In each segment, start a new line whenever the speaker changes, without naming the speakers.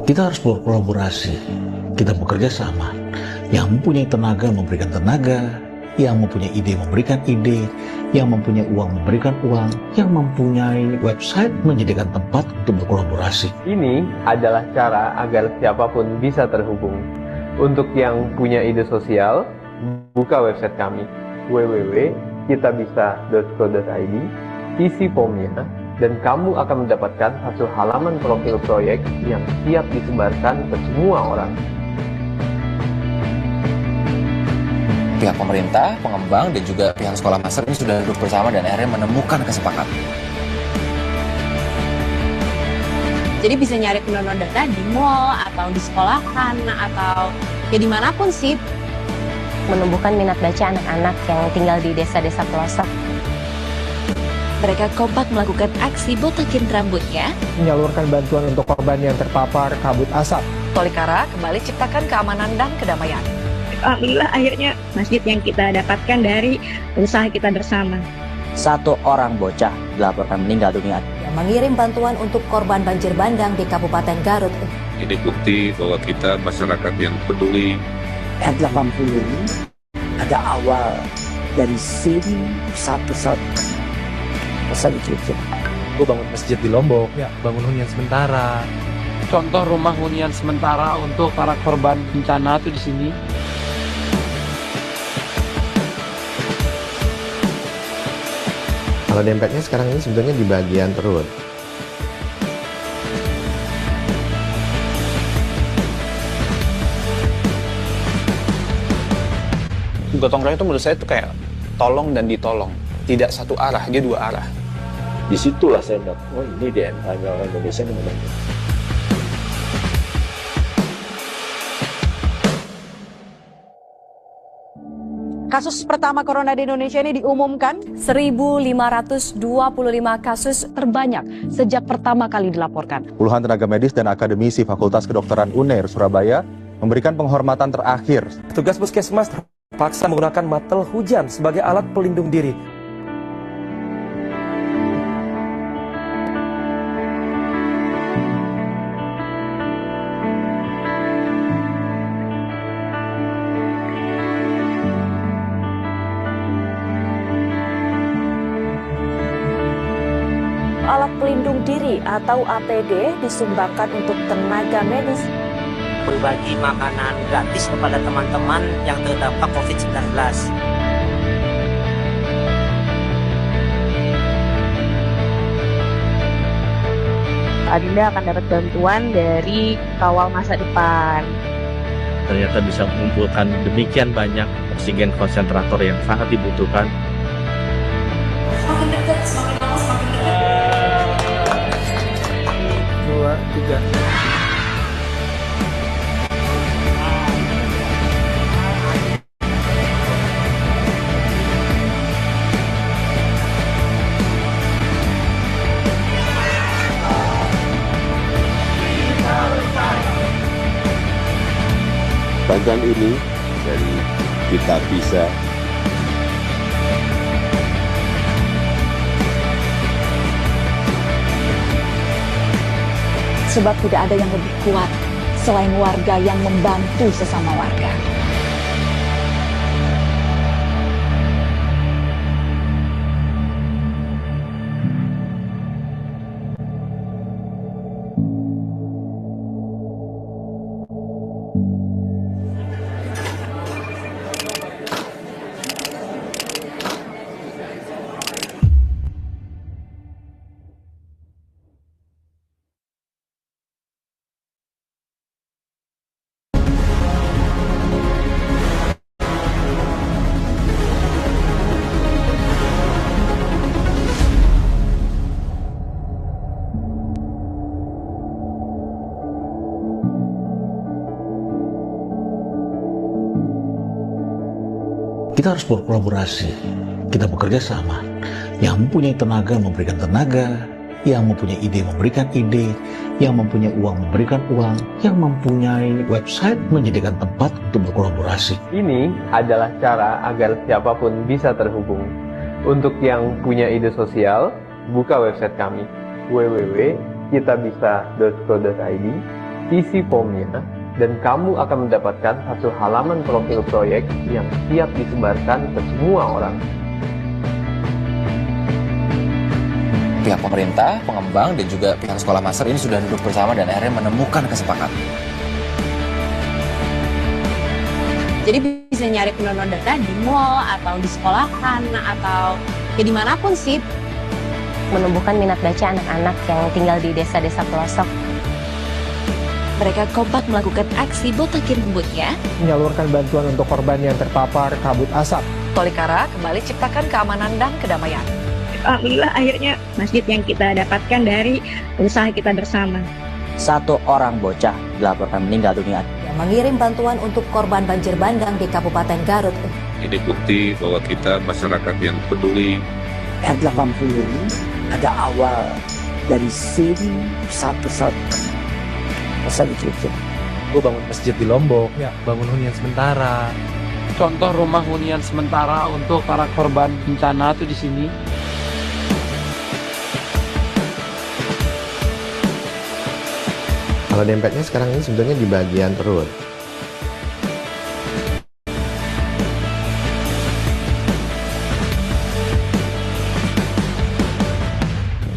Kita harus berkolaborasi, kita bekerja sama. Yang mempunyai tenaga memberikan tenaga, yang mempunyai ide memberikan ide, yang mempunyai uang memberikan uang, yang mempunyai website menjadikan tempat untuk berkolaborasi.
Ini adalah cara agar siapapun bisa terhubung. Untuk yang punya ide sosial, buka website kami www.kitabisa.co.id, isi formnya, dan kamu akan mendapatkan satu halaman profil proyek yang siap disebarkan ke semua orang.
Pihak pemerintah, pengembang, dan juga pihak sekolah master ini sudah duduk bersama dan akhirnya menemukan kesepakatan.
Jadi bisa nyari pendonor data di mall, atau di sekolahan, atau ya dimanapun sih.
Menumbuhkan minat baca anak-anak yang tinggal di desa-desa pelosok.
Mereka kompak melakukan aksi botakin rambutnya,
menyalurkan bantuan untuk korban yang terpapar kabut asap.
Tolikara kembali ciptakan keamanan dan kedamaian.
Alhamdulillah akhirnya masjid yang kita dapatkan dari usaha kita bersama.
1 orang bocah dilaporkan meninggal dunia.
Mengirim bantuan untuk korban banjir bandang di Kabupaten Garut.
Ini bukti bahwa kita masyarakat yang peduli.
R80 ini ada awal dari sini satu-satu.
Gue bangun masjid di Lombok, bangun hunian sementara.
Contoh rumah hunian sementara untuk para korban bencana itu di sini.
Kalau dempetnya sekarang ini sebetulnya di bagian perut.
Gotong royong itu menurut saya itu kayak tolong dan ditolong. Tidak satu arah, dia 2 arah.
Disitulah saya bilang, oh ini DNA-nya orang Indonesia ini memang.
Kasus pertama corona di Indonesia ini diumumkan
1.525 kasus terbanyak sejak pertama kali dilaporkan.
Puluhan tenaga medis dan akademisi Fakultas Kedokteran UNER Surabaya memberikan penghormatan terakhir.
Tugas puskesmas terpaksa menggunakan mantel hujan sebagai alat pelindung diri.
Alat pelindung diri atau APD disumbangkan untuk tenaga medis.
Berbagi makanan gratis kepada teman-teman yang terdampak COVID-19.
Adinda akan dapat bantuan dari Kawal Masa Depan.
Ternyata bisa mengumpulkan demikian banyak oksigen konsentrator yang sangat dibutuhkan.
Semakin dekat, semakin lama semakin dekat.
2, 3.
Bantuan ini dari Kita Bisa
Sebab tidak ada yang lebih kuat selain warga yang membantu sesama warga.
Kita harus berkolaborasi, kita bekerja sama. Yang mempunyai tenaga memberikan tenaga, yang mempunyai ide memberikan ide, yang mempunyai uang memberikan uang, yang mempunyai website menjadikan tempat untuk berkolaborasi.
Ini adalah cara agar siapapun bisa terhubung. Untuk yang punya ide sosial, buka website kami www.kitabisa.co.id, isi formnya, dan kamu akan mendapatkan satu halaman profil proyek yang siap disebarkan ke semua orang.
Pihak pemerintah, pengembang, dan juga pihak sekolah master ini sudah duduk bersama dan akhirnya menemukan kesepakatan.
Jadi bisa nyari pendonor darah di mall atau di sekolahan atau ya dimanapun sih.
Menumbuhkan minat baca anak-anak yang tinggal di desa-desa pelosok.
Mereka kompak melakukan aksi botakin rambutnya,
menyalurkan bantuan untuk korban yang terpapar kabut asap.
Tolikara kembali ciptakan keamanan dan kedamaian.
Alhamdulillah akhirnya masjid yang kita dapatkan dari usaha kita bersama.
1 orang bocah dilaporkan meninggal dunia.
yang mengirim bantuan untuk korban banjir bandang di Kabupaten Garut.
Ini bukti bahwa kita masyarakat yang peduli.
R80 ini ada awal dari sini pesawat kecil.
Gue bangun masjid di Lombok, bangun hunian sementara.
Contoh rumah hunian sementara untuk para korban bencana tuh di sini.
Kalau dempetnya sekarang ini sebetulnya di bagian perut.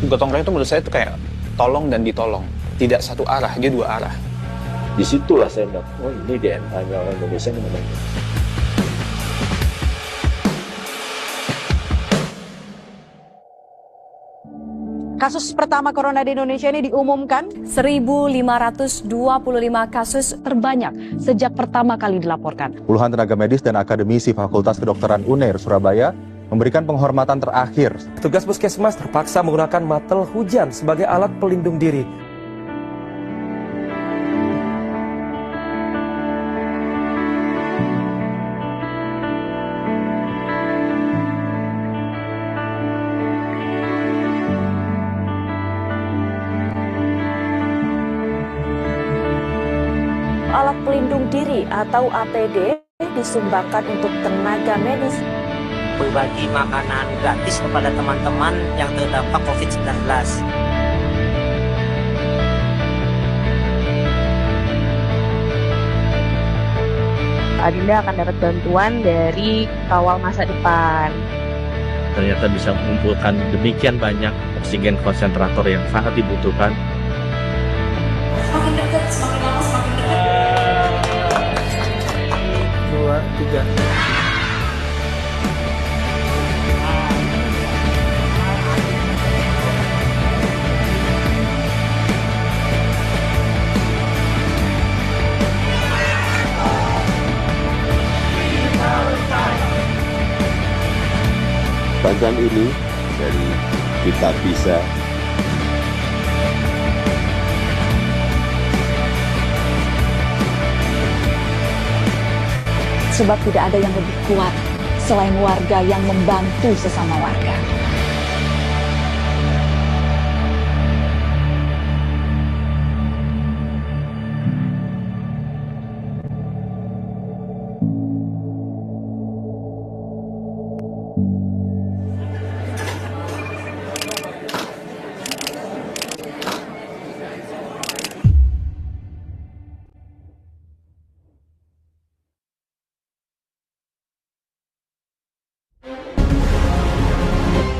Gotong royong itu menurut saya itu kayak tolong dan ditolong. Tidak satu arah, dia 2 arah.
Disitulah saya bilang, oh ini DNA-nya orang Indonesia ini memang.
Kasus pertama corona di Indonesia ini diumumkan
1.525 kasus terbanyak sejak pertama kali dilaporkan.
Puluhan tenaga medis dan akademisi Fakultas Kedokteran UNER Surabaya memberikan penghormatan terakhir.
Petugas puskesmas terpaksa menggunakan mantel hujan sebagai alat pelindung diri.
Alat pelindung diri atau APD disumbangkan untuk tenaga medis.
Berbagi makanan gratis kepada teman-teman yang terdampak COVID-19.
Adinda akan dapat bantuan dari Kawal Masa Depan.
Ternyata bisa mengumpulkan demikian banyak oksigen konsentrator yang sangat dibutuhkan.
Semakin dekat, semakin lama semakin dekat.
2, 3.
Bantuan ini dari kita bisa
Sebab tidak ada yang lebih kuat selain warga yang membantu sesama warga.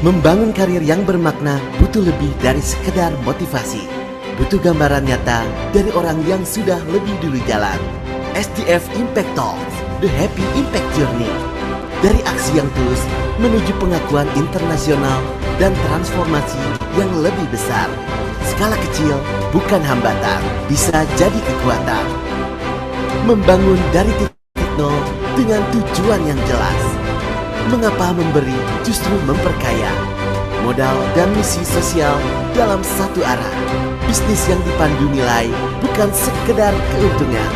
Membangun karir yang bermakna butuh lebih dari sekedar motivasi. Butuh gambaran nyata dari orang yang sudah lebih dulu jalan. SDF Impact Talks, The Happy Impact Journey. Dari aksi yang tulus menuju pengakuan internasional dan transformasi yang lebih besar. Skala kecil bukan hambatan, bisa jadi kekuatan. Membangun dari titik nol dengan tujuan yang jelas. Mengapa memberi justru memperkaya? Modal dan misi sosial dalam satu arah. Bisnis yang dipandu nilai bukan sekedar keuntungan.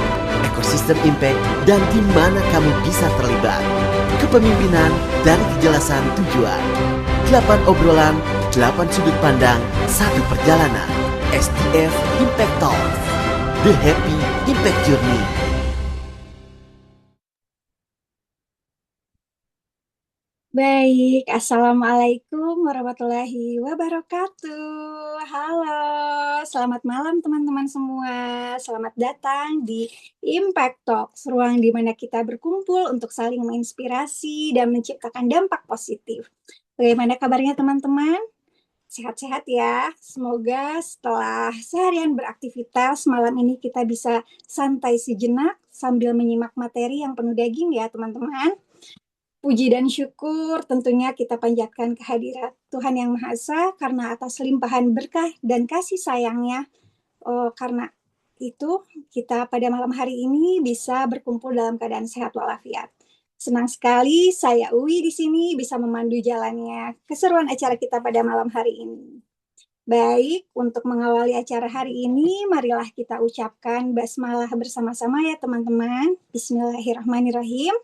Ekosistem impact dan di mana kamu bisa terlibat. Kepemimpinan dari kejelasan tujuan. 8 obrolan, 8 sudut pandang, 1 perjalanan. SDF Impact Talks, The Happy Impact Journey.
Baik, Assalamualaikum warahmatullahi wabarakatuh. Halo, selamat malam teman-teman semua. Selamat datang di Impact Talks, ruang di mana kita berkumpul untuk saling menginspirasi dan menciptakan dampak positif. Bagaimana kabarnya teman-teman? Sehat-sehat ya. Semoga setelah seharian beraktivitas, malam ini kita bisa santai sejenak sambil menyimak materi yang penuh daging ya teman-teman. Puji dan syukur tentunya kita panjatkan kehadirat Tuhan Yang Maha Esa karena atas limpahan berkah dan kasih sayangnya. Karena itu kita pada malam hari ini bisa berkumpul dalam keadaan sehat walafiat. Senang sekali saya Uwi di sini bisa memandu jalannya keseruan acara kita pada malam hari ini. Baik, untuk mengawali acara hari ini, marilah kita ucapkan basmalah bersama-sama ya teman-teman. Bismillahirrahmanirrahim.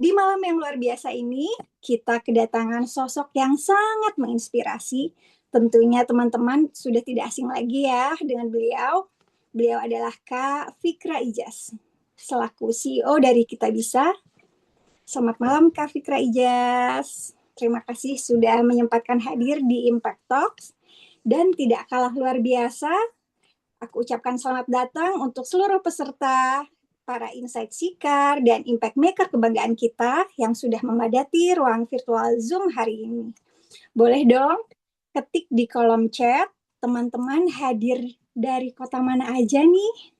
Di malam yang luar biasa ini, kita kedatangan sosok yang sangat menginspirasi. Tentunya teman-teman sudah tidak asing lagi ya dengan beliau. Beliau adalah Kak Fikra Ijaz, selaku CEO dari Kitabisa. Selamat malam Kak Fikra Ijaz. Terima kasih sudah menyempatkan hadir di Impact Talks. Dan tidak kalah luar biasa, aku ucapkan selamat datang untuk seluruh peserta para Insight Seeker dan Impact Maker kebanggaan kita yang sudah memadati ruang virtual Zoom hari ini. Boleh dong ketik di kolom chat, teman-teman hadir dari kota mana aja nih?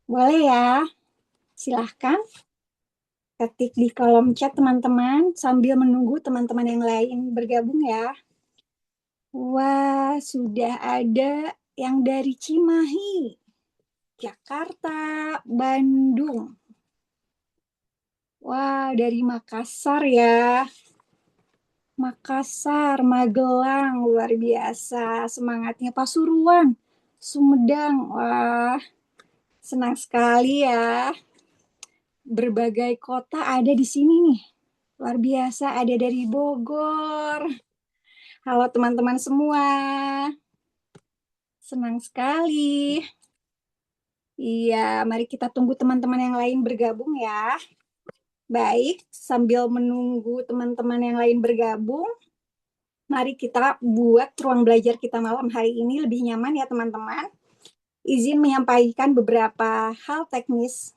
Boleh ya? Silahkan ketik di kolom chat teman-teman sambil menunggu teman-teman yang lain bergabung ya. Wah, sudah ada yang dari Cimahi, Jakarta, Bandung. Wah, dari Makassar ya. Makassar, Magelang, luar biasa. Semangatnya Pasuruan, Sumedang. Wah, senang sekali ya. Berbagai kota ada di sini nih. Luar biasa, ada dari Bogor. Halo teman-teman semua. Senang sekali. Iya, mari kita tunggu teman-teman yang lain bergabung ya. Baik, sambil menunggu teman-teman yang lain bergabung, mari kita buat ruang belajar kita malam hari ini lebih nyaman ya teman-teman. Izin menyampaikan beberapa hal teknis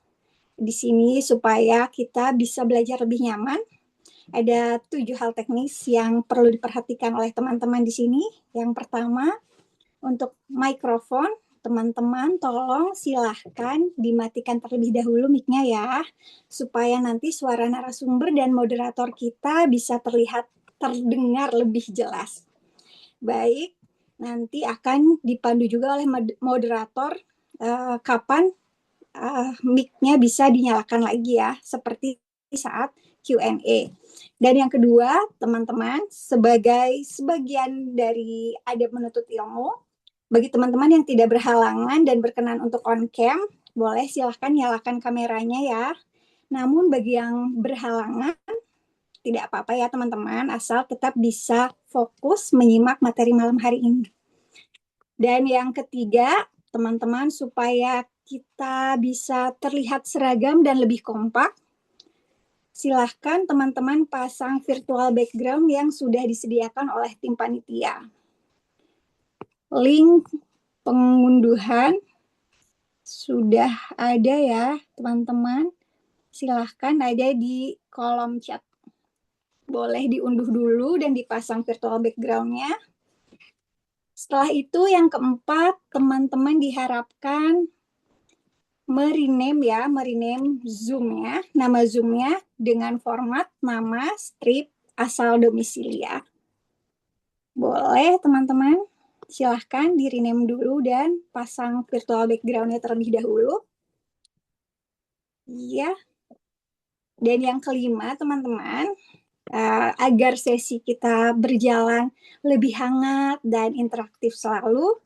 di sini supaya kita bisa belajar lebih nyaman. Ada 7 hal teknis yang perlu diperhatikan oleh teman-teman di sini. Yang pertama, untuk mikrofon. Teman-teman tolong silahkan dimatikan terlebih dahulu mic-nya ya, supaya nanti suara narasumber dan moderator kita bisa terdengar lebih jelas. Baik, nanti akan dipandu juga oleh moderator kapan mic-nya bisa dinyalakan lagi ya, seperti saat Q&A. Dan yang kedua, teman-teman, sebagai sebagian dari adab menuntut ilmu, bagi teman-teman yang tidak berhalangan dan berkenan untuk on cam, boleh silahkan nyalakan kameranya ya. Namun bagi yang berhalangan, tidak apa-apa ya teman-teman, asal tetap bisa fokus menyimak materi malam hari ini. Dan yang ketiga, teman-teman, supaya kita bisa terlihat seragam dan lebih kompak, silahkan teman-teman pasang virtual background yang sudah disediakan oleh tim panitia. Link pengunduhan sudah ada ya teman-teman. Silahkan ada di kolom chat. Boleh diunduh dulu dan dipasang virtual background-nya. Setelah itu yang keempat, teman-teman diharapkan merename Zoom-nya, nama Zoom-nya dengan format nama, strip, asal domisilia. Boleh teman-teman? Silahkan di-rename dulu dan pasang virtual background-nya terlebih dahulu. Iya. Dan yang kelima, teman-teman, agar sesi kita berjalan lebih hangat dan interaktif selalu,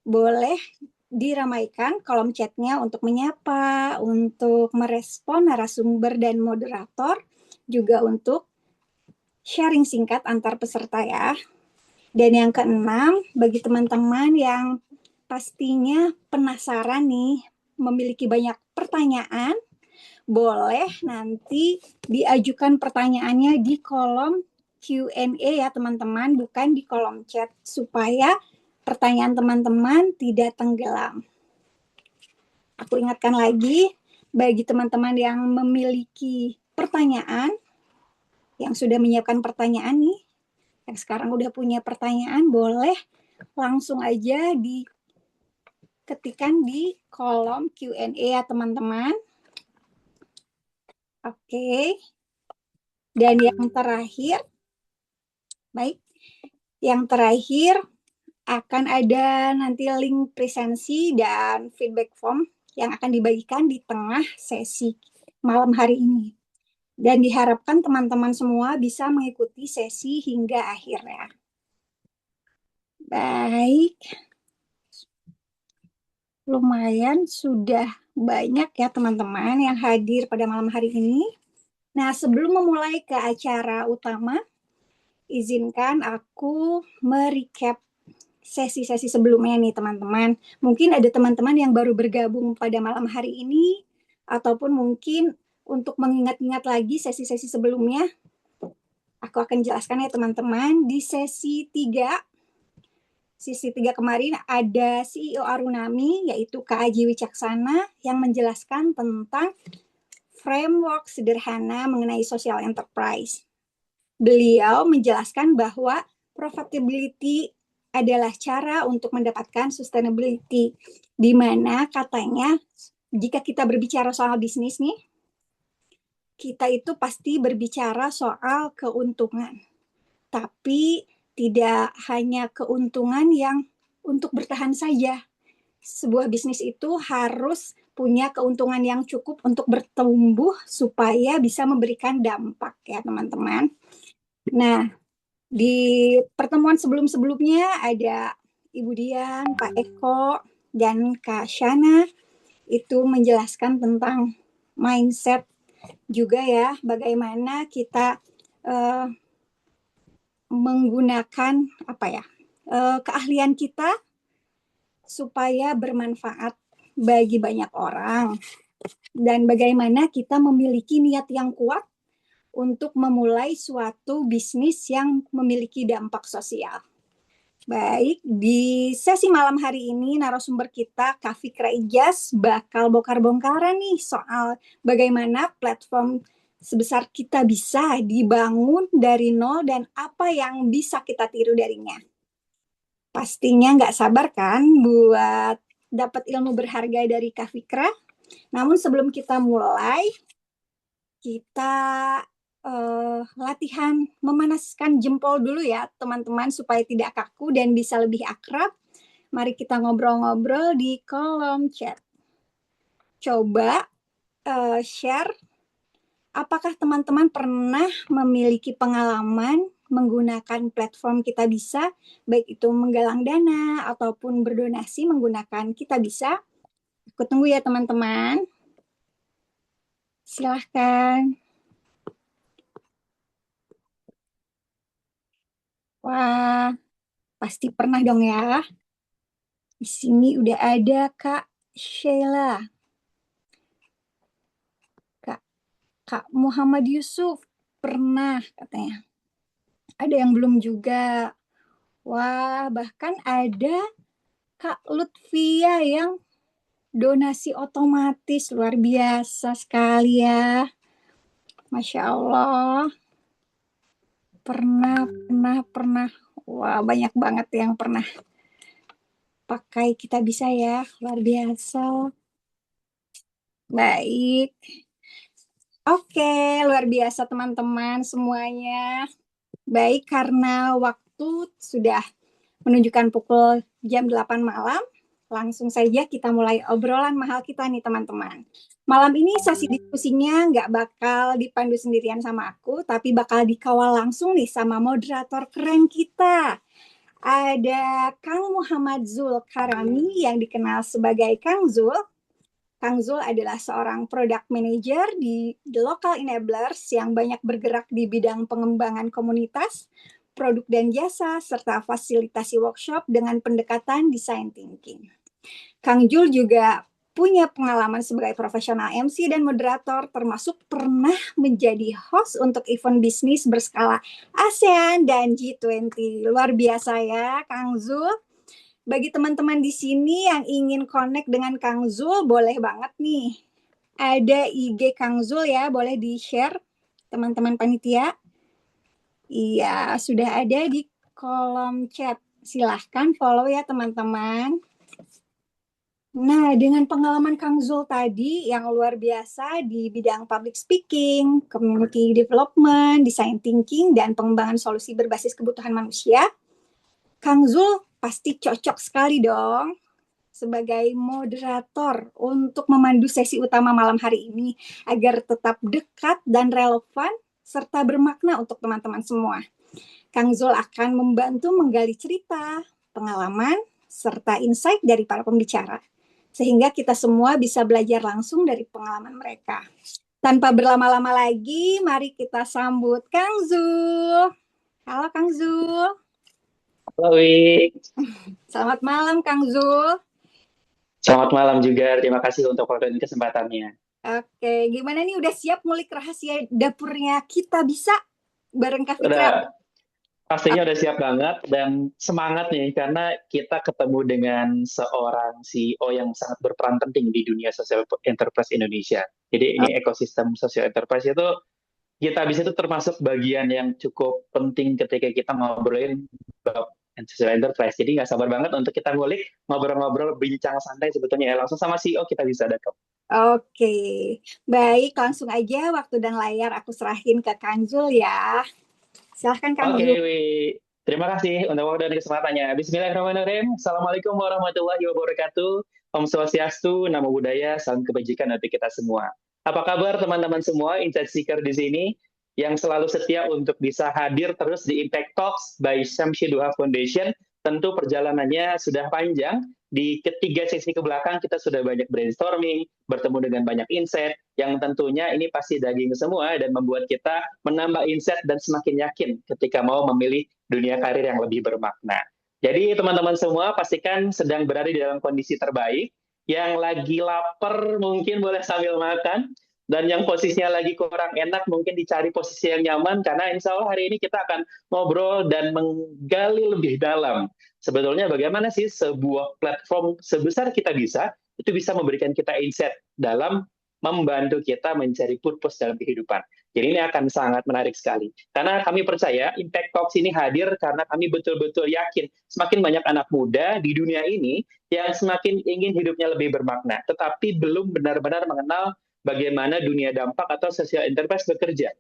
boleh diramaikan kolom chatnya untuk menyapa, untuk merespon narasumber dan moderator, juga untuk sharing singkat antar peserta ya. Dan yang keenam, bagi teman-teman yang pastinya penasaran nih, memiliki banyak pertanyaan, boleh nanti diajukan pertanyaannya di kolom Q&A ya teman-teman, bukan di kolom chat, supaya pertanyaan teman-teman tidak tenggelam. Aku ingatkan lagi, bagi teman-teman yang memiliki pertanyaan, yang sudah menyiapkan pertanyaan nih, yang sekarang udah punya pertanyaan, boleh langsung aja diketikkan di kolom Q&A ya teman-teman. Oke. Dan yang terakhir, baik, yang terakhir akan ada nanti link presensi dan feedback form yang akan dibagikan di tengah sesi malam hari ini. Dan diharapkan teman-teman semua bisa mengikuti sesi hingga akhirnya. Baik. Lumayan sudah banyak ya teman-teman yang hadir pada malam hari ini. Nah, sebelum memulai ke acara utama, izinkan aku merecap sesi-sesi sebelumnya nih teman-teman. Mungkin ada teman-teman yang baru bergabung pada malam hari ini, ataupun mungkin untuk mengingat-ingat lagi sesi-sesi sebelumnya. Aku akan jelaskan ya teman-teman. Di sesi 3 kemarin ada CEO Arunami, yaitu Kak Aji Wicaksana, yang menjelaskan tentang framework sederhana mengenai social enterprise. Beliau menjelaskan bahwa profitability adalah cara untuk mendapatkan sustainability, di mana katanya jika kita berbicara soal bisnis nih, kita itu pasti berbicara soal keuntungan. Tapi tidak hanya keuntungan yang untuk bertahan saja. Sebuah bisnis itu harus punya keuntungan yang cukup untuk bertumbuh supaya bisa memberikan dampak ya teman-teman. Nah, di pertemuan sebelum-sebelumnya ada Ibu Dian, Pak Eko, dan Kak Shana itu menjelaskan tentang mindset juga ya, bagaimana kita menggunakan keahlian kita supaya bermanfaat bagi banyak orang, dan bagaimana kita memiliki niat yang kuat untuk memulai suatu bisnis yang memiliki dampak sosial. Baik, di sesi malam hari ini narasumber kita Kak Fikra Ijaz bakal bongkar-bongkaran nih soal bagaimana platform sebesar Kita Bisa dibangun dari nol dan apa yang bisa kita tiru darinya. Pastinya nggak sabar kan buat dapat ilmu berharga dari Kak Fikra. Namun sebelum kita mulai, kita latihan memanaskan jempol dulu ya teman-teman supaya tidak kaku dan bisa lebih akrab. Mari kita ngobrol-ngobrol di kolom chat. Coba share, apakah teman-teman pernah memiliki pengalaman menggunakan platform Kita Bisa, baik itu menggalang dana ataupun berdonasi menggunakan Kita Bisa? Aku tunggu ya teman-teman. Silahkan. Wah, pasti pernah dong ya. Di sini udah ada Kak Sheila. Kak Muhammad Yusuf pernah katanya. Ada yang belum juga. Wah, bahkan ada Kak Lutfia yang donasi otomatis. Luar biasa sekali ya. Masya Allah. Pernah. Wah, banyak banget yang pernah pakai Kita Bisa ya. Luar biasa. Baik. Oke, luar biasa teman-teman semuanya. Baik, karena waktu sudah menunjukkan pukul jam 8 malam, langsung saja kita mulai obrolan mahal kita nih teman-teman. Malam ini sesi diskusinya nggak bakal dipandu sendirian sama aku, tapi bakal dikawal langsung nih sama moderator keren kita. Ada Kang Muhammad Zulkarami yang dikenal sebagai Kang Zul. Kang Zul adalah seorang product manager di The Local Enablers yang banyak bergerak di bidang pengembangan komunitas, produk dan jasa, serta fasilitasi workshop dengan pendekatan design thinking. Kang Zul juga punya pengalaman sebagai profesional MC dan moderator, termasuk pernah menjadi host untuk event bisnis berskala ASEAN dan G20. Luar biasa ya, Kang Zul. Bagi teman-teman di sini yang ingin connect dengan Kang Zul, boleh banget nih. Ada IG Kang Zul ya, boleh di-share teman-teman panitia. Iya, sudah ada di kolom chat. Silahkan follow ya teman-teman. Nah, dengan pengalaman Kang Zul tadi yang luar biasa di bidang public speaking, community development, design thinking, dan pengembangan solusi berbasis kebutuhan manusia, Kang Zul pasti cocok sekali dong sebagai moderator untuk memandu sesi utama malam hari ini agar tetap dekat dan relevan serta bermakna untuk teman-teman semua. Kang Zul akan membantu menggali cerita, pengalaman, serta insight dari para pembicara, sehingga kita semua bisa belajar langsung dari pengalaman mereka. Tanpa berlama-lama lagi, mari kita sambut Kang Zul. Halo Kang Zul.
Halo Wik.
Selamat malam Kang Zul.
Selamat malam juga, terima kasih untuk waktu dan kesempatannya.
Oke, gimana nih, udah siap ngulik rahasia dapurnya Kita Bisa bareng Kak Fitra?
Pastinya udah siap banget dan semangat nih karena kita ketemu dengan seorang CEO yang sangat berperan penting di dunia social enterprise Indonesia. Jadi ini ekosistem social enterprise itu Kita Bisa itu termasuk bagian yang cukup penting ketika kita ngobrolin social enterprise. Jadi nggak sabar banget untuk kita ngulik, ngobrol-ngobrol, bincang santai sebetulnya ya langsung sama CEO Kita Bisa.com.
Oke, baik, langsung aja waktu dan layar aku serahin ke Kang Zul ya. Silahkan Kang Zul.
Oke, terima kasih untuk waktu dan kesempatannya. Bismillahirrahmanirrahim. Assalamualaikum warahmatullahi wabarakatuh. Om Swastiastu, Namo Buddhaya, salam kebajikan untuk kita semua. Apa kabar teman-teman semua, Insight Seeker di sini, yang selalu setia untuk bisa hadir terus di Impact Talks by Syamsi Duha Foundation. Tentu perjalanannya sudah panjang. Di ketiga sesi ke belakang kita sudah banyak brainstorming, bertemu dengan banyak insight, yang tentunya ini pasti daging semua dan membuat kita menambah insight dan semakin yakin ketika mau memilih dunia karir yang lebih bermakna. Jadi teman-teman semua pastikan sedang berada di dalam kondisi terbaik, yang lagi lapar mungkin boleh sambil makan, dan yang posisinya lagi kurang enak mungkin dicari posisi yang nyaman, karena insya Allah hari ini kita akan ngobrol dan menggali lebih dalam. Sebetulnya bagaimana sih sebuah platform sebesar Kita Bisa, itu bisa memberikan kita insight dalam membantu kita mencari purpose dalam kehidupan. Jadi ini akan sangat menarik sekali. Karena kami percaya Impact Talks ini hadir karena kami betul-betul yakin semakin banyak anak muda di dunia ini yang semakin ingin hidupnya lebih bermakna, tetapi belum benar-benar mengenal bagaimana dunia dampak atau social enterprise bekerja.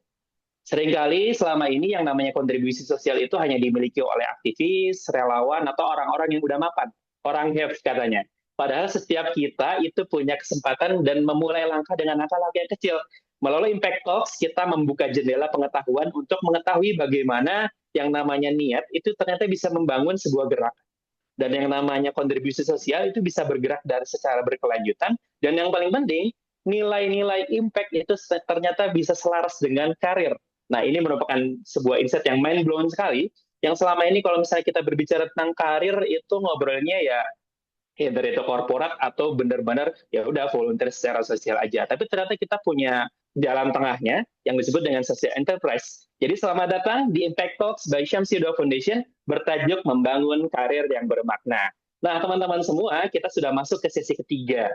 Seringkali selama ini yang namanya kontribusi sosial itu hanya dimiliki oleh aktivis, relawan, atau orang-orang yang udah mapan. Orang have katanya. Padahal setiap kita itu punya kesempatan dan memulai langkah dengan langkah-langkah yang kecil. Melalui Impact Talks, kita membuka jendela pengetahuan untuk mengetahui bagaimana yang namanya niat itu ternyata bisa membangun sebuah gerakan. Dan yang namanya kontribusi sosial itu bisa bergerak dari secara berkelanjutan. Dan yang paling penting, nilai-nilai impact itu ternyata bisa selaras dengan karir. Nah, ini merupakan sebuah insight yang mind blown sekali, yang selama ini kalau misalnya kita berbicara tentang karir, itu ngobrolnya ya either itu korporat atau benar-benar ya udah volunteer secara sosial aja. Tapi ternyata kita punya jalan tengahnya yang disebut dengan social enterprise. Jadi selamat datang di Impact Talks by Syamsi Duha Foundation bertajuk Membangun Karir yang Bermakna. Nah, teman-teman semua, kita sudah masuk ke sesi ketiga.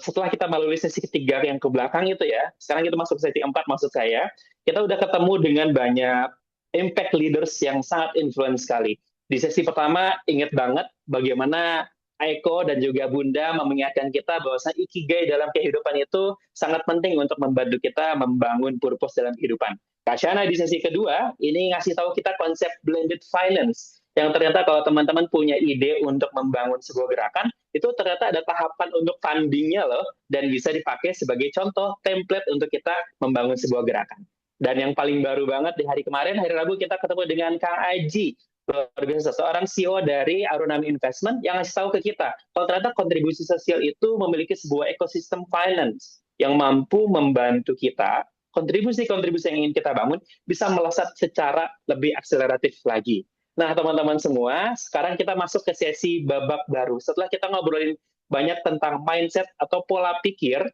Setelah kita melalui sesi ketiga yang ke belakang itu ya, sekarang kita masuk sesi 4 maksud saya, kita udah ketemu dengan banyak impact leaders yang sangat influence sekali. Di sesi pertama, ingat banget bagaimana Aiko dan juga Bunda mengingatkan kita bahwa ikigai dalam kehidupan itu sangat penting untuk membantu kita membangun purpose dalam kehidupan. Kak Shana di sesi kedua, ini ngasih tahu kita konsep blended finance, yang ternyata kalau teman-teman punya ide untuk membangun sebuah gerakan, itu ternyata ada tahapan untuk fundingnya loh, dan bisa dipakai sebagai contoh template untuk kita membangun sebuah gerakan. Dan yang paling baru banget di hari kemarin, hari Rabu, kita ketemu dengan Kang Aji, luar biasa, seorang CEO dari Arunami Investment, yang ngasih tahu ke kita, kalau ternyata kontribusi sosial itu memiliki sebuah ekosistem finance yang mampu membantu kita, kontribusi-kontribusi yang ingin kita bangun, bisa melesat secara lebih akseleratif lagi. Nah, teman-teman semua, sekarang kita masuk ke sesi babak baru. Setelah kita ngobrolin banyak tentang mindset atau pola pikir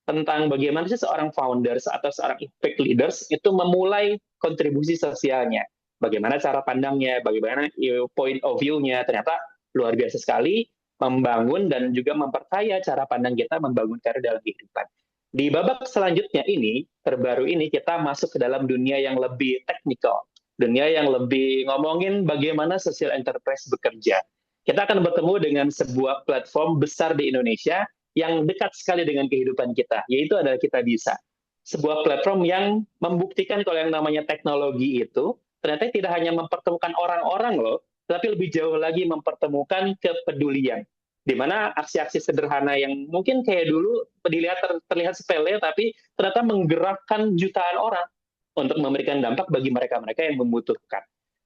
tentang bagaimana sih seorang founders atau seorang impact leaders itu memulai kontribusi sosialnya. Bagaimana cara pandangnya, bagaimana point of view-nya. Ternyata luar biasa sekali membangun dan juga memperkaya cara pandang kita membangun karir dalam kehidupan. Di babak selanjutnya ini, terbaru ini, kita masuk ke dalam dunia yang lebih teknikal. Dunia yang lebih ngomongin bagaimana social enterprise bekerja. Kita akan bertemu dengan sebuah platform besar di Indonesia yang dekat sekali dengan kehidupan kita, yaitu adalah Kita Bisa. Sebuah platform yang membuktikan kalau yang namanya teknologi itu ternyata tidak hanya mempertemukan orang-orang loh, tapi lebih jauh lagi mempertemukan kepedulian. Di mana aksi-aksi sederhana yang mungkin kayak dulu terlihat sepele, tapi ternyata menggerakkan jutaan orang untuk memberikan dampak bagi mereka-mereka yang membutuhkan.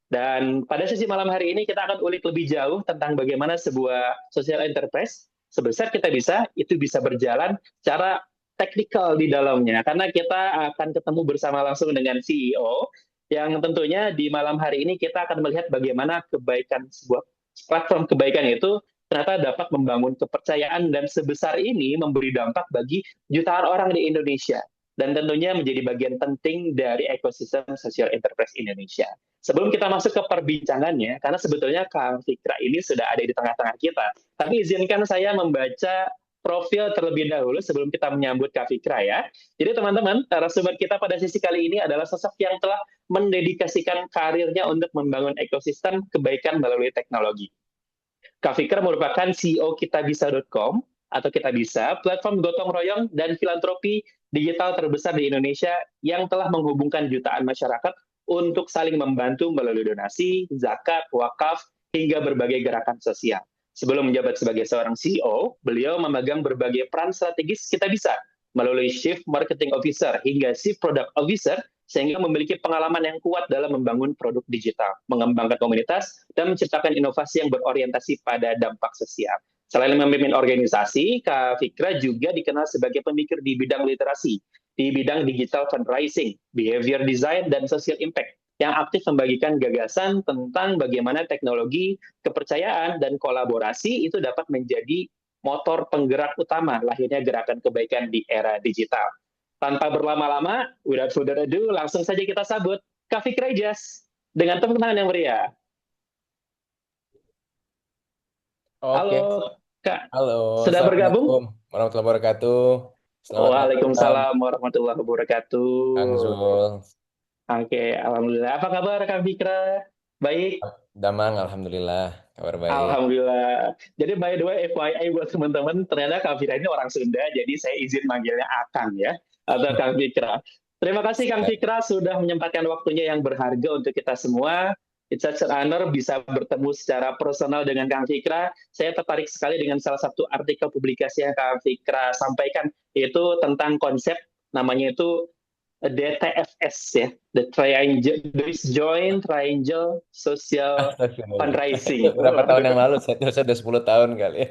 Dan pada sesi malam hari ini kita akan ulik lebih jauh tentang bagaimana sebuah social enterprise sebesar Kita Bisa itu bisa berjalan secara teknikal di dalamnya. Karena kita akan ketemu bersama langsung dengan CEO yang tentunya di malam hari ini kita akan melihat bagaimana kebaikan sebuah platform kebaikan itu ternyata dapat membangun kepercayaan dan sebesar ini memberi dampak bagi jutaan orang di Indonesia. Dan tentunya menjadi bagian penting dari ekosistem social enterprise Indonesia. Sebelum kita masuk ke perbincangannya, karena sebetulnya Kang Fikra ini sudah ada di tengah-tengah kita, tapi izinkan saya membaca profil terlebih dahulu sebelum kita menyambut Kak Fikra ya. Jadi teman-teman, narasumber kita pada sesi kali ini adalah sosok yang telah mendedikasikan karirnya untuk membangun ekosistem kebaikan melalui teknologi. Kak Fikra merupakan CEO kitabisa.com atau Kita Bisa, platform gotong royong dan filantropi digital terbesar di Indonesia yang telah menghubungkan jutaan masyarakat untuk saling membantu melalui donasi, zakat, wakaf, hingga berbagai gerakan sosial. Sebelum menjabat sebagai seorang CEO, beliau memegang berbagai peran strategis Kita Bisa, melalui Chief Marketing Officer hingga Chief Product Officer, sehingga memiliki pengalaman yang kuat dalam membangun produk digital, mengembangkan komunitas, dan menciptakan inovasi yang berorientasi pada dampak sosial. Selain memimpin organisasi, Kak Fikra juga dikenal sebagai pemikir di bidang literasi, di bidang digital fundraising, behavior design, dan social impact, yang aktif membagikan gagasan tentang bagaimana teknologi, kepercayaan, dan kolaborasi itu dapat menjadi motor penggerak utama lahirnya gerakan kebaikan di era digital. Tanpa berlama-lama, without further ado, langsung saja kita sambut Kak Fikra Ijaz dengan tepuk tangan yang meriah.
Oke.
Halo, Kak.
Halo.
Sudah bergabung?
Assalamualaikum warahmatullahi wabarakatuh. Selamat
Waalaikumsalam warahmatullahi wabarakatuh.
Kang Zul.
Oke, alhamdulillah. Apa kabar Kak Fikra? Baik.
Damang, alhamdulillah. Kabar baik.
Alhamdulillah. Jadi by the way, FYI buat teman-teman, ternyata Kak Fikra ini orang Sunda, jadi saya izin manggilnya Akang ya, atau Kang Fikra. Terima kasih Kang Fikra sudah menyempatkan waktunya yang berharga untuk kita semua. It's such an honor bisa bertemu secara personal dengan Kang Fikra. Saya tertarik sekali dengan salah satu artikel publikasi yang Kang Fikra sampaikan, yaitu tentang konsep namanya itu DTFS ya, the Joint Triangle Social Fundraising.
Berapa tahun yang lalu? Saya sudah 10 tahun kali.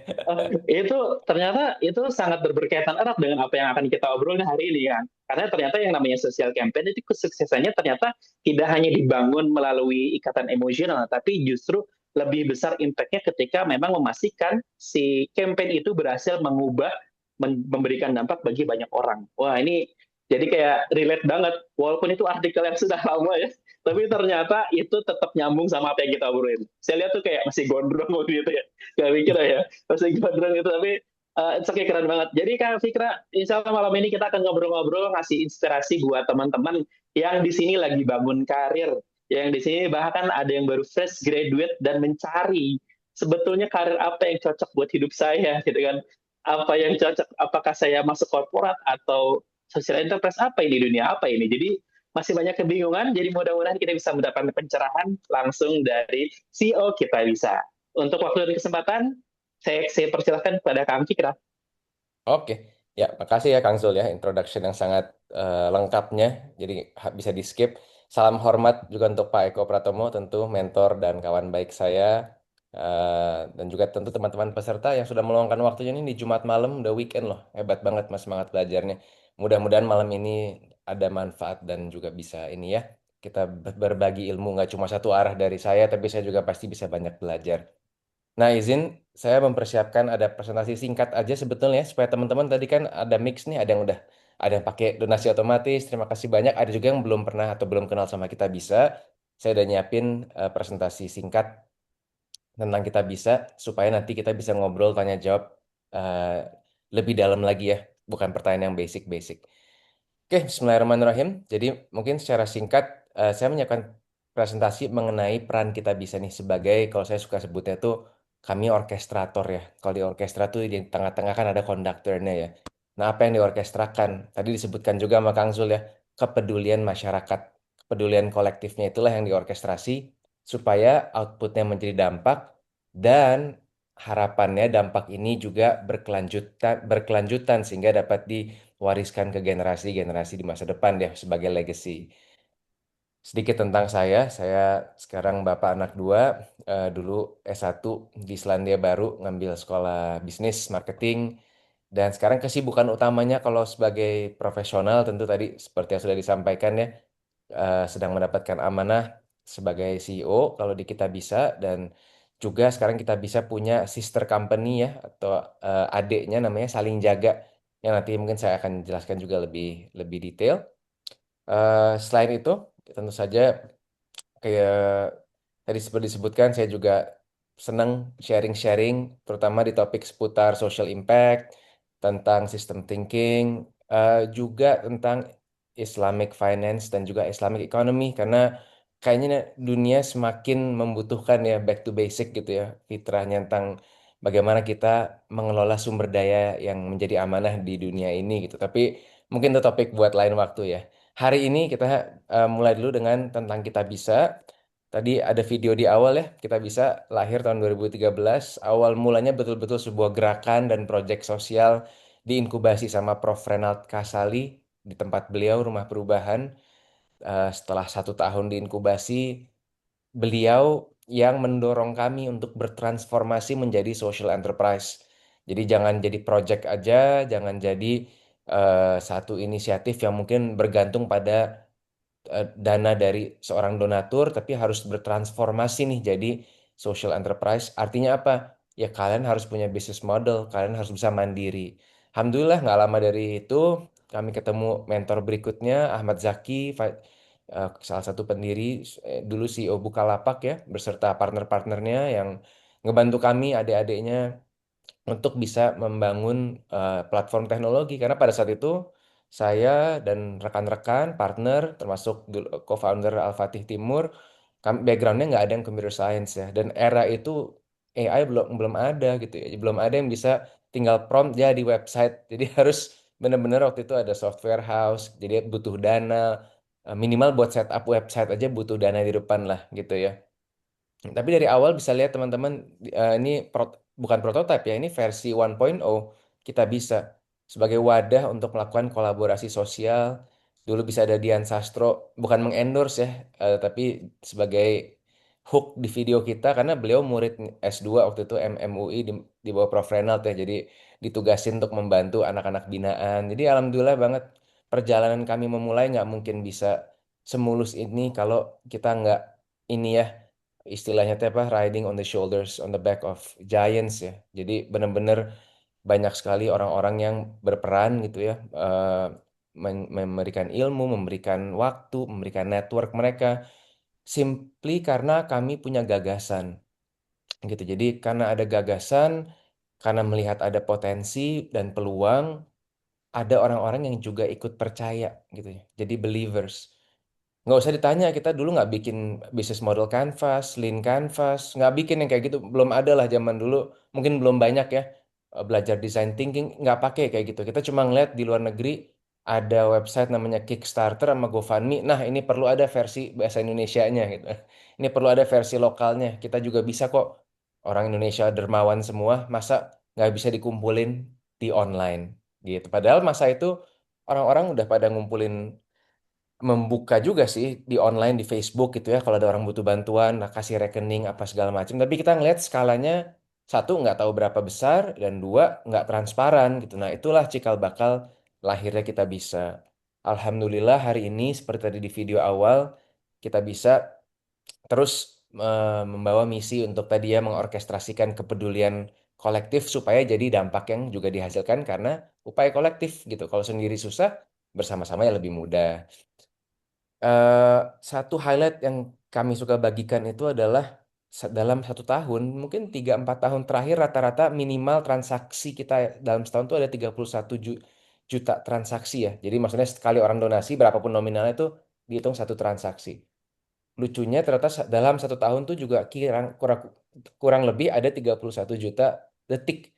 Itu ternyata itu sangat berkaitan erat dengan apa yang akan kita obrolin hari ini kan. Karena ternyata yang namanya social campaign itu kesuksesannya ternyata tidak hanya dibangun melalui ikatan emosional, tapi justru lebih besar impact-nya ketika memang memastikan si campaign itu berhasil mengubah, memberikan dampak bagi banyak orang. Wah ini jadi kayak relate banget, walaupun itu artikel yang sudah lama ya, tapi ternyata itu tetap nyambung sama apa yang kita obrolin. Saya lihat tuh kayak masih gondrong waktu itu ya, gak mikir ya, masih gondrong itu, tapi it's okay, keren banget. Jadi Kak Fikra, insya Allah malam ini kita akan ngobrol-ngobrol, ngasih inspirasi buat teman-teman yang di sini lagi bangun karir, yang di sini bahkan ada yang baru fresh graduate dan mencari sebetulnya karir apa yang cocok buat hidup saya, gitu kan? Apa yang cocok? Apakah saya masuk korporat atau social enterprise apa ini, dunia apa ini? Jadi masih banyak kebingungan, jadi mudah-mudahan kita bisa mendapatkan pencerahan langsung dari CEO Kita Bisa. Untuk waktu dan kesempatan, saya persilahkan kepada Kang Fikra.
Oke, ya makasih ya Kang Zul ya, introduction yang sangat lengkapnya, jadi bisa di-skip. Salam hormat juga untuk Pak Eko Pratomo, tentu mentor dan kawan baik saya, dan juga tentu teman-teman peserta yang sudah meluangkan waktunya ini di Jumat malam, udah weekend loh, hebat banget Mas semangat belajarnya. Mudah-mudahan malam ini ada manfaat dan juga bisa ini ya, kita berbagi ilmu nggak cuma satu arah dari saya, tapi saya juga pasti bisa banyak belajar. Nah, izin saya mempersiapkan ada presentasi singkat aja sebetulnya supaya teman-teman tadi kan ada mix nih, ada yang pakai donasi otomatis. Terima kasih banyak. Ada juga yang belum pernah atau belum kenal sama Kita Bisa. Saya udah nyiapin presentasi singkat tentang Kita Bisa supaya nanti kita bisa ngobrol tanya jawab eh, lebih dalam lagi ya, bukan pertanyaan yang basic-basic. Oke, bismillahirrahmanirrahim. Jadi mungkin secara singkat saya menyiapkan presentasi mengenai peran Kita Bisa nih sebagai, kalau saya suka sebutnya tuh kami orkestrator ya. Kalau di orkestra tuh di tengah-tengah kan ada konduktornya ya. Nah, apa yang diorkestrakan? Tadi disebutkan juga sama Kang Zul ya, kepedulian masyarakat. Kepedulian kolektifnya itulah yang diorkestrasi supaya outputnya menjadi dampak dan harapannya dampak ini juga berkelanjutan sehingga dapat wariskan ke generasi-generasi di masa depan ya sebagai legacy. Sedikit tentang saya sekarang bapak anak dua, dulu S1 di Selandia Baru ngambil sekolah bisnis marketing, dan sekarang kesibukan utamanya kalau sebagai profesional tentu tadi seperti yang sudah disampaikan ya, sedang mendapatkan amanah sebagai CEO kalau di Kita Bisa, dan juga sekarang Kita Bisa punya sister company ya atau adiknya namanya Saling Jaga, yang nanti mungkin saya akan jelaskan juga lebih lebih detail. Selain itu, tentu saja kayak tadi seperti disebutkan, saya juga senang sharing-sharing, terutama di topik seputar social impact, tentang system thinking, juga tentang Islamic finance dan juga Islamic economy, karena kayaknya dunia semakin membutuhkan ya back to basic gitu ya, fitrahnya tentang bagaimana kita mengelola sumber daya yang menjadi amanah di dunia ini gitu. Tapi mungkin itu topik buat lain waktu ya. Hari ini kita mulai dulu dengan tentang Kita Bisa. Tadi ada video di awal ya, Kita Bisa lahir tahun 2013. Awal mulanya betul-betul sebuah gerakan dan proyek sosial diinkubasi sama Prof. Renald Kasali di tempat beliau, Rumah Perubahan. Setelah 1 tahun diinkubasi, beliau yang mendorong kami untuk bertransformasi menjadi social enterprise. Jadi jangan jadi project aja, jangan jadi satu inisiatif yang mungkin bergantung pada dana dari seorang donatur, tapi harus bertransformasi nih jadi social enterprise. Artinya apa? Ya kalian harus punya business model, kalian harus bisa mandiri. Alhamdulillah nggak lama dari itu kami ketemu mentor berikutnya, Ahmad Zaki, salah satu pendiri, dulu CEO Bukalapak ya, beserta partner-partnernya yang ngebantu kami, adik-adiknya, untuk bisa membangun platform teknologi. Karena pada saat itu saya dan rekan-rekan partner termasuk co-founder Al-Fatih Timur, backgroundnya nggak ada yang computer science ya, dan era itu AI belum belum ada gitu ya, belum ada yang bisa tinggal prompt ya di website. Jadi harus benar-benar waktu itu ada software house, jadi butuh dana, minimal buat setup website aja butuh dana di depan lah gitu ya. Tapi dari awal bisa lihat teman-teman, ini bukan prototipe ya, ini versi 1.0. Kita bisa sebagai wadah untuk melakukan kolaborasi sosial. Dulu bisa ada Dian Sastro, bukan mengendorse ya, tapi sebagai hook di video kita karena beliau murid S2 waktu itu MMUI di bawah Prof. Renald ya. Jadi ditugasin untuk membantu anak-anak binaan. Jadi alhamdulillah banget perjalanan kami memulai nggak mungkin bisa semulus ini kalau kita nggak ini ya, istilahnya teh apa, riding on the shoulders on the back of giants ya. Jadi benar-benar banyak sekali orang-orang yang berperan gitu ya, memberikan ilmu, memberikan waktu, memberikan network mereka, simply karena kami punya gagasan gitu. Jadi karena ada gagasan, karena melihat ada potensi dan peluang, ada orang-orang yang juga ikut percaya gitu ya. Jadi believers. Nggak usah ditanya, kita dulu nggak bikin bisnis model canvas, lean canvas, nggak bikin yang kayak gitu. Belum ada lah zaman dulu, mungkin belum banyak ya, belajar design thinking, nggak pakai kayak gitu. Kita cuma ngeliat di luar negeri ada website namanya Kickstarter sama GoFundMe. Nah, ini perlu ada versi bahasa Indonesianya gitu. Ini perlu ada versi lokalnya. Kita juga bisa kok. Orang Indonesia dermawan semua, masa nggak bisa dikumpulin di online gitu. Padahal masa itu orang-orang udah pada ngumpulin, membuka juga sih di online di Facebook gitu ya, kalau ada orang butuh bantuan, nah kasih rekening apa segala macam. Tapi kita ngeliat skalanya, satu nggak tahu berapa besar, dan dua nggak transparan gitu. Nah itulah cikal bakal lahirnya Kita Bisa. Alhamdulillah hari ini seperti tadi di video awal, Kita Bisa terus membawa misi untuk tadi ya mengorkestrasikan kepedulian kolektif supaya jadi dampak yang juga dihasilkan karena upaya kolektif gitu. Kalau sendiri susah, bersama-sama ya lebih mudah. Satu highlight yang kami suka bagikan itu adalah dalam 1 tahun, mungkin 3-4 tahun terakhir rata-rata minimal transaksi kita dalam setahun itu ada 31 juta transaksi ya. Jadi maksudnya sekali orang donasi berapapun nominalnya itu dihitung satu transaksi. Lucunya ternyata dalam 1 tahun tuh juga kurang lebih ada 31 juta detik.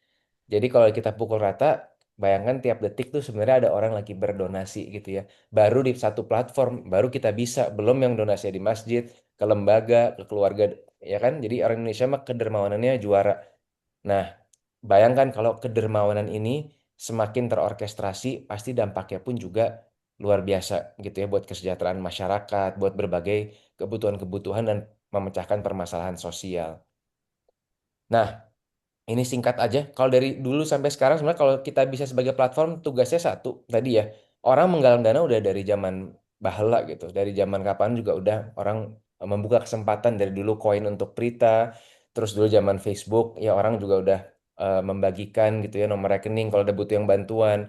Jadi kalau kita pukul rata, bayangkan tiap detik tuh sebenarnya ada orang lagi berdonasi gitu ya. Baru di satu platform, baru kita bisa. Belum yang donasi di masjid, ke lembaga, ke keluarga, ya kan? Jadi orang Indonesia mah kedermawanannya juara. Nah, bayangkan kalau kedermawanan ini semakin terorkestrasi, pasti dampaknya pun juga luar biasa gitu ya buat kesejahteraan masyarakat, buat berbagai kebutuhan-kebutuhan dan memecahkan permasalahan sosial. Nah, ini singkat aja. Kalau dari dulu sampai sekarang sebenarnya kalau kita bisa sebagai platform tugasnya satu tadi ya. Orang menggalang dana udah dari zaman baheula gitu. Dari zaman kapan juga udah orang membuka kesempatan dari dulu koin untuk Prita. Terus dulu zaman Facebook ya orang juga udah membagikan gitu ya nomor rekening kalau ada butuh yang bantuan.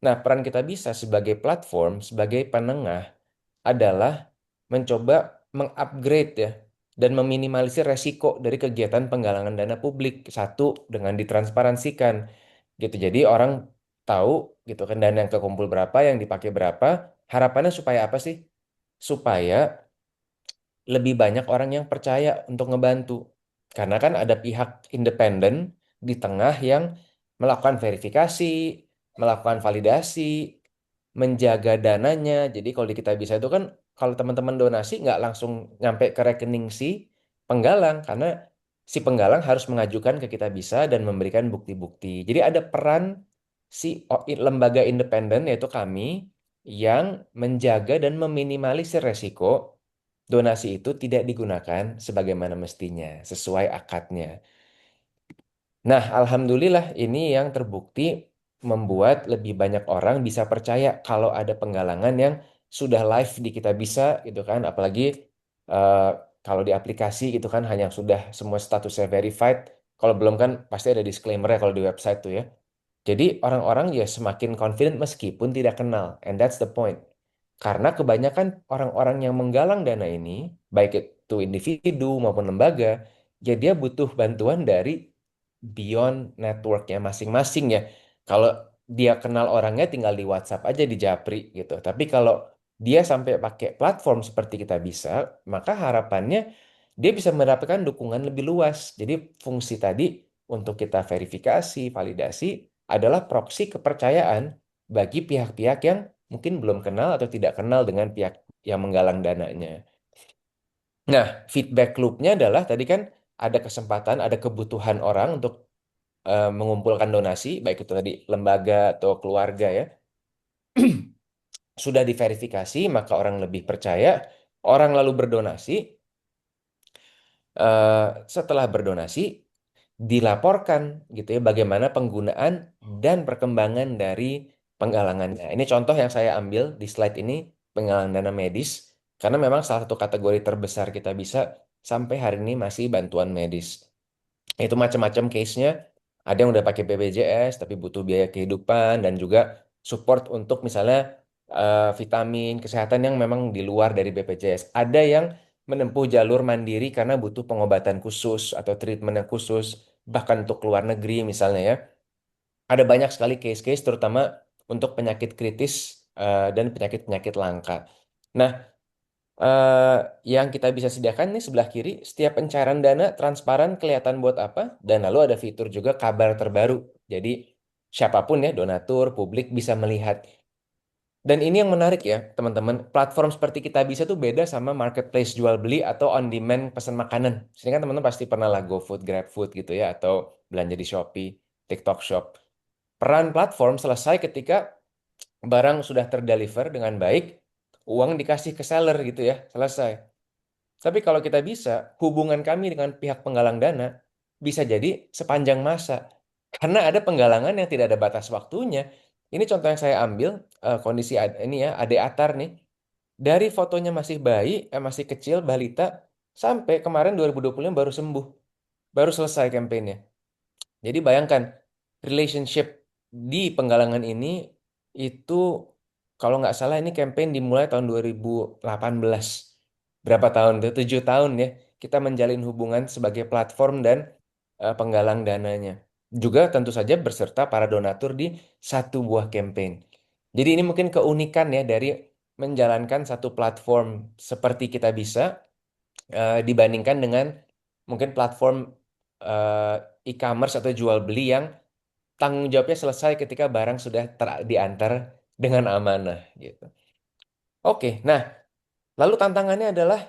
Nah, peran kita bisa sebagai platform, sebagai penengah adalah mencoba mengupgrade ya dan meminimalisir resiko dari kegiatan penggalangan dana publik. Satu, dengan ditransparansikan gitu. Jadi orang tahu gitu kan dana yang kekumpul berapa, yang dipakai berapa. Harapannya supaya apa sih? Supaya lebih banyak orang yang percaya untuk ngebantu. Karena kan ada pihak independen di tengah yang melakukan verifikasi, melakukan validasi, menjaga dananya. Jadi kalau di Kitabisa itu kan kalau teman-teman donasi nggak langsung nyampe ke rekening si penggalang karena si penggalang harus mengajukan ke Kitabisa dan memberikan bukti-bukti. Jadi ada peran si lembaga independen yaitu kami yang menjaga dan meminimalisir resiko donasi itu tidak digunakan sebagaimana mestinya, sesuai akadnya. Nah, alhamdulillah ini yang terbukti membuat lebih banyak orang bisa percaya kalau ada penggalangan yang sudah live di Kitabisa gitu kan, apalagi eh, kalau di aplikasi gitu kan hanya sudah semua statusnya verified. Kalau belum kan pasti ada disclaimer ya kalau di website tuh ya. Jadi orang-orang ya semakin confident meskipun tidak kenal, and that's the point. Karena kebanyakan orang-orang yang menggalang dana ini, baik itu individu maupun lembaga, ya dia butuh bantuan dari beyond networknya masing-masing ya. Kalau dia kenal orangnya tinggal di WhatsApp aja di Japri gitu. Tapi kalau dia sampai pakai platform seperti kita bisa, maka harapannya dia bisa mendapatkan dukungan lebih luas. Jadi fungsi tadi untuk kita verifikasi, validasi adalah proksi kepercayaan bagi pihak-pihak yang mungkin belum kenal atau tidak kenal dengan pihak yang menggalang dananya. Nah, feedback loop-nya adalah tadi kan ada kesempatan, ada kebutuhan orang untuk mengumpulkan donasi, baik itu tadi lembaga atau keluarga ya. Sudah diverifikasi, maka orang lebih percaya, orang lalu berdonasi. Setelah berdonasi, dilaporkan gitu ya bagaimana penggunaan dan perkembangan dari penggalangannya. Ini contoh yang saya ambil di slide ini, penggalangan dana medis, karena memang salah satu kategori terbesar kita bisa sampai hari ini masih bantuan medis. Itu macam-macam case-nya. Ada yang udah pakai BPJS tapi butuh biaya kehidupan dan juga support untuk misalnya vitamin kesehatan yang memang di luar dari BPJS. Ada yang menempuh jalur mandiri karena butuh pengobatan khusus atau treatment yang khusus, bahkan untuk keluar negeri misalnya ya. Ada banyak sekali case-case terutama untuk penyakit kritis dan penyakit-penyakit langka. Nah, yang kita bisa sediakan nih sebelah kiri, setiap pencairan dana transparan kelihatan buat apa, dan lalu ada fitur juga kabar terbaru. Jadi siapapun ya, donatur, publik bisa melihat. Dan ini yang menarik ya, teman-teman. Platform seperti Kitabisa tuh beda sama marketplace jual beli atau on demand pesan makanan. Sini kan teman-teman pasti pernah lah GoFood, GrabFood gitu ya, atau belanja di Shopee, TikTok Shop. Peran platform selesai ketika barang sudah terdeliver dengan baik, uang dikasih ke seller gitu ya, selesai. Tapi kalau kita bisa, hubungan kami dengan pihak penggalang dana bisa jadi sepanjang masa. Karena ada penggalangan yang tidak ada batas waktunya. Ini contoh yang saya ambil, kondisi ini ya, Ade Atar nih. Dari fotonya masih bayi, masih kecil, balita, Sampai kemarin 2025 baru sembuh, baru selesai kampanye. Jadi bayangkan, relationship di penggalangan ini itu kalau nggak salah ini campaign dimulai tahun 2018. Berapa tahun tuh? 7 tahun ya. Kita menjalin hubungan sebagai platform dan penggalang dananya. Juga tentu saja berserta para donatur di satu buah campaign. Jadi ini mungkin keunikan ya dari menjalankan satu platform seperti Kita Bisa dibandingkan dengan mungkin platform e-commerce atau jual beli yang tanggung jawabnya selesai ketika barang sudah diantar dengan amanah gitu. Oke, nah lalu tantangannya adalah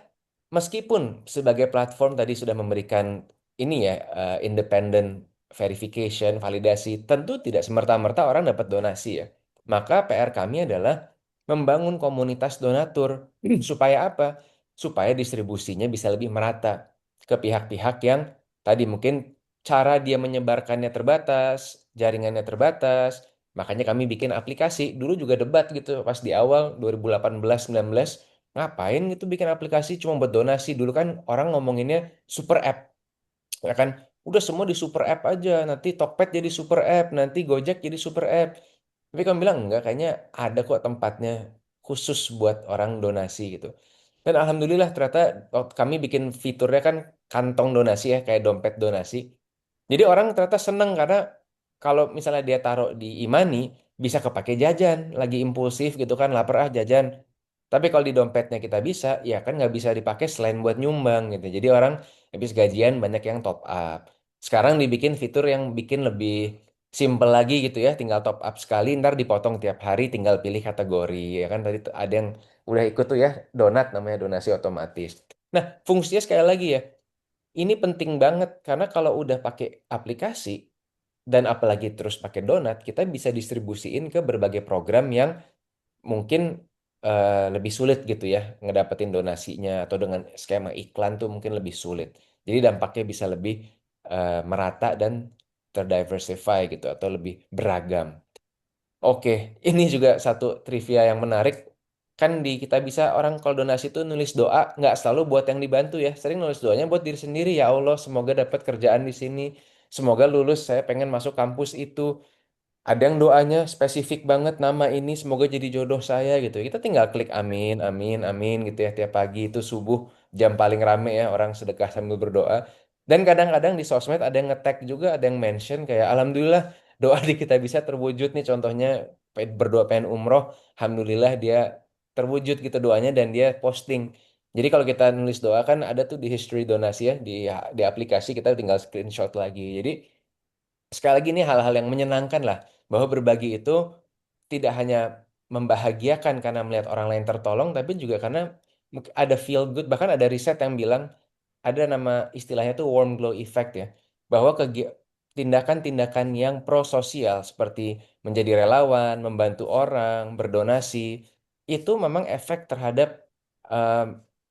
meskipun sebagai platform tadi sudah memberikan ini ya independent verification, validasi, tentu tidak semerta-merta orang dapat donasi ya. Maka PR kami adalah membangun komunitas donatur supaya apa? Supaya distribusinya bisa lebih merata ke pihak-pihak yang tadi mungkin cara dia menyebarkannya terbatas, jaringannya terbatas. Makanya kami bikin aplikasi. Dulu juga debat gitu pas di awal 2018-19, ngapain gitu bikin aplikasi cuma buat donasi. Dulu kan orang ngomonginnya super app. Ya kan, udah semua di super app aja. Nanti Tokped jadi super app, nanti Gojek jadi super app. Tapi kamu bilang enggak, kayaknya ada kok tempatnya khusus buat orang donasi gitu. Dan alhamdulillah ternyata kami bikin fiturnya kan kantong donasi ya, kayak dompet donasi. Jadi orang ternyata seneng karena kalau misalnya dia taruh di e-money, bisa kepake jajan, lagi impulsif gitu kan, lapar jajan. Tapi kalau di dompetnya Kita Bisa, ya kan nggak bisa dipakai selain buat nyumbang gitu. Jadi orang habis gajian banyak yang top up. Sekarang dibikin fitur yang bikin lebih simple lagi gitu ya, tinggal top up sekali, ntar dipotong tiap hari, tinggal pilih kategori. Ya kan tadi ada yang udah ikut tuh ya, donat namanya donasi otomatis. Nah, fungsinya sekali lagi ya, ini penting banget karena kalau udah pakai aplikasi dan apalagi terus pakai donat, kita bisa distribusiin ke berbagai program yang mungkin lebih sulit gitu ya ngedapetin donasinya, atau dengan skema iklan tuh mungkin lebih sulit. Jadi dampaknya bisa lebih merata dan terdiversify gitu atau lebih beragam. Oke, ini juga satu trivia yang menarik. Kan di Kita Bisa orang kalau donasi tuh nulis doa nggak selalu buat yang dibantu ya. Sering nulis doanya buat diri sendiri. Ya Allah, semoga dapat kerjaan di sini. Semoga lulus, saya pengen masuk kampus itu. Ada yang doanya spesifik banget, nama ini semoga jadi jodoh saya gitu. Kita tinggal klik amin, amin, amin gitu ya. Tiap pagi itu subuh jam paling rame ya orang sedekah sambil berdoa. Dan kadang-kadang di sosmed ada yang nge-tag juga, ada yang mention kayak alhamdulillah doa di Kita Bisa terwujud nih, contohnya berdoa pengen umroh, alhamdulillah dia terwujud gitu doanya dan dia posting. Jadi kalau kita nulis doa kan ada tuh di history donasi ya di aplikasi, kita tinggal screenshot lagi. Jadi sekali lagi ini hal-hal yang menyenangkan lah, bahwa berbagi itu tidak hanya membahagiakan karena melihat orang lain tertolong, tapi juga karena ada feel good. Bahkan ada riset yang bilang, ada nama istilahnya tuh warm glow effect ya, bahwa tindakan-tindakan yang prososial seperti menjadi relawan, membantu orang, berdonasi, itu memang efek terhadap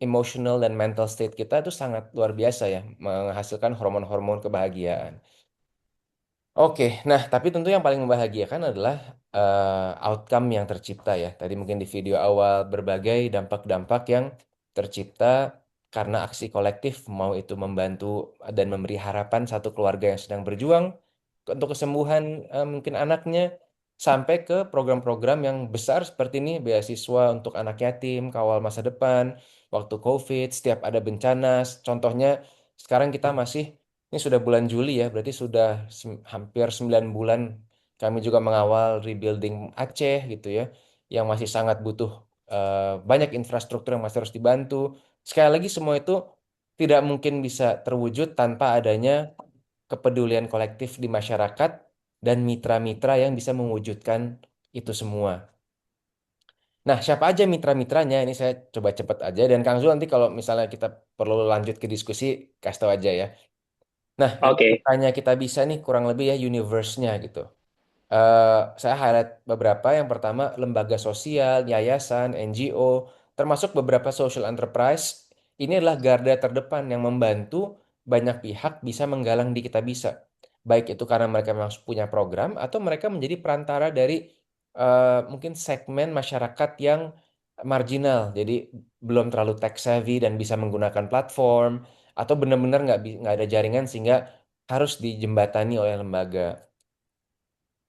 emotional dan mental state kita itu sangat luar biasa ya, menghasilkan hormon-hormon kebahagiaan. Oke, nah tapi tentu yang paling membahagiakan adalah outcome yang tercipta ya. Tadi mungkin di video awal berbagai dampak-dampak yang tercipta karena aksi kolektif, mau itu membantu dan memberi harapan satu keluarga yang sedang berjuang untuk kesembuhan mungkin anaknya, sampai ke program-program yang besar seperti ini, beasiswa untuk anak yatim, kawal masa depan, waktu COVID, setiap ada bencana. Contohnya sekarang kita masih, ini sudah bulan Juli ya, berarti sudah hampir 9 bulan kami juga mengawal rebuilding Aceh gitu ya, yang masih sangat butuh banyak infrastruktur yang masih harus dibantu. Sekali lagi semua itu tidak mungkin bisa terwujud tanpa adanya kepedulian kolektif di masyarakat dan mitra-mitra yang bisa mewujudkan itu semua. Nah, siapa aja mitra-mitranya? Ini saya coba cepet aja. Dan Kang Zul nanti kalau misalnya kita perlu lanjut ke diskusi, kasih tahu aja ya. Nah, mitranya Kita Bisa nih kurang lebih ya universe-nya gitu. Saya highlight beberapa. Yang pertama, lembaga sosial, yayasan, NGO, termasuk beberapa social enterprise. Ini adalah garda terdepan yang membantu banyak pihak bisa menggalang di Kita Bisa. Baik itu karena mereka memang punya program, atau mereka menjadi perantara dari mungkin segmen masyarakat yang marginal, jadi belum terlalu tech savvy dan bisa menggunakan platform, atau benar-benar nggak ada jaringan sehingga harus dijembatani oleh lembaga.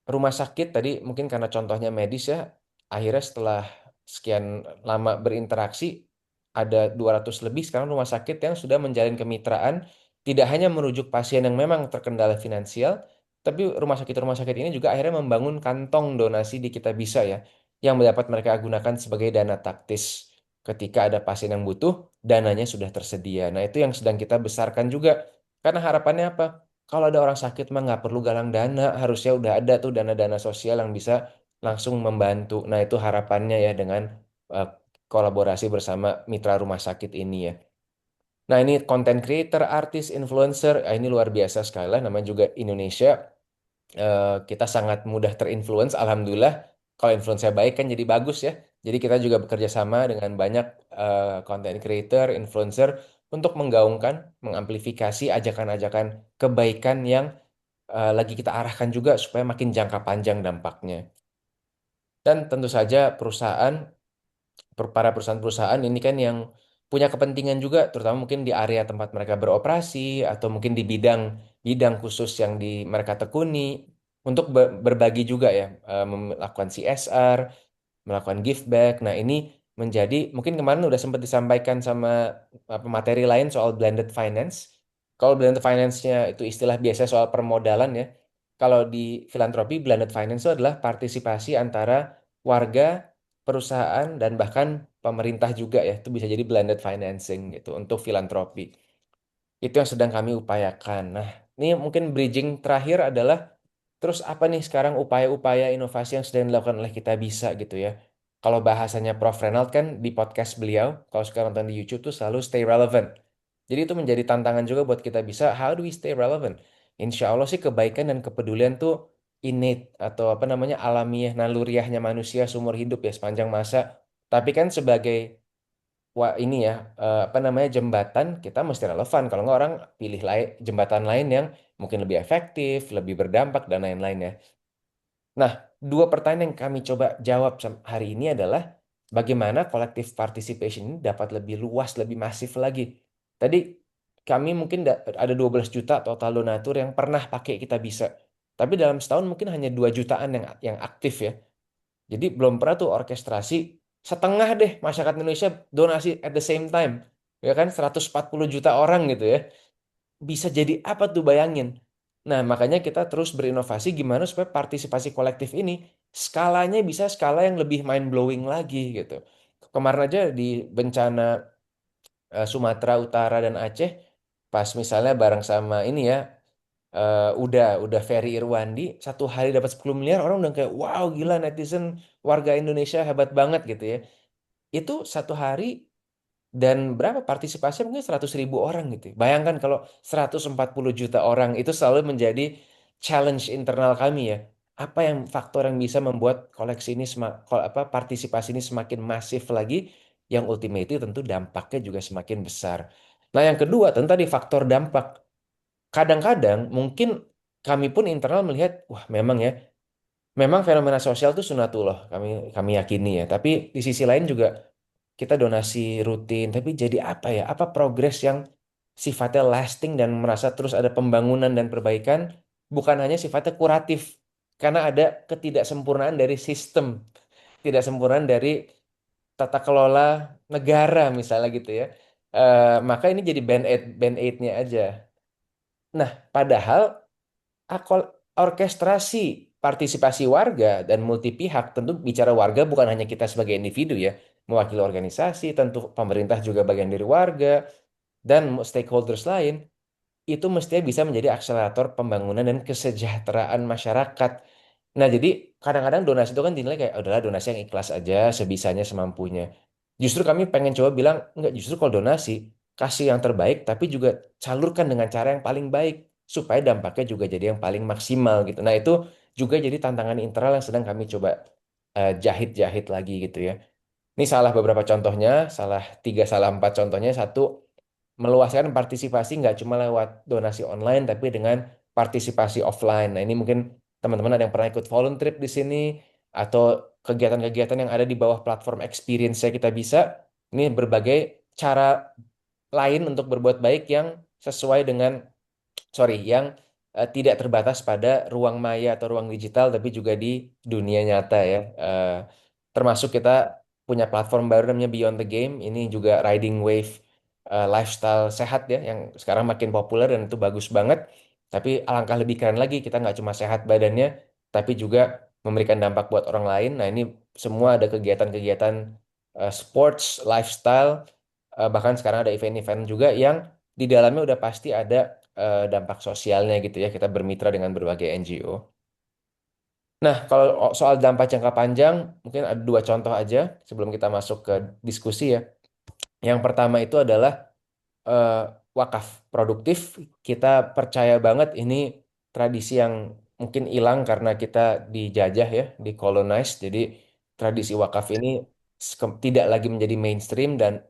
Rumah sakit tadi mungkin karena contohnya medis ya, akhirnya setelah sekian lama berinteraksi, ada 200 lebih sekarang rumah sakit yang sudah menjalin kemitraan, tidak hanya merujuk pasien yang memang terkendala finansial, tapi rumah sakit ini juga akhirnya membangun kantong donasi di Kitabisa ya, yang dapat mereka gunakan sebagai dana taktis. Ketika ada pasien yang butuh, dananya sudah tersedia. Nah, itu yang sedang kita besarkan juga. Karena harapannya apa? Kalau ada orang sakit mah nggak perlu galang dana, harusnya udah ada tuh dana-dana sosial yang bisa langsung membantu. Nah, itu harapannya ya dengan eh, kolaborasi bersama mitra rumah sakit ini ya. Nah, ini content creator, artis, influencer, ini luar biasa sekali lah. Namanya juga Indonesia. Kita sangat mudah terinfluence, alhamdulillah. Kalau influence baik kan jadi bagus ya. Jadi kita juga bekerja sama dengan banyak content creator, influencer untuk menggaungkan, mengamplifikasi ajakan-ajakan kebaikan yang lagi kita arahkan juga supaya makin jangka panjang dampaknya. Dan tentu saja para perusahaan-perusahaan ini kan yang punya kepentingan juga, terutama mungkin di area tempat mereka beroperasi atau mungkin di bidang khusus yang mereka tekuni untuk berbagi juga ya, melakukan CSR, melakukan give back. Nah, ini menjadi mungkin kemarin udah sempat disampaikan sama materi lain soal blended finance. Kalau blended finance-nya itu istilah biasa soal permodalan ya. Kalau di filantropi, blended finance itu adalah partisipasi antara warga, perusahaan, dan bahkan pemerintah juga ya. Itu bisa jadi blended financing gitu untuk filantropi. Itu yang sedang kami upayakan. Nah, ini mungkin bridging terakhir adalah terus apa nih sekarang upaya-upaya inovasi yang sedang dilakukan oleh Kitabisa gitu ya. Kalau bahasanya Prof. Renald kan di podcast beliau, kalau sekarang nonton di YouTube tuh selalu stay relevant. Jadi itu menjadi tantangan juga buat Kitabisa, how do we stay relevant? Insya Allah sih kebaikan dan kepedulian tuh innate atau apa namanya alamiah, naluriahnya manusia seumur hidup ya sepanjang masa. Tapi kan sebagai ini ya apa namanya jembatan kita mesti relevan, kalau nggak orang pilih jembatan lain yang mungkin lebih efektif, lebih berdampak dan lain-lain ya. Nah, dua pertanyaan yang kami coba jawab hari ini adalah bagaimana collective participation ini dapat lebih luas, lebih masif lagi. Tadi kami mungkin ada 12 juta total donatur yang pernah pakai Kitabisa. Tapi dalam setahun mungkin hanya 2 jutaan yang aktif ya. Jadi belum pernah tuh orkestrasi setengah deh masyarakat Indonesia donasi at the same time. Ya kan 140 juta orang gitu ya. Bisa jadi apa tuh bayangin. Nah, makanya kita terus berinovasi gimana supaya partisipasi kolektif ini skalanya bisa skala yang lebih mind blowing lagi gitu. Kemarin aja di bencana Sumatera Utara dan Aceh, pas misalnya bareng sama ini ya, udah Ferry Irwandi 1 hari dapat 10 miliar, orang udah kayak wow gila, netizen warga Indonesia hebat banget gitu ya. Itu 1 hari dan berapa partisipasi mungkin 100.000 orang gitu. Bayangkan kalau 140 juta orang, itu selalu menjadi challenge internal kami ya. Apa yang faktor yang bisa membuat koleksi ini partisipasi ini semakin masif lagi, yang ultimately tentu dampaknya juga semakin besar. Nah, yang kedua tentu tadi faktor dampak. Kadang-kadang mungkin kami pun internal melihat, wah memang ya, memang fenomena sosial itu sunatullah, kami yakini ya. Tapi di sisi lain juga kita donasi rutin, tapi jadi apa ya? Apa progres yang sifatnya lasting dan merasa terus ada pembangunan dan perbaikan, bukan hanya sifatnya kuratif, karena ada ketidaksempurnaan dari sistem, tidak sempurnaan dari tata kelola negara misalnya gitu ya. Maka ini jadi band-aid-nya aja. Nah, padahal orkestrasi partisipasi warga dan multi pihak, tentu bicara warga bukan hanya kita sebagai individu ya, mewakili organisasi, tentu pemerintah juga bagian dari warga, dan stakeholders lain, itu mestinya bisa menjadi akselerator pembangunan dan kesejahteraan masyarakat. Nah, jadi kadang-kadang donasi itu kan dinilai kayak adalah donasi yang ikhlas aja, sebisanya, semampunya. Justru kami pengen coba bilang, enggak, justru kalau donasi, kasih yang terbaik, tapi juga salurkan dengan cara yang paling baik, supaya dampaknya juga jadi yang paling maksimal gitu. Nah, itu juga jadi tantangan internal yang sedang kami coba jahit-jahit lagi gitu ya. Ini salah beberapa contohnya, salah 3, salah 4 contohnya. Satu, meluaskan partisipasi nggak cuma lewat donasi online, tapi dengan partisipasi offline. Nah, ini mungkin teman-teman ada yang pernah ikut volunteer di sini, atau kegiatan-kegiatan yang ada di bawah platform experience kita bisa. Ini berbagai cara lain untuk berbuat baik yang sesuai dengan, yang tidak terbatas pada ruang maya atau ruang digital, tapi juga di dunia nyata ya. Termasuk kita punya platform baru namanya Beyond the Game. Ini juga riding wave lifestyle sehat ya, yang sekarang makin populer dan itu bagus banget. Tapi alangkah lebih keren lagi, kita nggak cuma sehat badannya, tapi juga memberikan dampak buat orang lain. Nah ini semua ada kegiatan-kegiatan sports, lifestyle, bahkan sekarang ada event-event juga yang di dalamnya udah pasti ada dampak sosialnya gitu ya. Kita bermitra dengan berbagai NGO. Nah, kalau soal dampak jangka panjang, mungkin ada 2 contoh aja sebelum kita masuk ke diskusi ya. Yang pertama itu adalah wakaf produktif. Kita percaya banget ini tradisi yang mungkin hilang karena kita dijajah ya, dikolonize. Jadi tradisi wakaf ini tidak lagi menjadi mainstream dan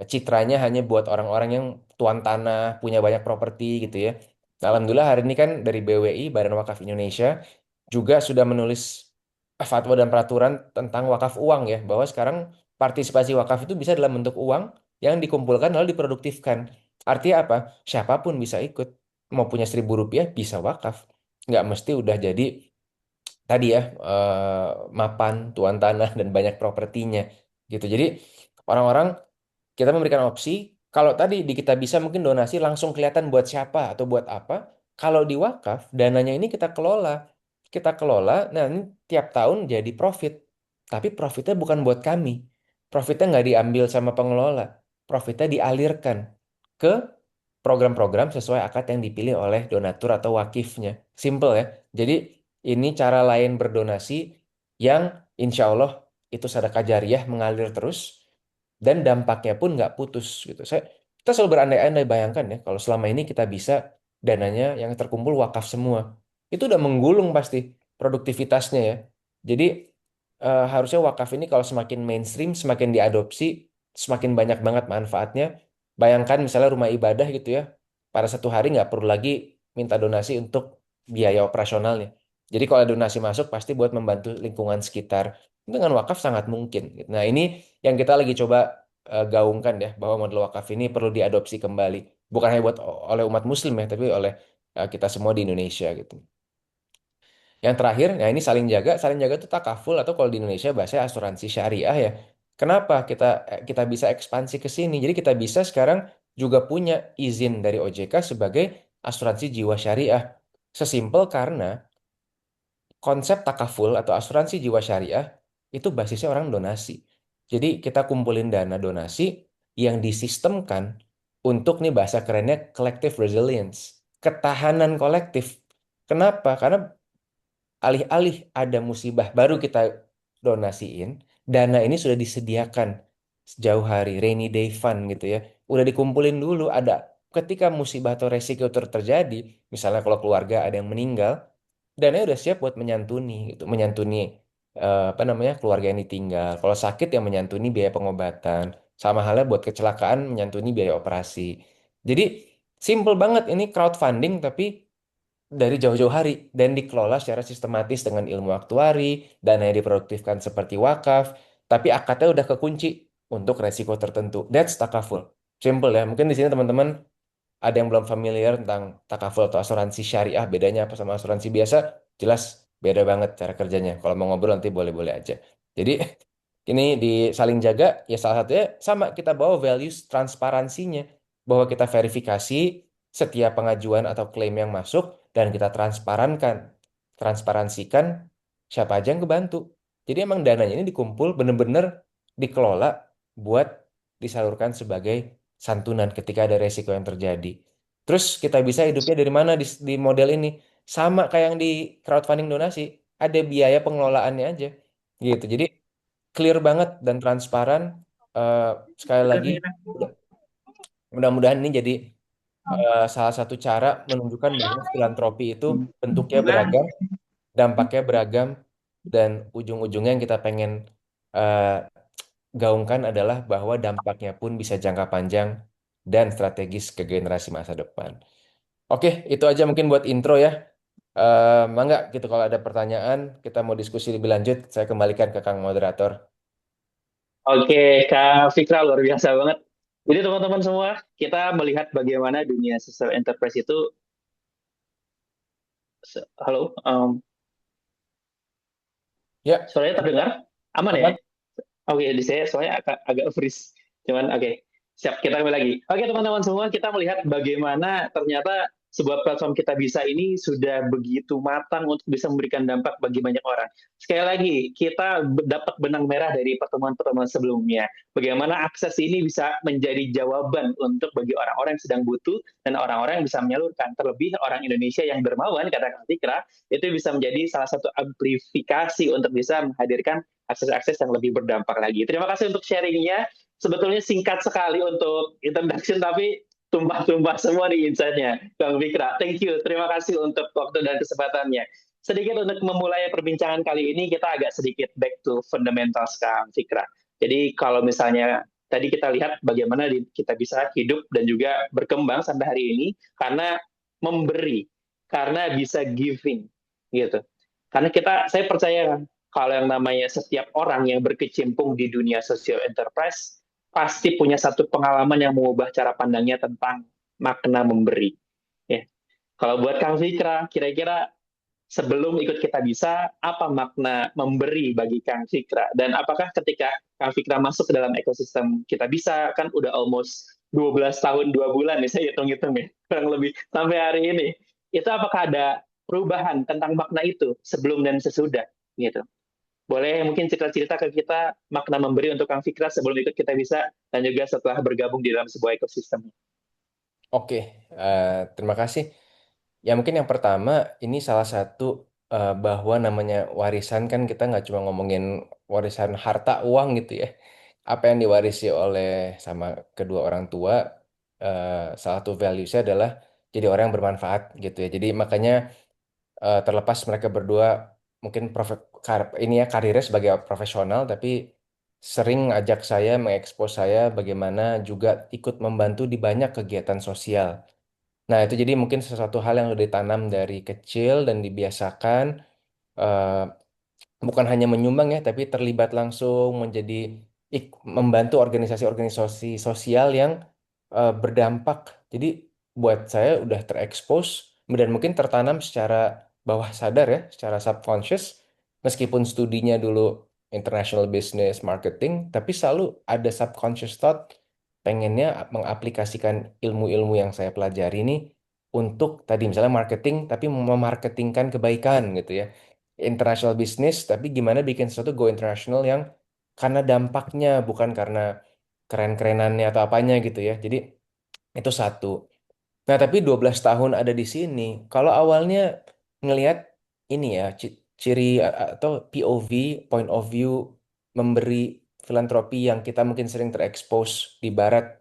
citranya hanya buat orang-orang yang tuan tanah, punya banyak properti gitu ya. Nah, alhamdulillah hari ini kan dari BWI, Badan Wakaf Indonesia, juga sudah menulis fatwa dan peraturan tentang wakaf uang ya, bahwa sekarang partisipasi wakaf itu bisa dalam bentuk uang yang dikumpulkan lalu diproduktifkan. Artinya apa? Siapapun bisa ikut. Mau punya 1.000 rupiah bisa wakaf. Nggak mesti udah jadi tadi ya, mapan, tuan tanah, dan banyak propertinya gitu. Jadi orang-orang, kita memberikan opsi, kalau tadi di Kita Bisa mungkin donasi langsung kelihatan buat siapa atau buat apa. Kalau di wakaf, dananya ini kita kelola. Kita kelola, nah ini tiap tahun jadi profit. Tapi profitnya bukan buat kami. Profitnya nggak diambil sama pengelola. Profitnya dialirkan ke program-program sesuai akad yang dipilih oleh donatur atau wakifnya. Simple ya. Jadi ini cara lain berdonasi yang insya Allah itu sedekah jariah mengalir terus dan dampaknya pun nggak putus gitu. Kita selalu berandai-andai, bayangkan ya kalau selama ini Kita Bisa dananya yang terkumpul wakaf semua. Itu udah menggulung pasti produktivitasnya ya. Jadi harusnya wakaf ini kalau semakin mainstream, semakin diadopsi, semakin banyak banget manfaatnya. Bayangkan misalnya rumah ibadah gitu ya, pada satu hari nggak perlu lagi minta donasi untuk biaya operasionalnya. Jadi kalau donasi masuk pasti buat membantu lingkungan sekitar. Dengan wakaf sangat mungkin. Nah ini yang kita lagi coba gaungkan ya, bahwa model wakaf ini perlu diadopsi kembali. Bukan hanya buat oleh umat muslim ya, tapi oleh kita semua di Indonesia gitu. Yang terakhir, nah ini saling jaga. Saling jaga itu takaful atau kalau di Indonesia bahasa asuransi syariah ya. Kenapa kita bisa ekspansi ke sini? Jadi Kita Bisa sekarang juga punya izin dari OJK sebagai asuransi jiwa syariah. Sesimpel karena konsep takaful atau asuransi jiwa syariah itu basisnya orang donasi. Jadi kita kumpulin dana donasi yang disistemkan untuk, nih bahasa kerennya, collective resilience, ketahanan kolektif. Kenapa? Karena alih-alih ada musibah baru kita donasiin, dana ini sudah disediakan sejauh hari, rainy day fund gitu ya. Udah dikumpulin dulu, ada ketika musibah atau resiko terjadi, misalnya kalau keluarga ada yang meninggal, dananya udah siap buat menyantuni gitu, menyantuni keluarga yang ditinggal. Kalau sakit yang menyantuni biaya pengobatan, sama halnya buat kecelakaan menyantuni biaya operasi. Jadi simple banget, ini crowdfunding tapi dari jauh-jauh hari dan dikelola secara sistematis dengan ilmu aktuari, dananya diproduktifkan seperti wakaf, tapi akadnya udah kekunci untuk resiko tertentu. That's takaful. Simple ya. Mungkin di sini teman-teman ada yang belum familiar tentang takaful atau asuransi syariah, bedanya apa sama asuransi biasa? Jelas beda banget cara kerjanya. Kalau mau ngobrol nanti boleh-boleh aja. Jadi ini di saling jaga ya, salah satunya sama, kita bawa values transparansinya, bahwa kita verifikasi setiap pengajuan atau klaim yang masuk dan kita transparansikan siapa aja yang kebantu. Jadi emang dananya ini dikumpul bener-bener dikelola buat disalurkan sebagai santunan ketika ada resiko yang terjadi. Terus Kita Bisa hidupnya dari mana di model ini? Sama kayak yang di crowdfunding donasi, ada biaya pengelolaannya aja. Gitu. Jadi clear banget dan transparan. Sekali lagi, mudah-mudahan ini jadi salah satu cara menunjukkan bahwa filantropi itu bentuknya beragam, dampaknya beragam, dan ujung-ujungnya yang kita pengen gaungkan adalah bahwa dampaknya pun bisa jangka panjang dan strategis ke generasi masa depan. Oke, itu aja mungkin buat intro ya. Mangga gitu kalau ada pertanyaan, kita mau diskusi lebih lanjut, saya kembalikan ke Kang Moderator.
Oke, Kak Fikra luar biasa banget. Jadi teman-teman semua, kita melihat bagaimana dunia social enterprise itu. Halo,
Ya,
suaranya terdengar? Aman ya?
aman.
Oke, di saya soalnya agak freeze. Cuman oke, siap kita kembali lagi. Oke teman-teman semua, kita melihat bagaimana ternyata sebuah platform kita bisa ini sudah begitu matang untuk bisa memberikan dampak bagi banyak orang. Sekali lagi, kita dapat benang merah dari pertemuan-pertemuan sebelumnya. Bagaimana akses ini bisa menjadi jawaban untuk bagi orang-orang yang sedang butuh dan orang-orang yang bisa menyalurkan. Terlebih orang Indonesia yang dermawan, kata Kak Fikra, itu bisa menjadi salah satu amplifikasi untuk bisa menghadirkan akses-akses yang lebih berdampak lagi. Terima kasih untuk sharingnya. Sebetulnya singkat sekali untuk introduction, tapi tumpah-tumpah semua di insight-nya, Bang Fikra. Thank you. Terima kasih untuk waktu dan kesempatannya. Sedikit untuk memulai perbincangan kali ini, kita agak sedikit back to fundamentals, Kang Fikra. Jadi kalau misalnya tadi kita lihat bagaimana kita bisa hidup dan juga berkembang sampai hari ini karena memberi, karena bisa giving, gitu. Karena saya percaya kalau yang namanya setiap orang yang berkecimpung di dunia social enterprise pasti punya satu pengalaman yang mengubah cara pandangnya tentang makna memberi. Ya. Kalau buat Kang Fikra, kira-kira sebelum ikut kita bisa, apa makna memberi bagi Kang Fikra? Dan apakah ketika Kang Fikra masuk ke dalam ekosistem kita bisa, kan udah almost 12 tahun 2 bulan nih, saya hitung-hitung ya, kurang lebih sampai hari ini. Itu apakah ada perubahan tentang makna itu sebelum dan sesudah? Gitu. Boleh mungkin cerita-cerita ke kita makna memberi untuk Kang Fikra sebelum ikut kita bisa dan juga setelah bergabung di dalam sebuah ekosistem.
Oke, terima kasih. Ya mungkin yang pertama ini salah satu bahwa namanya warisan kan kita nggak cuma ngomongin warisan harta uang gitu ya. Apa yang diwarisi oleh sama kedua orang tua, salah satu values-nya adalah jadi orang yang bermanfaat gitu ya. Jadi makanya terlepas mereka berdua mungkin ini ya karirnya sebagai profesional, tapi sering ajak saya mengekspos saya bagaimana juga ikut membantu di banyak kegiatan sosial. Nah, itu jadi mungkin sesuatu hal yang udah ditanam dari kecil dan dibiasakan, eh, bukan hanya menyumbang ya, tapi terlibat langsung membantu organisasi-organisasi sosial yang berdampak. Jadi buat saya udah terekspos dan mungkin tertanam secara bawah sadar ya, secara subconscious, meskipun studinya dulu international business marketing, tapi selalu ada subconscious thought pengennya mengaplikasikan ilmu-ilmu yang saya pelajari ini untuk tadi misalnya marketing, tapi memarketingkan kebaikan gitu ya. International business, tapi gimana bikin sesuatu go international yang karena dampaknya bukan karena keren-kerenannya atau apanya gitu ya. Jadi itu satu. Nah, tapi 12 tahun ada di sini. Kalau awalnya ngelihat ini ya, ciri atau POV, point of view memberi filantropi yang kita mungkin sering terekspos di barat.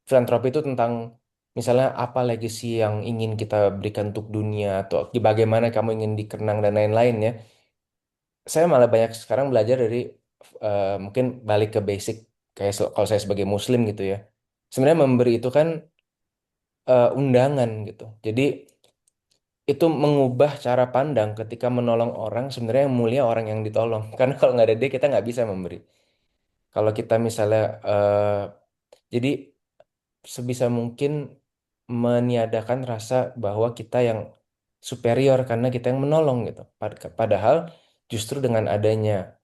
Filantropi itu tentang misalnya apa legacy yang ingin kita berikan untuk dunia atau bagaimana kamu ingin dikenang dan lain-lain ya. Saya malah banyak sekarang belajar dari mungkin balik ke basic kayak kalau saya sebagai muslim gitu ya. Sebenarnya memberi itu kan undangan gitu. Jadi itu mengubah cara pandang ketika menolong orang sebenarnya yang mulia orang yang ditolong. Karena kalau nggak ada dia kita nggak bisa memberi. Kalau kita misalnya jadi sebisa mungkin meniadakan rasa bahwa kita yang superior karena kita yang menolong gitu. Padahal justru dengan adanya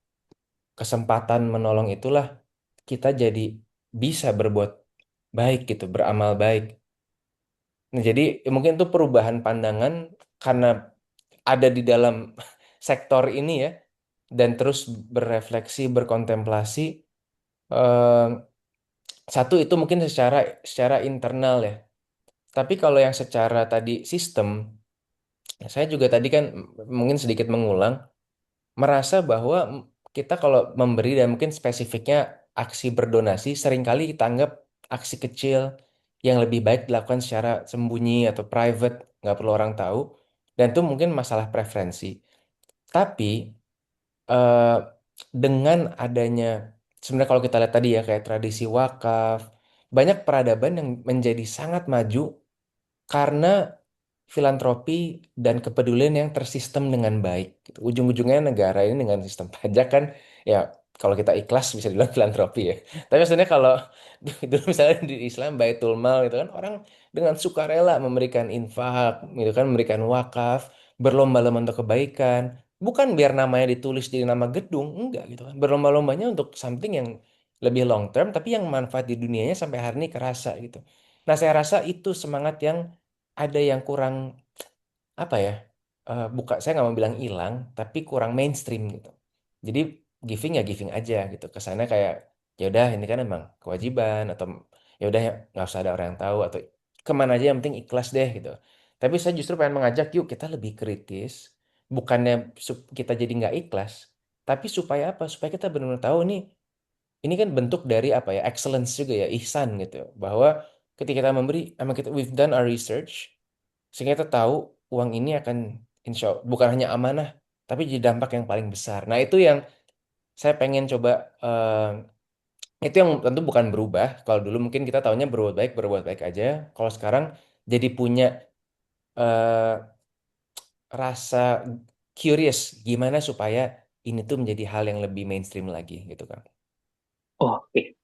kesempatan menolong itulah kita jadi bisa berbuat baik gitu, beramal baik. Nah, jadi mungkin itu perubahan pandangan karena ada di dalam sektor ini ya, dan terus berefleksi, berkontemplasi. eh, Satu itu mungkin secara internal ya. Tapi kalau yang secara tadi sistem, saya juga tadi kan mungkin sedikit mengulang, merasa bahwa kita kalau memberi dan mungkin spesifiknya aksi berdonasi seringkali kita anggap aksi kecil yang lebih baik dilakukan secara sembunyi atau private, nggak perlu orang tahu, dan itu mungkin masalah preferensi. Tapi eh, dengan adanya sebenarnya kalau kita lihat tadi ya kayak tradisi wakaf, banyak peradaban yang menjadi sangat maju karena filantropi dan kepedulian yang tersistem dengan baik, gitu. Ujung-ujungnya negara ini dengan sistem pajak kan, ya kalau kita ikhlas bisa dibilang filantropi ya. Tapi maksudnya kalau dulu misalnya di Islam Baitul Mal gitu kan, orang dengan sukarela memberikan infak, gitu kan, memberikan wakaf, berlomba-lomba untuk kebaikan, bukan biar namanya ditulis di nama gedung, enggak gitu kan. Berlomba-lombanya untuk something yang lebih long term, tapi yang manfaat di dunianya sampai hari ini kerasa gitu. Nah, saya rasa itu semangat yang ada yang kurang apa ya? Saya nggak mau bilang hilang, tapi kurang mainstream gitu. Jadi giving ya giving aja gitu. Kesannya kayak ya udah ini kan emang kewajiban atau ya udah ya nggak usah ada orang yang tahu atau kemana aja yang penting ikhlas deh gitu. Tapi saya justru pengen mengajak yuk kita lebih kritis, bukannya kita jadi nggak ikhlas, tapi supaya apa? Supaya kita benar-benar tahu nih ini kan bentuk dari apa ya excellence juga ya ihsan gitu bahwa ketika kita memberi emang kita we've done our research sehingga kita tahu uang ini akan bukan hanya amanah tapi jadi dampak yang paling besar. Nah itu yang saya pengen coba itu yang tentu bukan berubah. Kalau dulu mungkin kita tahunya berbuat baik aja. Kalau sekarang jadi punya eh, rasa curious gimana supaya ini tuh menjadi hal yang lebih mainstream lagi gitu kan.
Oke.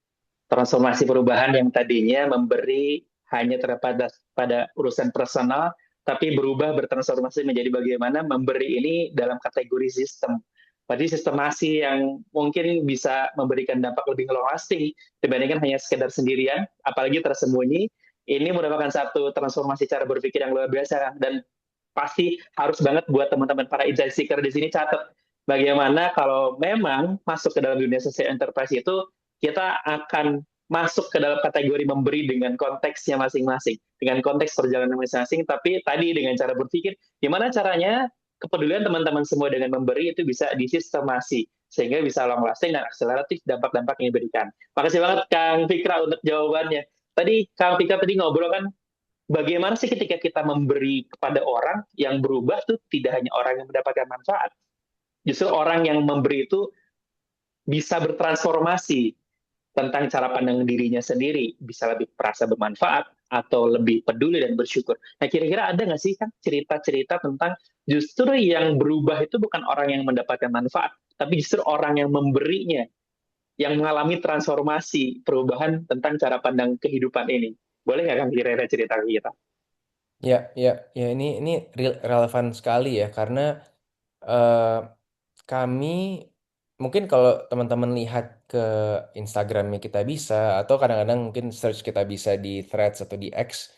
Transformasi perubahan yang tadinya memberi hanya terhadap pada urusan personal, tapi berubah bertransformasi menjadi bagaimana memberi ini dalam kategori sistem. Berarti sistemasi yang mungkin bisa memberikan dampak lebih long lasting dibandingkan hanya sekedar sendirian, apalagi tersembunyi. Ini merupakan satu transformasi cara berpikir yang luar biasa dan pasti harus banget buat teman-teman para insight seeker di sini catat bagaimana kalau memang masuk ke dalam dunia social enterprise itu kita akan masuk ke dalam kategori memberi dengan konteksnya masing-masing, dengan konteks perjalanan masing-masing, tapi tadi dengan cara berpikir, gimana caranya kepedulian teman-teman semua dengan memberi itu bisa disistemasi, sehingga bisa long lasting dan akseleratif dampak-dampak yang diberikan. Makasih banget Kang Fikra untuk jawabannya. Tadi Kang Fikra tadi ngobrol kan, bagaimana sih ketika kita memberi kepada orang yang berubah tuh tidak hanya orang yang mendapatkan manfaat, justru orang yang memberi itu bisa bertransformasi tentang cara pandang dirinya sendiri, bisa lebih merasa bermanfaat atau lebih peduli dan bersyukur. Nah, kira-kira ada nggak sih kan cerita-cerita tentang justru yang berubah itu bukan orang yang mendapatkan manfaat, tapi justru orang yang memberinya, yang mengalami transformasi, perubahan tentang cara pandang kehidupan ini. Boleh nggak Kang kira-kira cerita ke kita?
Ya, ini relevan sekali ya karena eh, kami mungkin kalau teman-teman lihat ke Instagramnya kita bisa atau kadang-kadang mungkin search kita bisa di Threads atau di X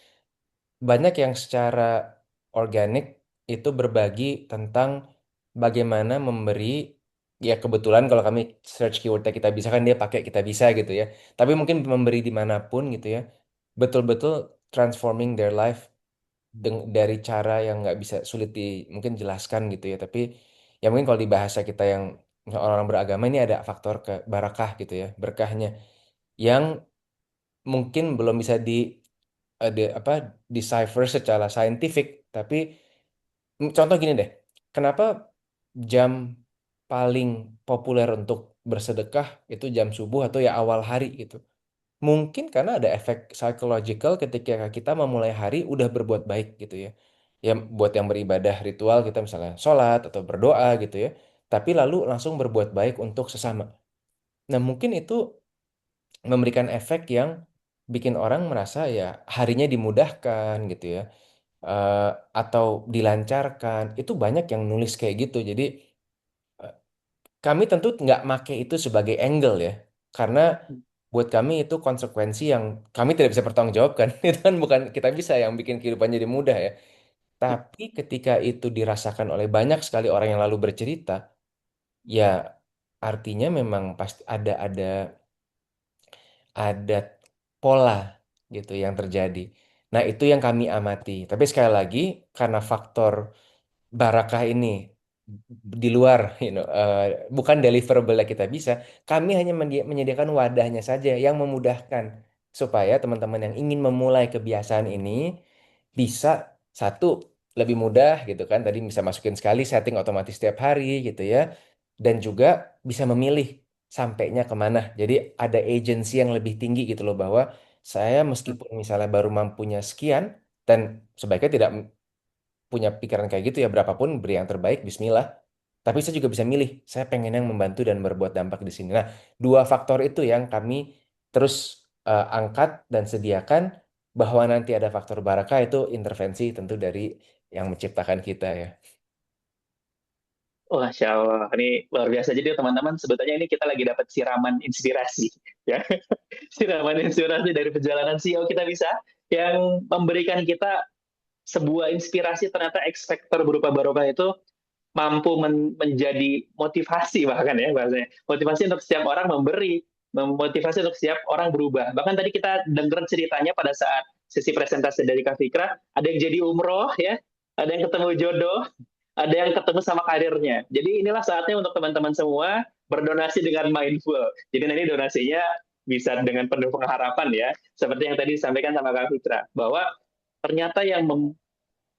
banyak yang secara organik itu berbagi tentang bagaimana memberi ya kebetulan kalau kami search keywordnya kita bisa kan dia pakai kita bisa gitu ya tapi mungkin memberi dimanapun gitu ya betul-betul transforming their life dari cara yang nggak bisa sulit mungkin jelaskan gitu ya tapi ya mungkin kalau di bahasa kita yang orang-orang beragama ini ada faktor ke barakah gitu ya berkahnya yang mungkin belum bisa apa decipher secara saintifik tapi contoh gini deh kenapa jam paling populer untuk bersedekah itu jam subuh atau ya awal hari gitu. Mungkin karena ada efek psychological ketika kita memulai hari udah berbuat baik gitu ya. Ya buat yang beribadah ritual kita misalnya sholat atau berdoa gitu ya. Tapi lalu langsung berbuat baik untuk sesama. Nah mungkin itu memberikan efek yang bikin orang merasa ya harinya dimudahkan gitu ya. Eh, atau dilancarkan. Itu banyak yang nulis kayak gitu. Jadi eh, kami tentu nggak make itu sebagai angle ya. Karena buat kami itu konsekuensi yang kami tidak bisa pertanggungjawabkan. Itu kan bukan kita bisa yang bikin kehidupan jadi mudah ya. Tapi ketika itu dirasakan oleh banyak sekali orang yang lalu bercerita, ya artinya memang pasti ada pola gitu yang terjadi. Nah, itu yang kami amati. Tapi sekali lagi karena faktor barakah ini di luar, bukan deliverable yang kita bisa, kami hanya menyediakan wadahnya saja yang memudahkan supaya teman-teman yang ingin memulai kebiasaan ini bisa satu lebih mudah gitu kan, tadi bisa masukin sekali setting otomatis setiap hari gitu ya, dan juga bisa memilih sampainya kemana. Jadi ada agency yang lebih tinggi gitu loh bahwa saya meskipun misalnya baru mampunya sekian dan sebaiknya tidak punya pikiran kayak gitu ya berapapun beri yang terbaik, Bismillah. Tapi saya juga bisa milih, saya pengen yang membantu dan berbuat dampak di sini. Nah, dua faktor itu yang kami terus angkat dan sediakan bahwa nanti ada faktor barakah itu intervensi tentu dari yang menciptakan kita ya.
Oh, Masya Allah, ini luar biasa. Jadi teman-teman, sebetulnya ini kita lagi dapat siraman inspirasi, ya. Siraman inspirasi dari perjalanan CEO kita bisa, yang memberikan kita sebuah inspirasi. Ternyata X Factor berupa barokah itu mampu menjadi motivasi, bahkan ya bahasanya. Motivasi untuk setiap orang memberi, memotivasi untuk setiap orang berubah. Bahkan tadi kita dengar ceritanya pada saat sesi presentasi dari Kak Fikra, ada yang jadi umroh ya, ada yang ketemu jodoh, ada yang ketemu sama karirnya. Jadi inilah saatnya untuk teman-teman semua berdonasi dengan mindful. Jadi nanti donasinya bisa dengan penuh pengharapan ya, seperti yang tadi disampaikan sama Kak Fitra, bahwa ternyata yang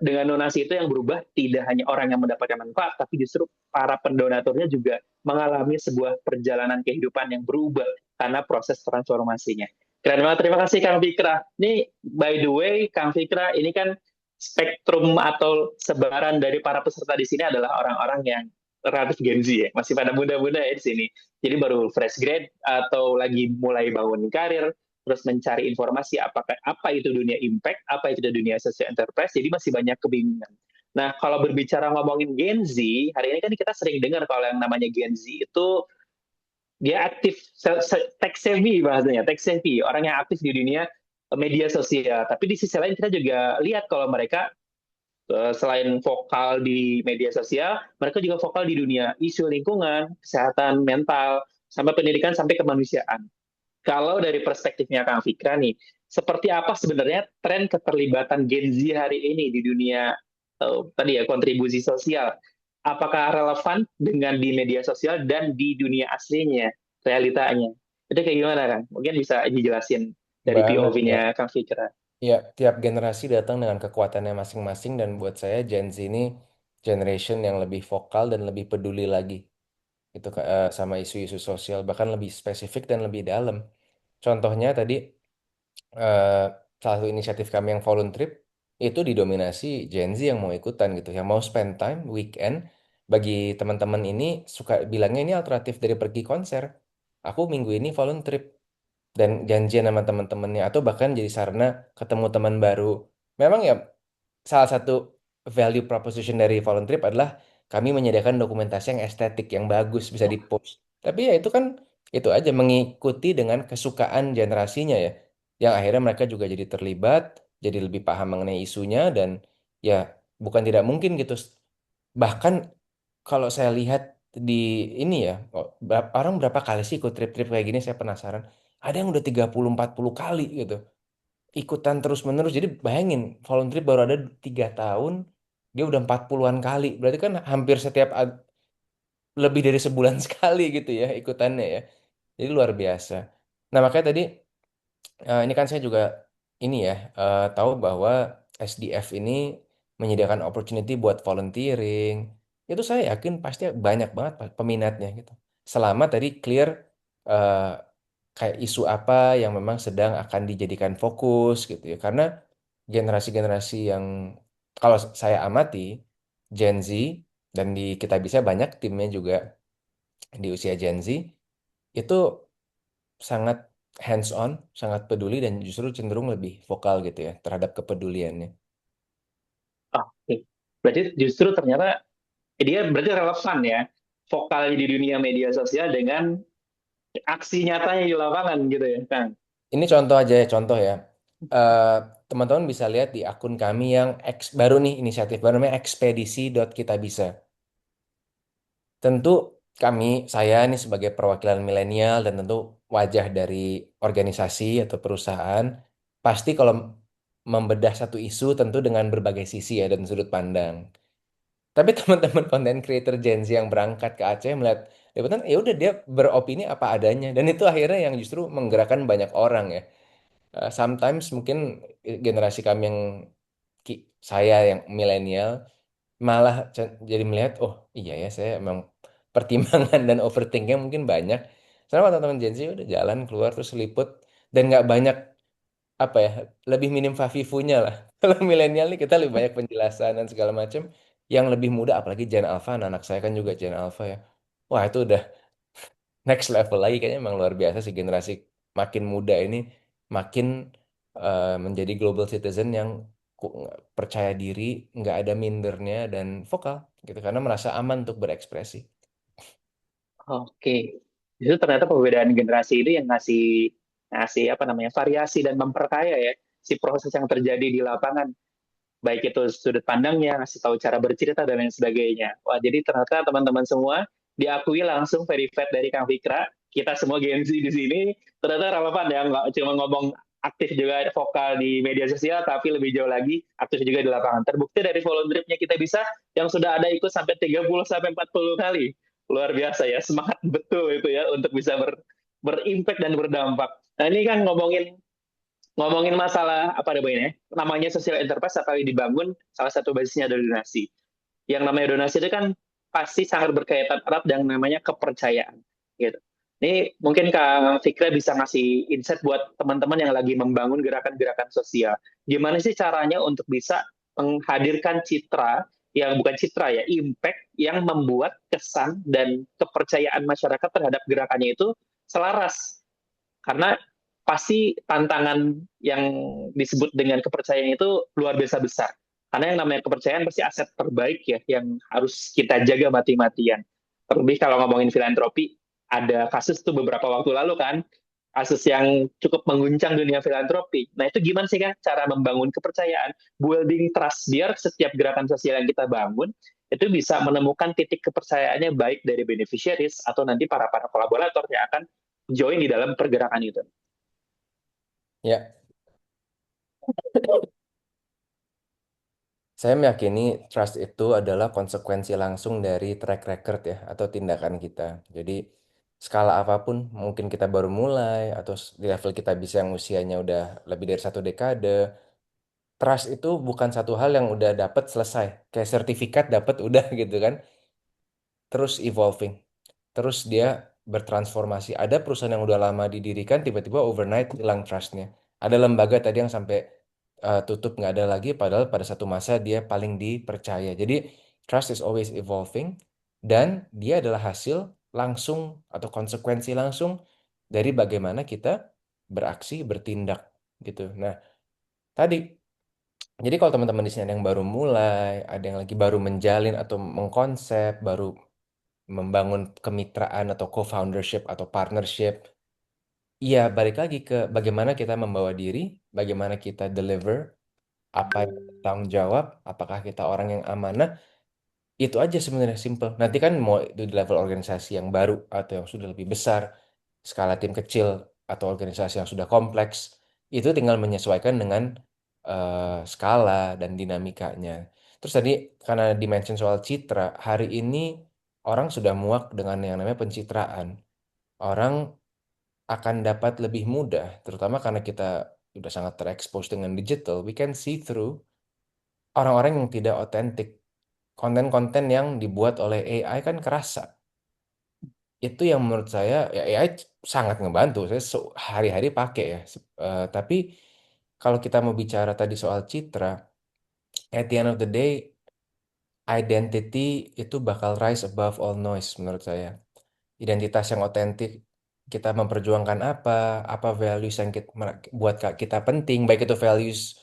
dengan donasi itu yang berubah tidak hanya orang yang mendapatkan manfaat, tapi justru para pendonaturnya juga mengalami sebuah perjalanan kehidupan yang berubah karena proses transformasinya. Keren banget, terima kasih Kang Fikra. Ini by the way, Kang Fikra, ini kan spektrum atau sebaran dari para peserta di sini adalah orang-orang yang relatif Gen Z ya, masih pada muda-muda ya di sini. Jadi baru fresh grade atau lagi mulai bangun karir, terus mencari informasi apa itu dunia impact, apa itu dunia social enterprise, jadi masih banyak kebingungan. Nah, kalau berbicara ngomongin Gen Z, hari ini kan kita sering dengar kalau yang namanya Gen Z itu dia aktif, tech savvy bahasanya, tech savvy, orang yang aktif di dunia media sosial. Tapi di sisi lain kita juga lihat kalau mereka selain vokal di media sosial, mereka juga vokal di dunia isu lingkungan, kesehatan mental, sampai pendidikan, sampai kemanusiaan. Kalau dari perspektifnya Kang Fikra nih, seperti apa sebenarnya tren keterlibatan Gen Z hari ini di dunia tadi ya kontribusi sosial? Apakah relevan dengan di media sosial dan di dunia aslinya, realitanya? Itu kayak gimana Kang? Mungkin bisa dijelasin dari POV-nya Kang Fikra.
Ya, tiap generasi datang dengan kekuatannya masing-masing dan buat saya Gen Z ini generation yang lebih vokal dan lebih peduli lagi itu sama isu-isu sosial, bahkan lebih spesifik dan lebih dalam. Contohnya tadi salah satu inisiatif kami yang volunteer itu didominasi Gen Z yang mau ikutan gitu, yang mau spend time weekend. Bagi teman-teman ini suka bilangnya ini alternatif dari pergi konser. Aku minggu ini volunteer dan janjian sama teman-temannya atau bahkan jadi sarana ketemu teman baru. Memang ya salah satu value proposition dari volunteer adalah kami menyediakan dokumentasi yang estetik yang bagus bisa dipost. Tapi ya itu kan itu aja mengikuti dengan kesukaan generasinya ya. Yang akhirnya mereka juga jadi terlibat, jadi lebih paham mengenai isunya dan ya bukan tidak mungkin gitu. Bahkan kalau saya lihat di ini ya, orang berapa kali sih ikut trip-trip kayak gini saya penasaran. Ada yang udah 30-40 kali gitu. Ikutan terus-menerus. Jadi bayangin, volunteer baru ada 3 tahun, dia udah 40-an kali. Berarti kan hampir setiap lebih dari sebulan sekali gitu ya ikutannya ya. Jadi luar biasa. Nah makanya tadi ini kan saya juga ini ya tahu bahwa SDF ini menyediakan opportunity buat volunteering. Itu saya yakin pasti banyak banget peminatnya gitu. Selama tadi clear eh, kayak isu apa yang memang sedang akan dijadikan fokus gitu ya. Karena generasi-generasi yang kalau saya amati Gen Z dan di kita bisa banyak timnya juga di usia Gen Z itu sangat hands on, sangat peduli dan justru cenderung lebih vokal gitu ya terhadap kepeduliannya.
Oke. Berarti justru ternyata dia berarti relevan ya, vokal di dunia media sosial dengan aksi nyatanya di lapangan gitu ya, Kang.
Ini contoh aja ya, contoh ya. Teman-teman bisa lihat di akun kami yang baru nih, inisiatif baru namanya ekspedisi.kitabisa. Tentu kami, saya nih sebagai perwakilan milenial dan tentu wajah dari organisasi atau perusahaan, pasti kalau membedah satu isu tentu dengan berbagai sisi ya dan sudut pandang. Tapi teman-teman content creator Gen Z yang berangkat ke Aceh melihat liputan, ya udah dia beropini apa adanya dan itu akhirnya yang justru menggerakkan banyak orang ya. Sometimes mungkin generasi kami yang saya yang milenial malah jadi melihat oh iya ya saya emang pertimbangan dan overthinkingnya mungkin banyak. Soalnya teman-teman Gen Z udah jalan keluar terus liput dan nggak banyak apa ya lebih minim favifunya lah Kalau milenial nih kita lebih banyak penjelasan dan segala macam. Yang lebih muda, apalagi Gen Alpha, anak saya kan juga Gen Alpha ya. Wah itu udah next level lagi, kayaknya emang luar biasa sih generasi makin muda ini makin menjadi global citizen yang percaya diri, nggak ada mindernya dan vokal gitu karena merasa aman untuk berekspresi.
Oke. Itu ternyata perbedaan generasi itu yang ngasih ngasih apa namanya variasi dan memperkaya ya si proses yang terjadi di lapangan. Baik itu sudut pandangnya, ngasih tahu cara bercerita dan lain sebagainya. Wah, jadi ternyata teman-teman semua diakui langsung verified dari Kang Fikra. Kita semua Gen Z di sini ternyata relevan ya, nggak cuma ngomong aktif juga vokal di media sosial, tapi lebih jauh lagi aktif juga di lapangan. Terbukti dari follow drip-nya kita bisa yang sudah ada ikut sampai 30 sampai 40 kali. Luar biasa ya, semangat betul itu ya untuk bisa berimpact dan berdampak. Nah ini kan ngomongin masalah apa namanya social enterprise apalagi dibangun salah satu basisnya adalah donasi. Yang namanya donasi itu kan pasti sangat berkaitan erat dengan namanya kepercayaan gitu. Ini mungkin Kang Fikra bisa ngasih insight buat teman-teman yang lagi membangun gerakan-gerakan sosial. Gimana sih caranya untuk bisa menghadirkan citra yang bukan citra ya, impact yang membuat kesan dan kepercayaan masyarakat terhadap gerakannya itu selaras. Karena pasti tantangan yang disebut dengan kepercayaan itu luar biasa besar. Karena yang namanya kepercayaan pasti aset terbaik ya, yang harus kita jaga mati-matian. Terlebih kalau ngomongin filantropi, ada kasus tuh beberapa waktu lalu kan, kasus yang cukup mengguncang dunia filantropi. Nah itu gimana sih kan cara membangun kepercayaan, building trust, biar setiap gerakan sosial yang kita bangun, itu bisa menemukan titik kepercayaannya baik dari beneficiaries atau nanti para kolaborator yang akan join di dalam pergerakan itu.
Ya, saya meyakini trust itu adalah konsekuensi langsung dari track record ya atau tindakan kita. Jadi skala apapun, mungkin kita baru mulai atau di level kita bisa yang usianya udah lebih dari 1 dekade. Trust itu bukan satu hal yang udah dapat selesai, kayak sertifikat dapat udah gitu kan. Terus evolving, terus dia bertransformasi. Ada perusahaan yang udah lama didirikan tiba-tiba overnight hilang trustnya. Ada lembaga tadi yang sampai tutup nggak ada lagi, padahal pada satu masa dia paling dipercaya. Jadi trust is always evolving dan dia adalah hasil langsung atau konsekuensi langsung dari bagaimana kita beraksi, bertindak gitu. Nah, tadi jadi kalau teman-teman di sini ada yang baru mulai, ada yang lagi baru menjalin atau mengkonsep, baru membangun kemitraan atau co-foundership atau partnership, iya balik lagi ke bagaimana kita membawa diri, bagaimana kita deliver, apa yang tanggung jawab, apakah kita orang yang amanah, itu aja sebenarnya simple. Nanti kan mau itu di level organisasi yang baru atau yang sudah lebih besar, skala tim kecil atau organisasi yang sudah kompleks, itu tinggal menyesuaikan dengan skala dan dinamikanya. Terus tadi karena dimention soal citra, hari ini orang sudah muak dengan yang namanya pencitraan. Orang akan dapat lebih mudah, terutama karena kita sudah sangat terekspos dengan digital, we can see through orang-orang yang tidak otentik. Konten-konten yang dibuat oleh AI kan kerasa. Itu yang menurut saya, ya AI sangat ngebantu. Saya hari-hari pakai ya. Tapi kalau kita mau bicara tadi soal citra, at the end of the day, identity itu bakal rise above all noise menurut saya. Identitas yang otentik, kita memperjuangkan apa values yang buat kita penting, baik itu values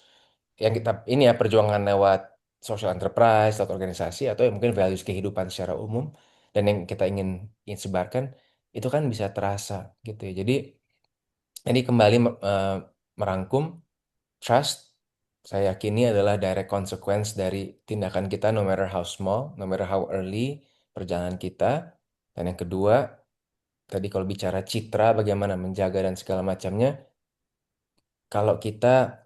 yang kita ini ya perjuangan lewat social enterprise atau organisasi atau yang mungkin values kehidupan secara umum dan yang kita ingin sebarkan itu kan bisa terasa gitu ya. Jadi ini kembali merangkum trust. Saya yakini adalah direct consequence dari tindakan kita no matter how small, no matter how early perjalanan kita. Dan yang kedua, tadi kalau bicara citra bagaimana menjaga dan segala macamnya, kalau kita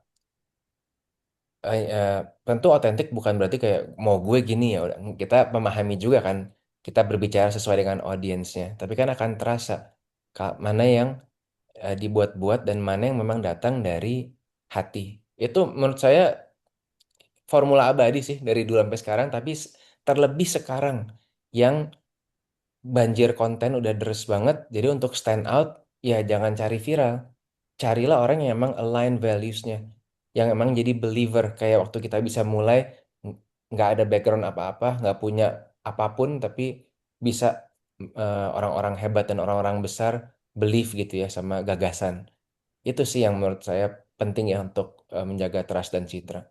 tentu otentik bukan berarti kayak mau gue gini ya udah. Kita memahami juga kan kita berbicara sesuai dengan audiensnya, tapi kan akan terasa mana yang dibuat-buat dan mana yang memang datang dari hati. Itu menurut saya formula abadi sih dari dulu sampai sekarang, tapi terlebih sekarang yang banjir konten udah deres banget. Jadi untuk stand out ya jangan cari viral, carilah orang yang memang align values-nya. yang emang jadi believer. Kayak waktu kita bisa mulai nggak ada background apa-apa, nggak punya apapun, tapi bisa orang-orang hebat dan orang-orang besar believe gitu ya sama gagasan. Itu sih yang menurut saya penting ya untuk menjaga trust dan citra.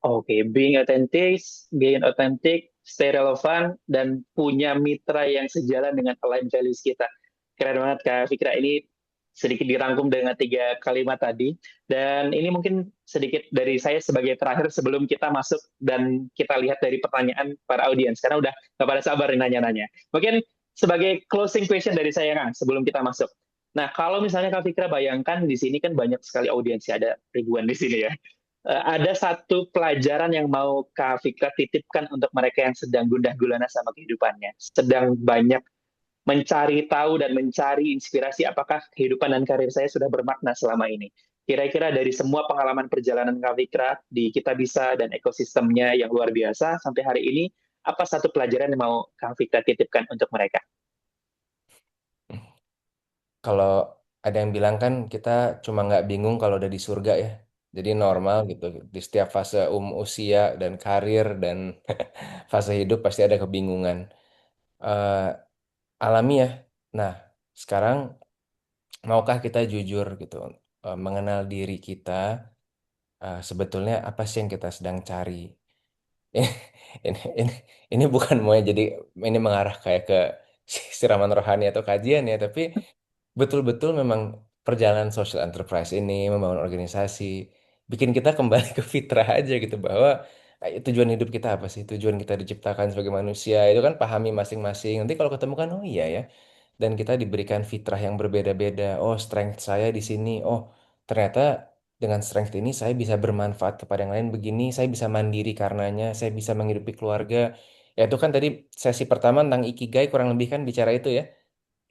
Oke, being authentic, stay relevant, dan punya mitra yang sejalan dengan aligned values kita. Keren banget Kak Fikra, ini sedikit dirangkum dengan 3 kalimat tadi. Dan ini mungkin sedikit dari saya sebagai terakhir sebelum kita masuk dan kita lihat dari pertanyaan para audiens, karena udah nggak pada sabar nih nanya-nanya. Mungkin sebagai closing question dari saya Kang, sebelum kita masuk. Nah, kalau misalnya Kak Fikra bayangkan di sini kan banyak sekali audiens, ada ribuan di sini ya. Ada satu pelajaran yang mau Kak Fikra titipkan untuk mereka yang sedang gundah gulana sama kehidupannya, sedang banyak mencari tahu dan mencari inspirasi apakah kehidupan dan karir saya sudah bermakna selama ini. Kira-kira dari semua pengalaman perjalanan Kak Fikra di Kitabisa dan ekosistemnya yang luar biasa sampai hari ini, apa satu pelajaran yang mau Kak Fikra titipkan untuk mereka?
Kalau ada yang bilang kan kita cuma nggak bingung kalau udah di surga ya. Jadi normal gitu. Di setiap fase usia dan karir dan fase hidup pasti ada kebingungan. Eh, alami ya. Nah, sekarang maukah kita jujur gitu, mengenal diri kita, sebetulnya apa sih yang kita sedang cari? Ini, ini, ini bukan mau jadi ini mengarah kayak ke siraman rohani atau kajian ya, tapi betul-betul memang perjalanan social enterprise ini, membangun organisasi, bikin kita kembali ke fitrah aja gitu bahwa tujuan hidup kita apa sih? Tujuan kita diciptakan sebagai manusia itu kan pahami masing-masing. Nanti kalau ketemu kan oh iya ya. Dan kita diberikan fitrah yang berbeda-beda. Oh, strength saya di sini. Oh, ternyata dengan strength ini saya bisa bermanfaat kepada yang lain begini, saya bisa mandiri karenanya, saya bisa menghidupi keluarga. Ya itu kan tadi sesi pertama tentang ikigai kurang lebih kan bicara itu ya.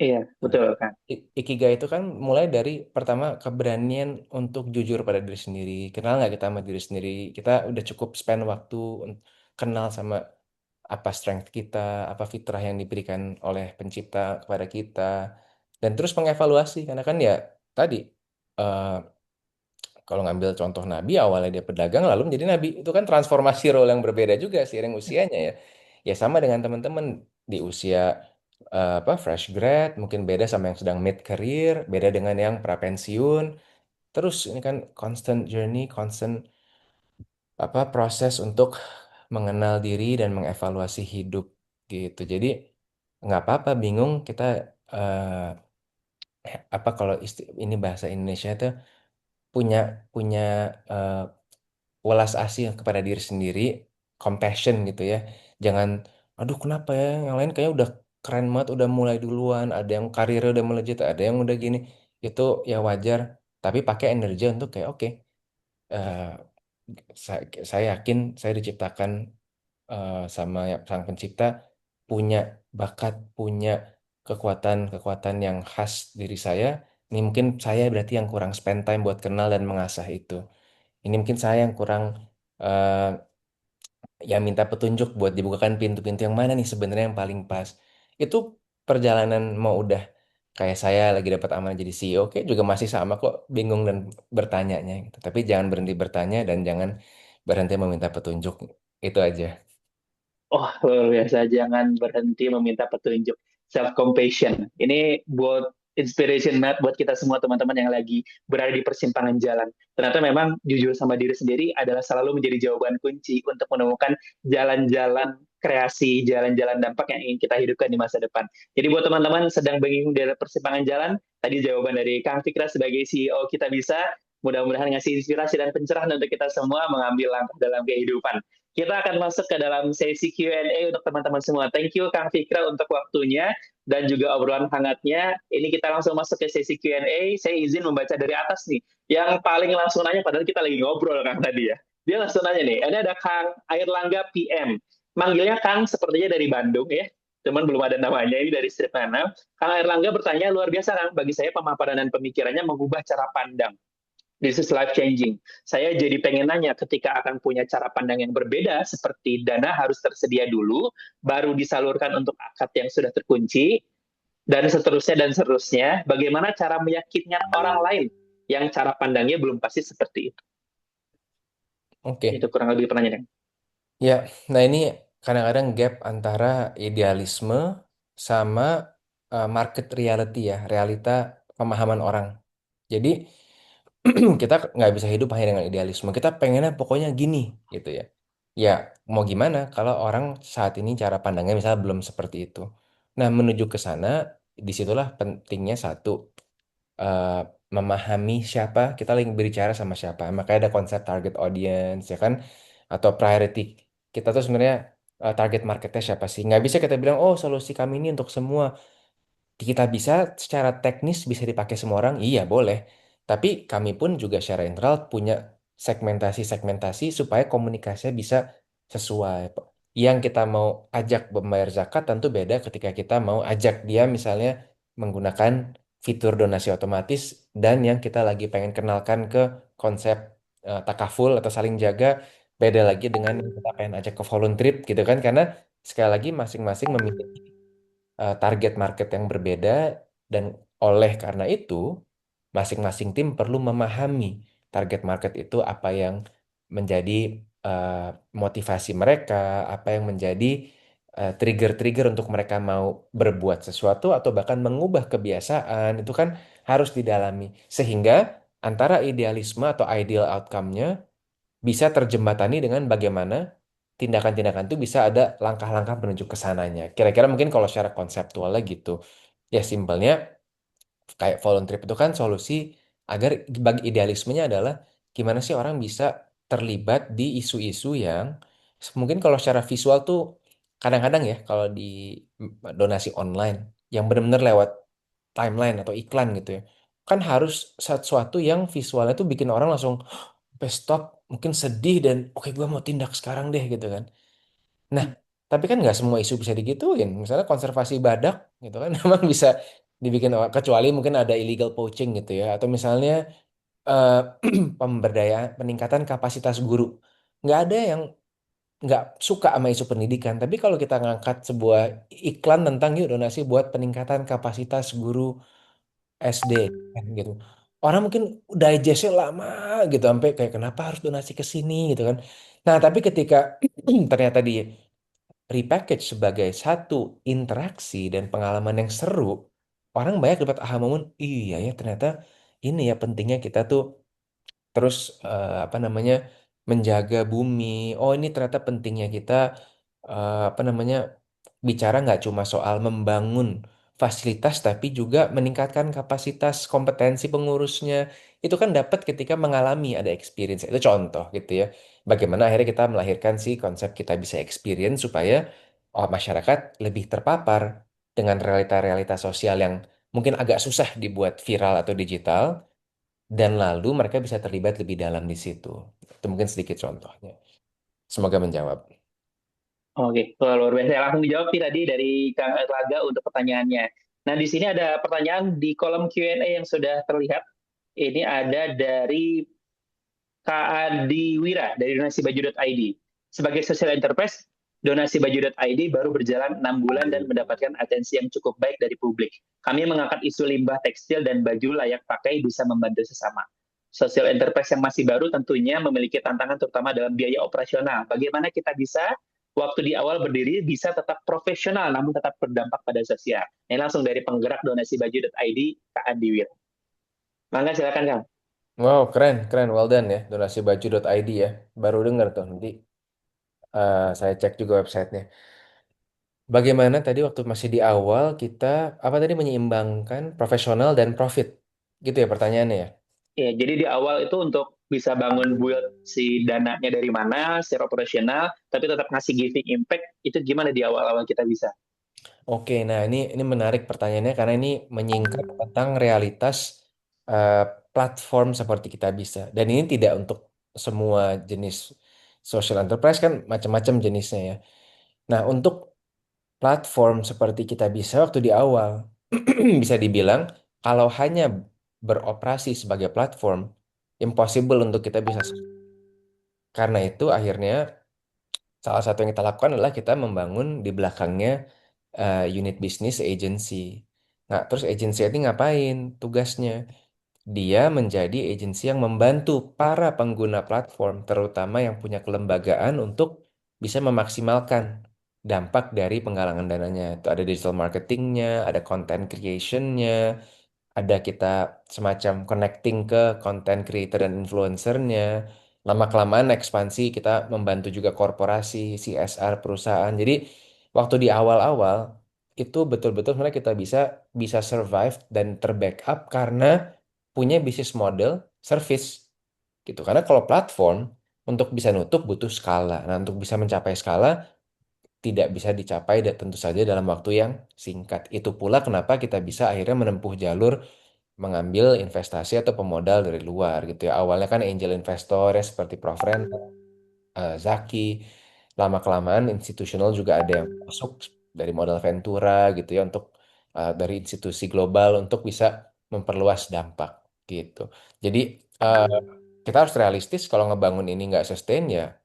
Iya, betul kan.
Ikigai itu kan mulai dari pertama keberanian untuk jujur pada diri sendiri. Kenal nggak kita sama diri sendiri? Kita udah cukup spend waktu kenal sama apa strength kita, apa fitrah yang diberikan oleh pencipta kepada kita. Dan terus mengevaluasi. Karena kan ya tadi, eh, kalau ngambil contoh Nabi, awalnya dia pedagang lalu menjadi Nabi. Itu kan transformasi role yang berbeda juga seiring usianya ya. Ya sama dengan teman-teman di usia fresh grad mungkin beda sama yang sedang mid career, beda dengan yang prapensiun. Terus ini kan constant journey, constant proses untuk mengenal diri dan mengevaluasi hidup gitu. Jadi nggak apa-apa bingung kita kalau ini bahasa Indonesia itu punya punya eh, welas asih kepada diri sendiri, compassion gitu ya. Jangan, aduh kenapa ya, yang lain kayaknya udah keren banget, udah mulai duluan, ada yang karirnya udah melejit, ada yang udah gini. Itu ya wajar, tapi pakai energi untuk kayak oke, eh, saya yakin saya diciptakan sama sang pencipta punya bakat, punya kekuatan-kekuatan yang khas diri saya. Ini mungkin saya berarti yang kurang spend time buat kenal dan mengasah itu. Ini mungkin saya yang kurang eh, ya minta petunjuk buat dibukakan pintu-pintu yang mana nih sebenarnya yang paling pas. Itu perjalanan mau udah kayak saya lagi dapat amanah jadi CEO, oke juga masih sama kok bingung dan bertanyanya gitu. Tapi jangan berhenti bertanya dan jangan berhenti meminta petunjuk. Itu aja.
Oh, luar biasa. Jangan berhenti meminta petunjuk. Self-compassion. Ini buat inspiration banget buat kita semua teman-teman yang lagi berada di persimpangan jalan. Ternyata memang jujur sama diri sendiri adalah selalu menjadi jawaban kunci untuk menemukan jalan-jalan kreasi, jalan-jalan dampak yang ingin kita hidupkan di masa depan. Jadi buat teman-teman sedang bingung dari persimpangan jalan, tadi jawaban dari Kang Fikra sebagai CEO Kitabisa, mudah-mudahan ngasih inspirasi dan pencerahan untuk kita semua mengambil langkah dalam kehidupan. Kita akan masuk ke dalam sesi Q&A untuk teman-teman semua. Thank you Kang Fikra untuk waktunya dan juga obrolan hangatnya. Ini kita langsung masuk ke sesi Q&A. Saya izin membaca dari atas nih. Yang paling langsung nanya, padahal kita lagi ngobrol Kang tadi ya. Dia langsung nanya nih, ini ada Kang Airlangga PM. Manggilnya Kang sepertinya dari Bandung ya. Cuman belum ada namanya, ini dari Street Mana. Kang Airlangga bertanya, luar biasa Kang, bagi saya pemaparan dan pemikirannya mengubah cara pandang. This is life changing. Saya jadi pengen nanya, ketika akan punya cara pandang yang berbeda, seperti dana harus tersedia dulu, baru disalurkan untuk akad yang sudah terkunci, dan seterusnya, bagaimana cara meyakinkan orang lain yang cara pandangnya belum pasti seperti itu.
Oke.
Itu kurang lebih pertanyaannya.
Ya, nah ini kadang-kadang gap antara idealisme sama market reality ya, realita pemahaman orang. Jadi kita nggak bisa hidup hanya dengan idealisme. Kita pengennya pokoknya gini gitu ya. Ya mau gimana kalau orang saat ini cara pandangnya misalnya belum seperti itu. Nah menuju ke sana, disitulah pentingnya satu eh, memahami siapa kita lagi berbicara sama siapa. Makanya ada konsep target audience ya kan, atau priority kita tuh sebenarnya target marketnya siapa sih? Nggak bisa kita bilang oh solusi kami ini untuk semua. Kita bisa secara teknis bisa dipakai semua orang, iya boleh. Tapi kami pun juga secara internal punya segmentasi-segmentasi supaya komunikasinya bisa sesuai. Yang kita mau ajak membayar zakat tentu beda ketika kita mau ajak dia misalnya menggunakan fitur donasi otomatis dan yang kita lagi pengen kenalkan ke konsep takaful atau saling jaga beda lagi dengan yang kita pengen ajak ke volunteer gitu kan karena sekali lagi masing-masing memiliki target market yang berbeda dan oleh karena itu masing-masing tim perlu memahami target market itu apa yang menjadi eh, motivasi mereka, apa yang menjadi trigger-trigger untuk mereka mau berbuat sesuatu atau bahkan mengubah kebiasaan itu kan harus didalami sehingga antara idealisme atau ideal outcome-nya bisa terjembatani dengan bagaimana tindakan-tindakan itu bisa ada langkah-langkah menuju ke sananya. Kira-kira mungkin kalau secara konseptualnya gitu. Ya simpelnya kayak volunteer itu kan solusi agar bagi idealismenya adalah gimana sih orang bisa terlibat di isu-isu yang mungkin kalau secara visual tuh kadang-kadang ya kalau di donasi online yang benar-benar lewat timeline atau iklan gitu ya kan harus sesuatu yang visualnya tuh bikin orang langsung sampai stop mungkin sedih dan oke gue mau tindak sekarang deh gitu kan. Nah, tapi kan nggak semua isu bisa digituin. Misalnya konservasi badak gitu kan memang bisa dibikin kecuali mungkin ada illegal poaching gitu ya atau misalnya eh, pemberdayaan peningkatan kapasitas guru. Nggak ada yang nggak suka sama isu pendidikan. Tapi kalau kita ngangkat sebuah iklan tentang yuk donasi buat peningkatan kapasitas guru SD kan gitu. Orang mungkin digestnya lama gitu sampai kayak kenapa harus donasi ke sini gitu kan. Nah, tapi ketika ternyata di repackage sebagai satu interaksi dan pengalaman yang seru, orang banyak dapat aha moment, iya ya ternyata ini ya pentingnya kita tuh terus apa namanya menjaga bumi. Oh ini ternyata pentingnya kita apa namanya bicara nggak cuma soal membangun fasilitas tapi juga meningkatkan kapasitas kompetensi pengurusnya. Itu kan dapat ketika mengalami ada experience. Itu contoh gitu ya. Bagaimana akhirnya kita melahirkan sih konsep kita bisa experience supaya oh, masyarakat lebih terpapar dengan realita-realita sosial yang mungkin agak susah dibuat viral atau digital dan lalu mereka bisa terlibat lebih dalam di situ. Itu mungkin sedikit contohnya. Semoga menjawab.
Oke, luar biasa. Langsung dijawab nih tadi dari Kang Erlaga untuk pertanyaannya. Nah, di sini ada pertanyaan di kolom Q&A yang sudah terlihat. Ini ada dari Kak Adi Wira dari donasibaju.id. Sebagai social enterprise, donasibaju.id baru berjalan 6 bulan dan mendapatkan atensi yang cukup baik dari publik. Kami mengangkat isu limbah tekstil dan baju layak pakai bisa membantu sesama. Social enterprise yang masih baru tentunya memiliki tantangan terutama dalam biaya operasional. Bagaimana kita bisa waktu di awal berdiri bisa tetap profesional namun tetap berdampak pada sosial. Ini langsung dari penggerak donasibaju.id, Kak Adi Wira. Mangga silakan Kang.
Wow, keren, keren. Well done ya. Donasibaju.id ya. Baru dengar tuh. Nanti saya cek juga websitenya. Bagaimana tadi waktu masih di awal kita apa tadi menyeimbangkan profesional dan profit? Gitu ya pertanyaannya ya.
Ya, jadi di awal itu untuk bisa bangun build si dananya dari mana, secara operasional, tapi tetap ngasih giving impact, itu gimana di awal-awal kita bisa?
Oke, nah ini menarik pertanyaannya karena ini menyingkap tentang realitas eh, platform seperti kita bisa. Dan ini tidak untuk semua jenis social enterprise kan macam-macam jenisnya ya. Nah, untuk platform seperti kita bisa waktu di awal bisa dibilang kalau hanya beroperasi sebagai platform impossible untuk kita bisa. Karena itu akhirnya salah satu yang kita lakukan adalah kita membangun di belakangnya unit bisnis agency. Nah, terus agency ini ngapain tugasnya? Dia menjadi agensi yang membantu para pengguna platform, terutama yang punya kelembagaan untuk bisa memaksimalkan dampak dari penggalangan dananya. Itu ada digital marketingnya, ada content creationnya, ada kita semacam connecting ke content creator dan influencernya. Lama-kelamaan ekspansi kita membantu juga korporasi, CSR perusahaan. Jadi waktu di awal-awal itu betul-betul sebenarnya kita bisa bisa survive dan terbackup karena punya bisnis model service gitu. Karena kalau platform untuk bisa nutup butuh skala. Nah, untuk bisa mencapai skala tidak bisa dicapai tentu saja dalam waktu yang singkat. Itu pula kenapa kita bisa akhirnya menempuh jalur mengambil investasi atau pemodal dari luar gitu ya. Awalnya kan angel investor ya seperti Prof. Ren, Zaki, lama-kelamaan institusional juga ada yang masuk dari modal Ventura gitu ya untuk dari institusi global untuk bisa memperluas dampak gitu. Jadi eh, kita harus realistis kalau ngebangun ini nggak sustain ya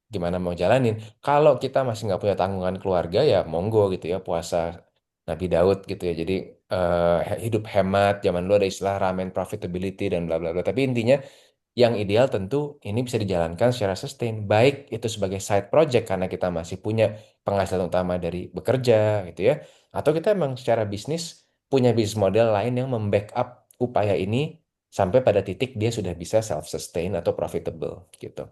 gimana mau jalanin. Kalau kita masih nggak punya tanggungan keluarga ya monggo gitu ya puasa Nabi Daud gitu ya. Jadi hidup hemat, zaman dulu ada istilah ramen profitability dan bla bla bla. Tapi intinya yang ideal tentu ini bisa dijalankan secara sustain, baik itu sebagai side project karena kita masih punya penghasilan utama dari bekerja gitu ya, atau kita emang secara bisnis punya bisnis model lain yang membackup upaya ini sampai pada titik dia sudah bisa self sustain atau profitable gitu.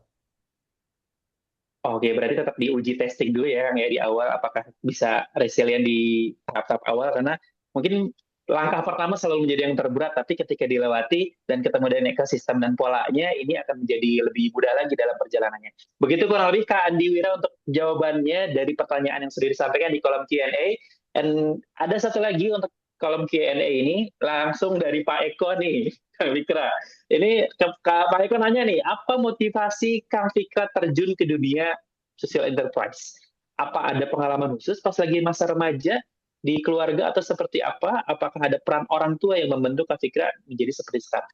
Oke, berarti tetap diuji testing dulu ya, Kang, ya di awal apakah bisa resilient di tahap-tahap awal karena mungkin langkah pertama selalu menjadi yang terberat, tapi ketika dilewati dan ketemu dengan ekosistem dan polanya, ini akan menjadi lebih mudah lagi dalam perjalanannya. Begitu kurang lebih Kak Andi Wira untuk jawabannya dari pertanyaan yang sudah disampaikan di kolom Q&A. Dan ada satu lagi untuk kolom Q&A ini langsung dari Pak Eko nih, Kang Fikra. Ini Pak Eko nanya nih, apa motivasi Kang Fikra terjun ke dunia social enterprise? Apa ada pengalaman khusus pas lagi masa remaja di keluarga atau seperti apa? Apakah ada peran orang tua yang membentuk Kang Fikra menjadi seperti sekarang?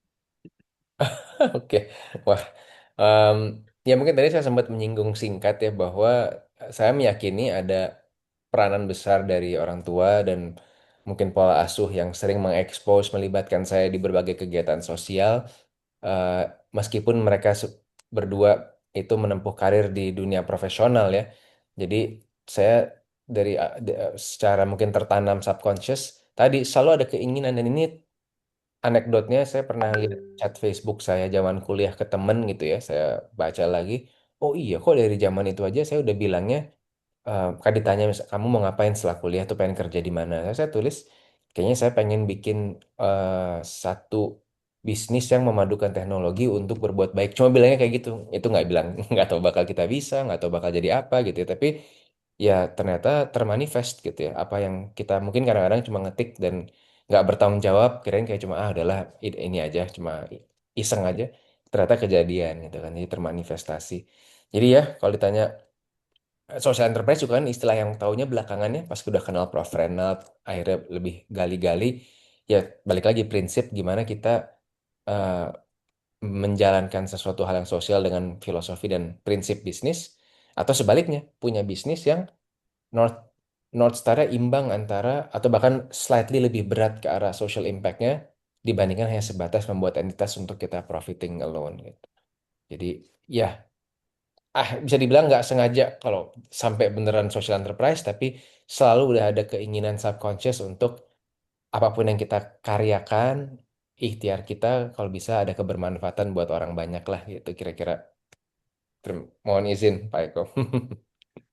Oke, wah, em, ya mungkin tadi saya sempat menyinggung singkat ya bahwa saya meyakini ada peranan besar dari orang tua dan mungkin pola asuh yang sering mengekspos melibatkan saya di berbagai kegiatan sosial, eh, meskipun mereka berdua itu menempuh karir di dunia profesional ya. Jadi saya dari secara mungkin tertanam subconscious tadi selalu ada keinginan dan ini anekdotnya saya pernah lihat chat Facebook saya zaman kuliah ke temen gitu ya. Saya baca lagi, oh iya kok dari zaman itu aja saya udah bilangnya kan ditanya kamu mau ngapain setelah kuliah tuh pengen kerja di mana? Saya tulis kayaknya saya pengen bikin satu bisnis yang memadukan teknologi untuk berbuat baik. Cuma bilangnya kayak gitu. Itu nggak bilang nggak tahu bakal kita bisa, nggak tahu bakal jadi apa gitu ya. Tapi ya ternyata termanifest gitu ya. Apa yang kita mungkin kadang-kadang cuma ngetik dan nggak bertanggung jawab, kirain kayak cuma adalah ini aja, cuma iseng aja. Ternyata kejadian gitu kan. Jadi termanifestasi. Jadi ya kalau ditanya social enterprise juga kan istilah yang taunya belakangannya pas udah kenal Prof. Renat akhirnya lebih gali-gali ya balik lagi prinsip gimana kita eh, menjalankan sesuatu hal yang sosial dengan filosofi dan prinsip bisnis atau sebaliknya punya bisnis yang north north star-nya imbang antara atau bahkan slightly lebih berat ke arah social impact-nya dibandingkan hanya sebatas membuat entitas untuk kita profiting alone gitu. Jadi ya bisa dibilang nggak sengaja kalau sampai beneran social enterprise, tapi selalu udah ada keinginan subconscious untuk apapun yang kita karyakan, ikhtiar kita kalau bisa ada kebermanfaatan buat orang banyak lah gitu kira-kira. Mohon izin Pak Eko.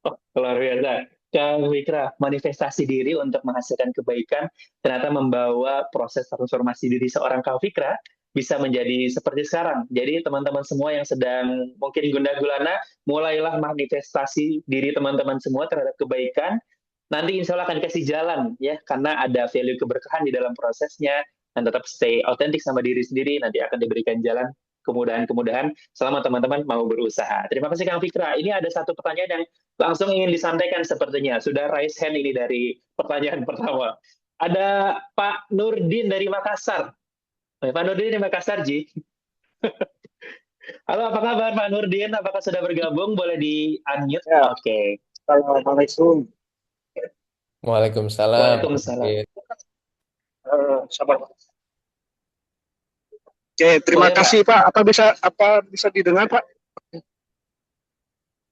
Oh, luar biasa. Kang Wikra, manifestasi diri untuk menghasilkan kebaikan ternyata membawa proses transformasi diri seorang Kang Fikra bisa menjadi seperti sekarang. Jadi teman-teman semua yang sedang mungkin gundah gulana, mulailah manifestasi diri teman-teman semua terhadap kebaikan. Nanti insya Allah akan dikasih jalan ya, karena ada value keberkahan di dalam prosesnya dan tetap stay otentik sama diri sendiri. Nanti akan diberikan jalan kemudahan-kemudahan selama teman-teman mau berusaha. Terima kasih Kang Fikra. Ini ada satu pertanyaan yang langsung ingin disampaikan sepertinya. Sudah raise hand ini dari pertanyaan pertama. Ada Pak Nurdin dari Makassar. Pak Nurdin dari Makassar, Ji. Halo, apa kabar Pak Nurdin? Apakah sudah bergabung? Boleh di-unmute?
Ya.
Oke.
Assalamualaikum.
Waalaikumsalam.
Waalaikumsalam.
Sabar. Oke, terima
Boleh, Pak.
kasih Pak. Apa bisa didengar Pak?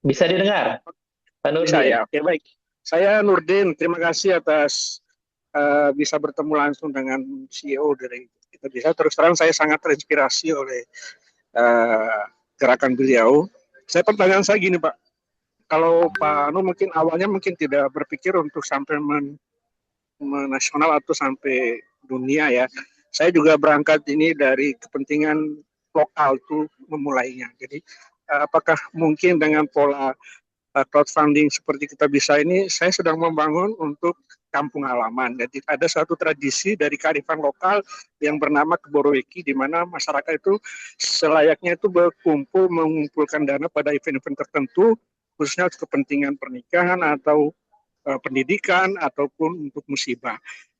Bisa didengar, Pak
Bisa
Nurdin.
ya. Oke, baik. Saya Nurdin. Terima kasih atas bisa bertemu langsung dengan CEO dari Kita Bisa. Terus terang saya sangat terinspirasi oleh gerakan beliau. Pertanyaan saya gini Pak. Kalau Pak Anu mungkin awalnya tidak berpikir untuk sampai nasional atau sampai dunia ya. Saya juga berangkat ini dari kepentingan lokal tuh memulainya. Jadi apakah mungkin dengan pola crowdfunding seperti Kita Bisa ini, saya sedang membangun untuk kampung halaman. Jadi ada suatu tradisi dari kearifan lokal yang bernama Keborowiki, di mana masyarakat itu selayaknya itu berkumpul mengumpulkan dana pada event-event tertentu, khususnya untuk kepentingan pernikahan atau pendidikan ataupun untuk musibah.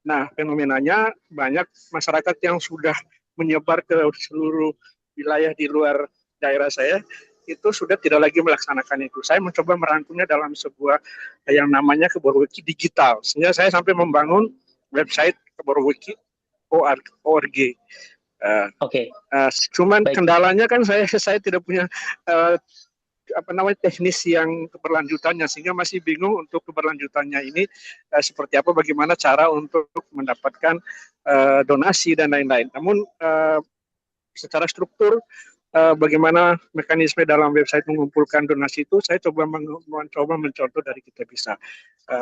Nah, fenomenanya banyak masyarakat yang sudah menyebar ke seluruh wilayah di luar daerah saya, itu sudah tidak lagi melaksanakan itu. Saya mencoba merangkumnya dalam sebuah yang namanya Keborowiki digital. Sehingga saya sampai membangun website keborowiki.org.
Oke.
Cuman kendalanya kan saya tidak punya teknis yang keberlanjutannya, sehingga masih bingung untuk keberlanjutannya ini seperti apa, bagaimana cara untuk mendapatkan donasi dan lain-lain. Namun secara struktur bagaimana mekanisme dalam website mengumpulkan donasi itu, saya coba mencontoh dari Kita Bisa.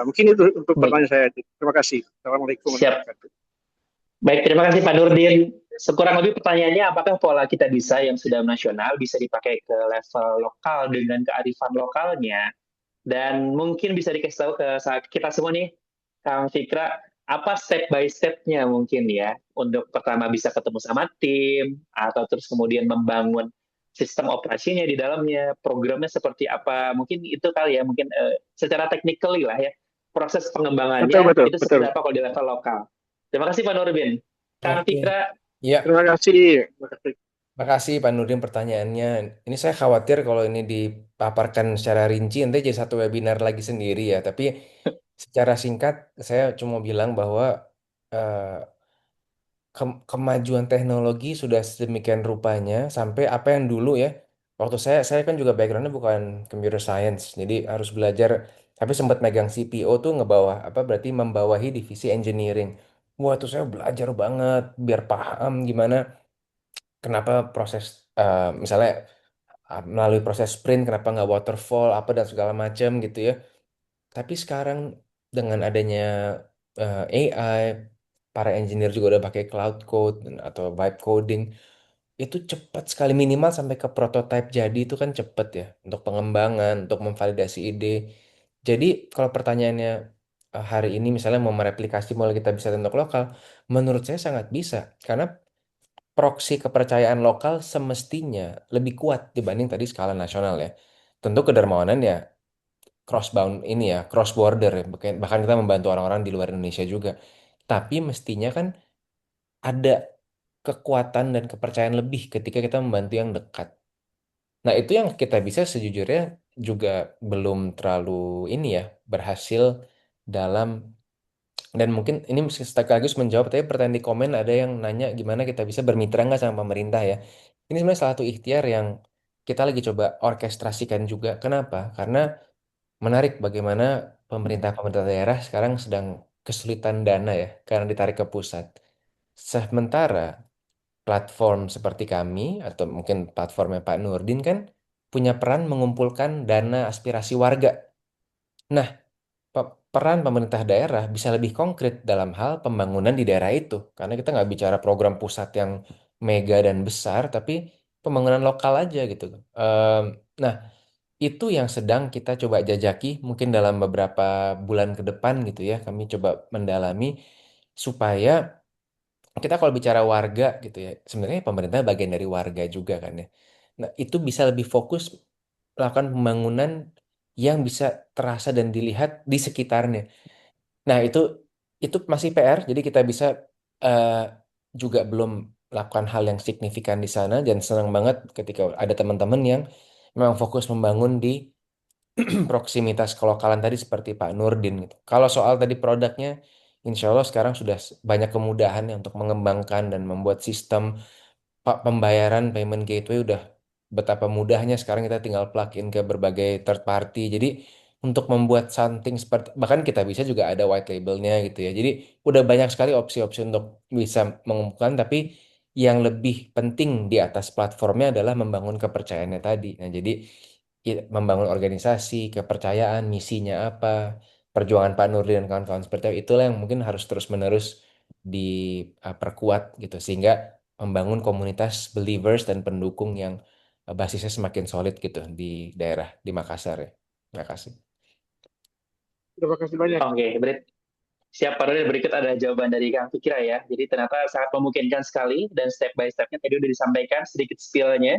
Mungkin itu untuk pertanyaan saya. Terima kasih. Assalamualaikum warahmatullahi wabarakatuh.
Baik, terima kasih Pak Nurdin. Sekurang lebih pertanyaannya, apakah pola Kita Bisa yang sudah nasional bisa dipakai ke level lokal dengan kearifan lokalnya? Dan mungkin bisa dikasih tahu ke kita semua nih, Kang Fikra, apa step by step-nya mungkin ya, untuk pertama bisa ketemu sama tim, atau terus kemudian membangun sistem operasinya di dalamnya, programnya seperti apa, mungkin itu kali ya, mungkin secara technically lah ya, proses pengembangannya itu seperti apa kalau di level lokal. Terima kasih Pak Nurdin. Kang Fikra.
Ya.
Terima kasih.
Terima kasih Pak Nurdin pertanyaannya. Ini saya khawatir kalau ini dipaparkan secara rinci nanti jadi satu webinar lagi sendiri ya. Tapi secara singkat saya cuma bilang bahwa kemajuan teknologi sudah sedemikian rupanya sampai apa yang dulu ya. Waktu saya kan juga backgroundnya bukan computer science, jadi harus belajar. Tapi sempat megang CPO tuh berarti membawahi divisi engineering. Wah, tuh saya belajar banget biar paham gimana kenapa proses misalnya melalui proses sprint kenapa nggak waterfall apa dan segala macam gitu ya. Tapi sekarang dengan adanya AI, para engineer juga udah pakai cloud code atau vibe coding, itu cepat sekali, minimal sampai ke prototype jadi itu kan cepat ya untuk pengembangan, untuk memvalidasi ide. Jadi kalau pertanyaannya hari ini misalnya mau mereplikasi model Kita Bisa untuk lokal, menurut saya sangat bisa karena proksi kepercayaan lokal semestinya lebih kuat dibanding tadi skala nasional ya. Tentu kedermawanan ya cross border ya. Bahkan kita membantu orang-orang di luar Indonesia juga. Tapi mestinya kan ada kekuatan dan kepercayaan lebih ketika kita membantu yang dekat. Nah, itu yang Kita Bisa sejujurnya juga belum terlalu berhasil dalam. Dan mungkin ini sekaligus menjawab, tapi pertanyaan di komen ada yang nanya gimana kita bisa bermitra nggak sama pemerintah ya. Ini sebenarnya salah satu ikhtiar yang kita lagi coba orkestrasikan juga. Kenapa? Karena menarik bagaimana pemerintah daerah sekarang sedang kesulitan dana ya, karena ditarik ke pusat. Sementara platform seperti kami, atau mungkin platformnya Pak Nurdin kan, punya peran mengumpulkan dana aspirasi warga. Nah, peran pemerintah daerah bisa lebih konkret dalam hal pembangunan di daerah itu. Karena kita nggak bicara program pusat yang mega dan besar, tapi pembangunan lokal aja gitu. Nah, itu yang sedang kita coba jajaki mungkin dalam beberapa bulan ke depan gitu ya. Kami coba mendalami supaya kita kalau bicara warga gitu ya, sebenarnya pemerintah bagian dari warga juga kan ya. Nah, itu bisa lebih fokus melakukan pembangunan yang bisa terasa dan dilihat di sekitarnya. Nah, itu masih PR, jadi kita bisa juga belum melakukan hal yang signifikan di sana, dan senang banget ketika ada teman-teman yang memang fokus membangun di proximitas kelokalan tadi seperti Pak Nurdin gitu. Kalau soal tadi produknya, insya Allah sekarang sudah banyak kemudahan ya untuk mengembangkan dan membuat sistem pembayaran payment gateway udah betapa mudahnya sekarang kita tinggal plug in ke berbagai third party. Jadi untuk membuat something seperti bahkan kita bisa juga ada white labelnya gitu ya. Jadi udah banyak sekali opsi-opsi untuk bisa mengumpulkan, tapi yang lebih penting di atas platformnya adalah membangun kepercayaannya tadi. Nah, jadi membangun organisasi, kepercayaan, misinya apa, perjuangan Pak Nurdi dan kawan-kawan seperti itulah yang mungkin harus terus-menerus diperkuat gitu sehingga membangun komunitas believers dan pendukung yang basisnya semakin solid gitu di daerah di Makassar ya. Terima kasih.
Terima kasih banyak.
Oke, siap Pak Nurdin. Berikut ada jawaban dari Kang Fikra ya. Jadi ternyata sangat memungkinkan sekali dan step by step-nya tadi udah disampaikan sedikit spill-nya.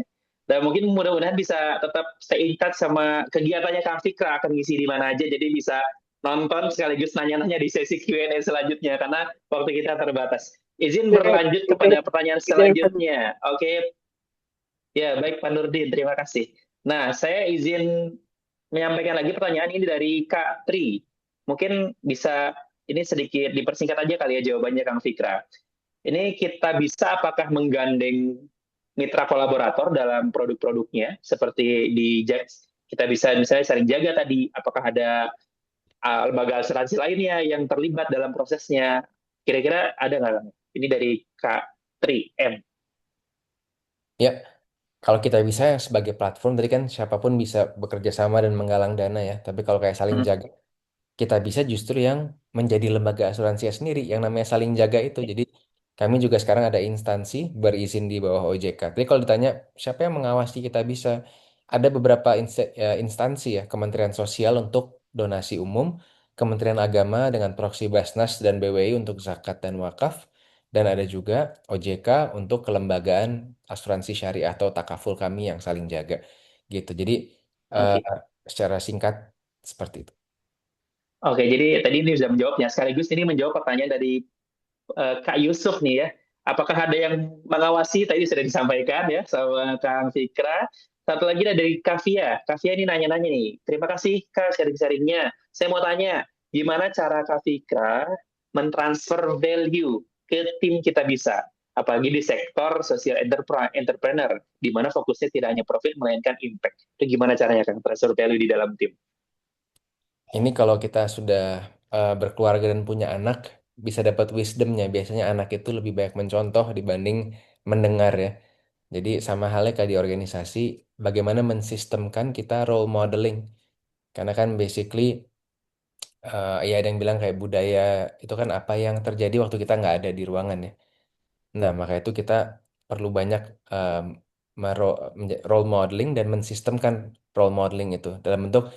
Dan mungkin mudah-mudahan bisa tetap stay in touch sama kegiatannya Kang Fikra akan ngisi di mana aja. Jadi bisa nonton sekaligus nanya-nanya di sesi Q&A selanjutnya karena waktu kita terbatas. Izin berlanjut kepada pertanyaan selanjutnya. Oke. Ya, baik Pak Nurdin, terima kasih. Nah, saya izin menyampaikan lagi pertanyaan ini dari Kak Tri. Mungkin bisa ini sedikit dipersingkat aja kali ya jawabannya Kang Fikra. Ini kita bisa apakah menggandeng mitra kolaborator dalam produk-produknya seperti di Jax, kita bisa misalnya saling jaga tadi, apakah ada lembaga asuransi lainnya yang terlibat dalam prosesnya, kira-kira ada nggak Kang? Ini dari Kak Tri M.
Ya, kalau kita bisa sebagai platform tadi kan siapapun bisa bekerja sama dan menggalang dana ya. Tapi kalau kayak saling jaga, kita bisa justru yang menjadi lembaga asuransi sendiri yang namanya saling jaga itu. Jadi kami juga sekarang ada instansi berizin di bawah OJK. Jadi kalau ditanya siapa yang mengawasi kita bisa, ada beberapa instansi ya, Kementerian Sosial untuk donasi umum, Kementerian Agama dengan proksi Basnas dan BWI untuk zakat dan wakaf, dan ada juga OJK untuk kelembagaan asuransi syariah atau takaful kami yang saling jaga gitu. Jadi secara singkat seperti itu.
Oke, jadi tadi ini sudah menjawabnya. Sekaligus ini menjawab pertanyaan dari Kak Yusuf nih ya. Apakah ada yang mengawasi? Tadi sudah disampaikan ya sama Kang Fikra. Satu lagi ada dari Kavia. Kavia ini nanya-nanya nih. Terima kasih Kak sharing-sharingnya. Saya mau tanya, gimana cara Kak Fikra mentransfer value ke tim kita bisa? Apalagi di sektor social entrepreneur, di mana fokusnya tidak hanya profit, melainkan impact. Itu gimana caranya Kang transfer value di dalam tim?
Ini kalau kita sudah berkeluarga dan punya anak, bisa dapat wisdomnya. Biasanya anak itu lebih banyak mencontoh dibanding mendengar ya. Jadi sama halnya kayak di organisasi, bagaimana mensistemkan kita role modeling. Karena kan basically, ya ada yang bilang kayak budaya itu kan apa yang terjadi waktu kita nggak ada di ruangan ya. Nah, maka itu kita perlu banyak role modeling dan mensistemkan role modeling itu dalam bentuk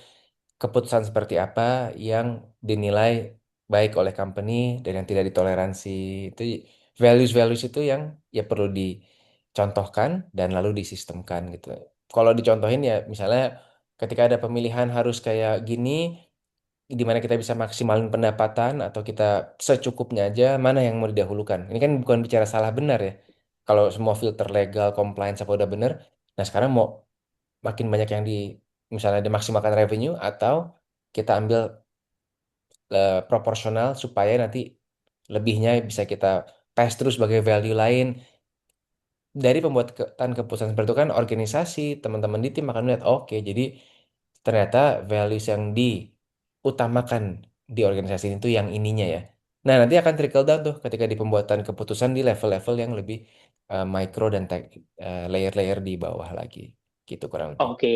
keputusan seperti apa yang dinilai baik oleh company dan yang tidak ditoleransi. Itu values itu yang ya perlu dicontohkan dan lalu disistemkan gitu. Kalau dicontohin ya misalnya ketika ada pemilihan harus kayak gini, di mana kita bisa maksimalin pendapatan atau kita secukupnya aja, mana yang mau didahulukan. Ini kan bukan bicara salah benar ya. Kalau semua filter legal, compliance apa udah benar, nah sekarang mau makin banyak yang misalnya dimaksimalkan revenue atau kita ambil proporsional supaya nanti lebihnya bisa kita pass terus sebagai value lain. Dari pembuatan keputusan seperti itu kan organisasi, teman-teman di tim akan melihat, oke, jadi ternyata values yang diutamakan di organisasi itu yang ininya ya. Nah, nanti akan trickle down tuh ketika di pembuatan keputusan di level-level yang lebih micro dan layer-layer di bawah lagi. Gitu kurang lebih.
Oke,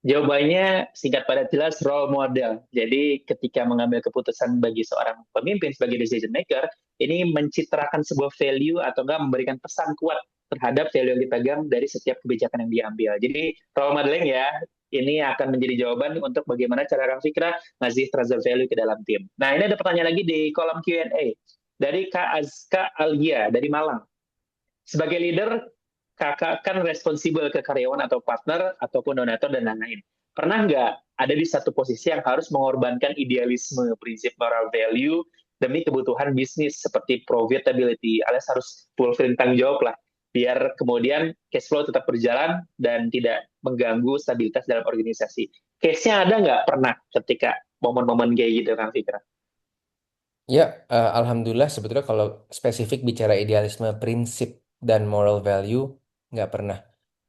jawabannya singkat padat jelas, role model. Jadi ketika mengambil keputusan bagi seorang pemimpin sebagai decision maker, ini mencitrakan sebuah value atau enggak memberikan pesan kuat terhadap value yang dipegang dari setiap kebijakan yang diambil. Jadi role modeling ya, ini akan menjadi jawaban untuk bagaimana cara Kang Fikra ngasih transfer value ke dalam tim. Nah, ini ada pertanyaan lagi di kolom Q&A dari Kak Azka Alia dari Malang. Sebagai leader, kakak kan responsibel ke karyawan atau partner ataupun donatur dan lain-lain. Pernah nggak ada di satu posisi yang harus mengorbankan idealisme, prinsip moral value demi kebutuhan bisnis seperti profitability, alias harus fulfill tanggung jawab lah, biar kemudian cash flow tetap berjalan dan tidak mengganggu stabilitas dalam organisasi. Case-nya ada nggak pernah ketika momen-momen kayak gitu, Kang Fikra?
Ya, alhamdulillah sebetulnya kalau spesifik bicara idealisme, prinsip dan moral value, nggak pernah.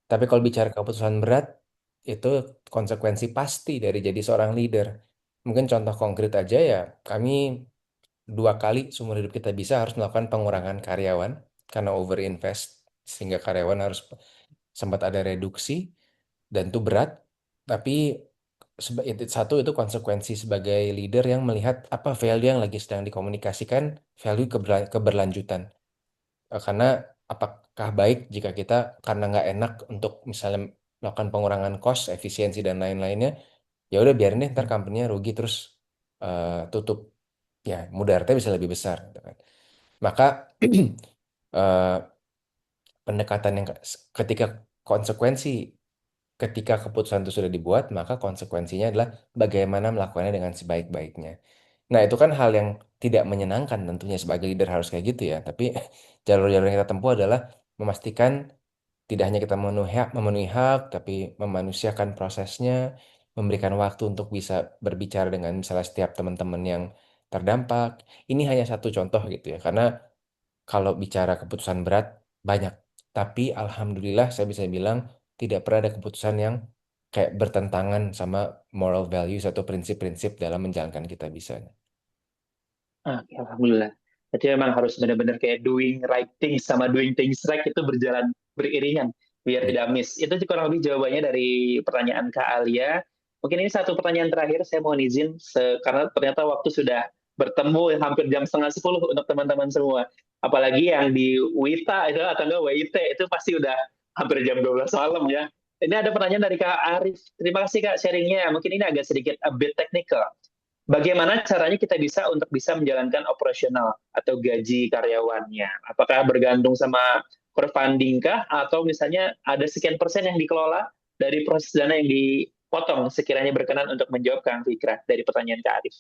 Tapi kalau bicara keputusan berat, itu konsekuensi pasti dari jadi seorang leader. Mungkin contoh konkret aja ya, kami 2 kali seumur hidup kita bisa harus melakukan pengurangan karyawan karena overinvest sehingga karyawan harus sempat ada reduksi dan itu berat. Tapi satu itu konsekuensi sebagai leader yang melihat apa value yang lagi sedang dikomunikasikan, value keberlanjutan. Karena apakah baik jika kita karena nggak enak untuk misalnya melakukan pengurangan cost, efisiensi dan lain-lainnya, ya udah biarin deh ntar company-nya rugi terus tutup. Ya, mudaratnya bisa lebih besar, gitu kan. Maka eh, pendekatan yang ketika keputusan itu sudah dibuat, maka konsekuensinya adalah bagaimana melakukannya dengan sebaik-baiknya. Nah, itu kan hal yang tidak menyenangkan tentunya sebagai leader harus kayak gitu ya. Tapi jalur-jalur yang kita tempuh adalah memastikan tidak hanya kita memenuhi hak, tapi memanusiakan prosesnya, memberikan waktu untuk bisa berbicara dengan misalnya setiap teman-teman yang terdampak. Ini hanya satu contoh gitu ya, karena kalau bicara keputusan berat banyak. Tapi alhamdulillah saya bisa bilang tidak pernah ada keputusan yang kayak bertentangan sama moral values atau prinsip-prinsip dalam menjalankan kita bisa.
Oke, alhamdulillah. Jadi memang harus benar-benar kayak doing right things sama doing things right itu berjalan beriringan biar tidak miss. Itu kurang lebih jawabannya dari pertanyaan Kak Alia. Mungkin ini satu pertanyaan terakhir saya mohon izin karena ternyata waktu sudah bertemu hampir jam 9:30 untuk teman-teman semua. Apalagi yang di WITA itu atau enggak WIT itu pasti udah hampir jam 12 malam ya. Ini ada pertanyaan dari Kak Arif. Terima kasih Kak sharingnya. Mungkin ini agak sedikit a bit technical. Bagaimana caranya kita untuk bisa menjalankan operasional atau gaji karyawannya? Apakah bergantung sama crowdfunding kah? Atau misalnya ada sekian persen yang dikelola dari proses dana yang dipotong sekiranya berkenan untuk menjawab Kang Fikra dari pertanyaan Kak Arif?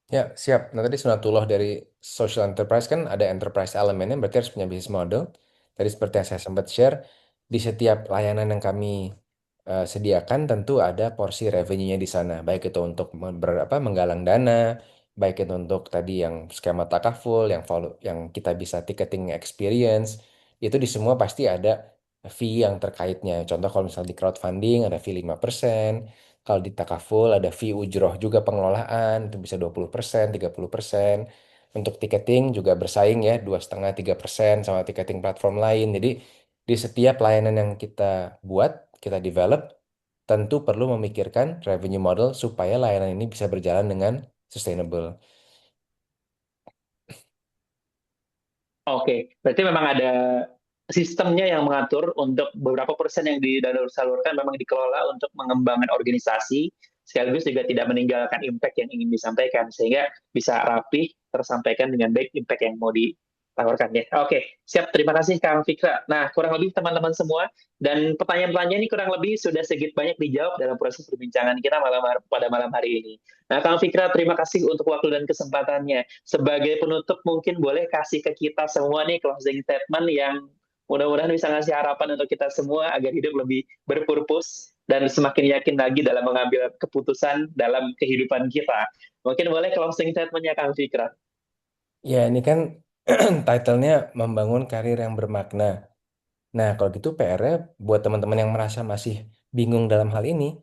Ya, siap. Nah, tadi sunatullah dari social enterprise kan ada enterprise elemennya, berarti harus punya business model. Tadi seperti yang saya sempat share, di setiap layanan yang kami sediakan tentu ada porsi revenue-nya di sana. Baik itu untuk menggalang dana, baik itu untuk tadi yang skema takaful, yang kita bisa ticketing experience, itu di semua pasti ada fee yang terkaitnya. Contoh kalau misalnya di crowdfunding ada fee 5%. Kalau di takaful ada fee ujroh juga pengelolaan, itu bisa 20%, 30%. Untuk tiketing juga bersaing ya, 2,5-3% sama tiketing platform lain. Jadi di setiap layanan yang kita buat, kita develop, tentu perlu memikirkan revenue model supaya layanan ini bisa berjalan dengan sustainable.
Oke, berarti memang ada sistemnya yang mengatur untuk beberapa persen yang disalurkan memang dikelola untuk mengembangkan organisasi, sekaligus juga tidak meninggalkan impact yang ingin disampaikan, sehingga bisa rapi tersampaikan dengan baik impact yang mau ditawarkan ya. Oke, siap. Terima kasih Kang Fikra. Nah, kurang lebih teman-teman semua, dan pertanyaan-pertanyaan ini kurang lebih sudah sedikit banyak dijawab dalam proses perbincangan kita pada malam hari ini. Nah, Kang Fikra, terima kasih untuk waktu dan kesempatannya. Sebagai penutup, mungkin boleh kasih ke kita semua nih closing statement yang mudah-mudahan bisa ngasih harapan untuk kita semua agar hidup lebih berpurpose dan semakin yakin lagi dalam mengambil keputusan dalam kehidupan kita. Mungkin boleh closing statement-nya Kang Fikra.
Ya, ini kan title-nya membangun karir yang bermakna. Nah, kalau gitu PR-nya buat teman-teman yang merasa masih bingung dalam hal ini,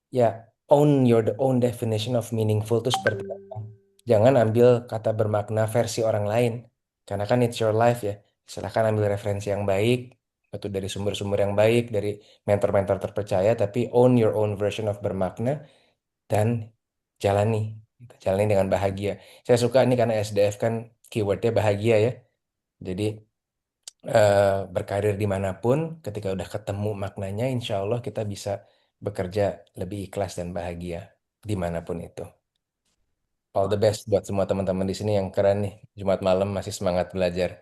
ya own your own definition of meaningful itu seperti apa. Jangan ambil kata bermakna versi orang lain, karena kan it's your life ya. Silahkan ambil referensi yang baik, atau dari sumber-sumber yang baik, dari mentor-mentor terpercaya, tapi own your own version of bermakna dan jalani dengan bahagia. Saya suka ini karena SDF kan keywordnya bahagia ya. Jadi berkarir dimanapun, ketika udah ketemu maknanya, insya Allah kita bisa bekerja lebih ikhlas dan bahagia dimanapun itu. All the best buat semua teman-teman di sini yang keren nih. Jumat malam masih semangat belajar.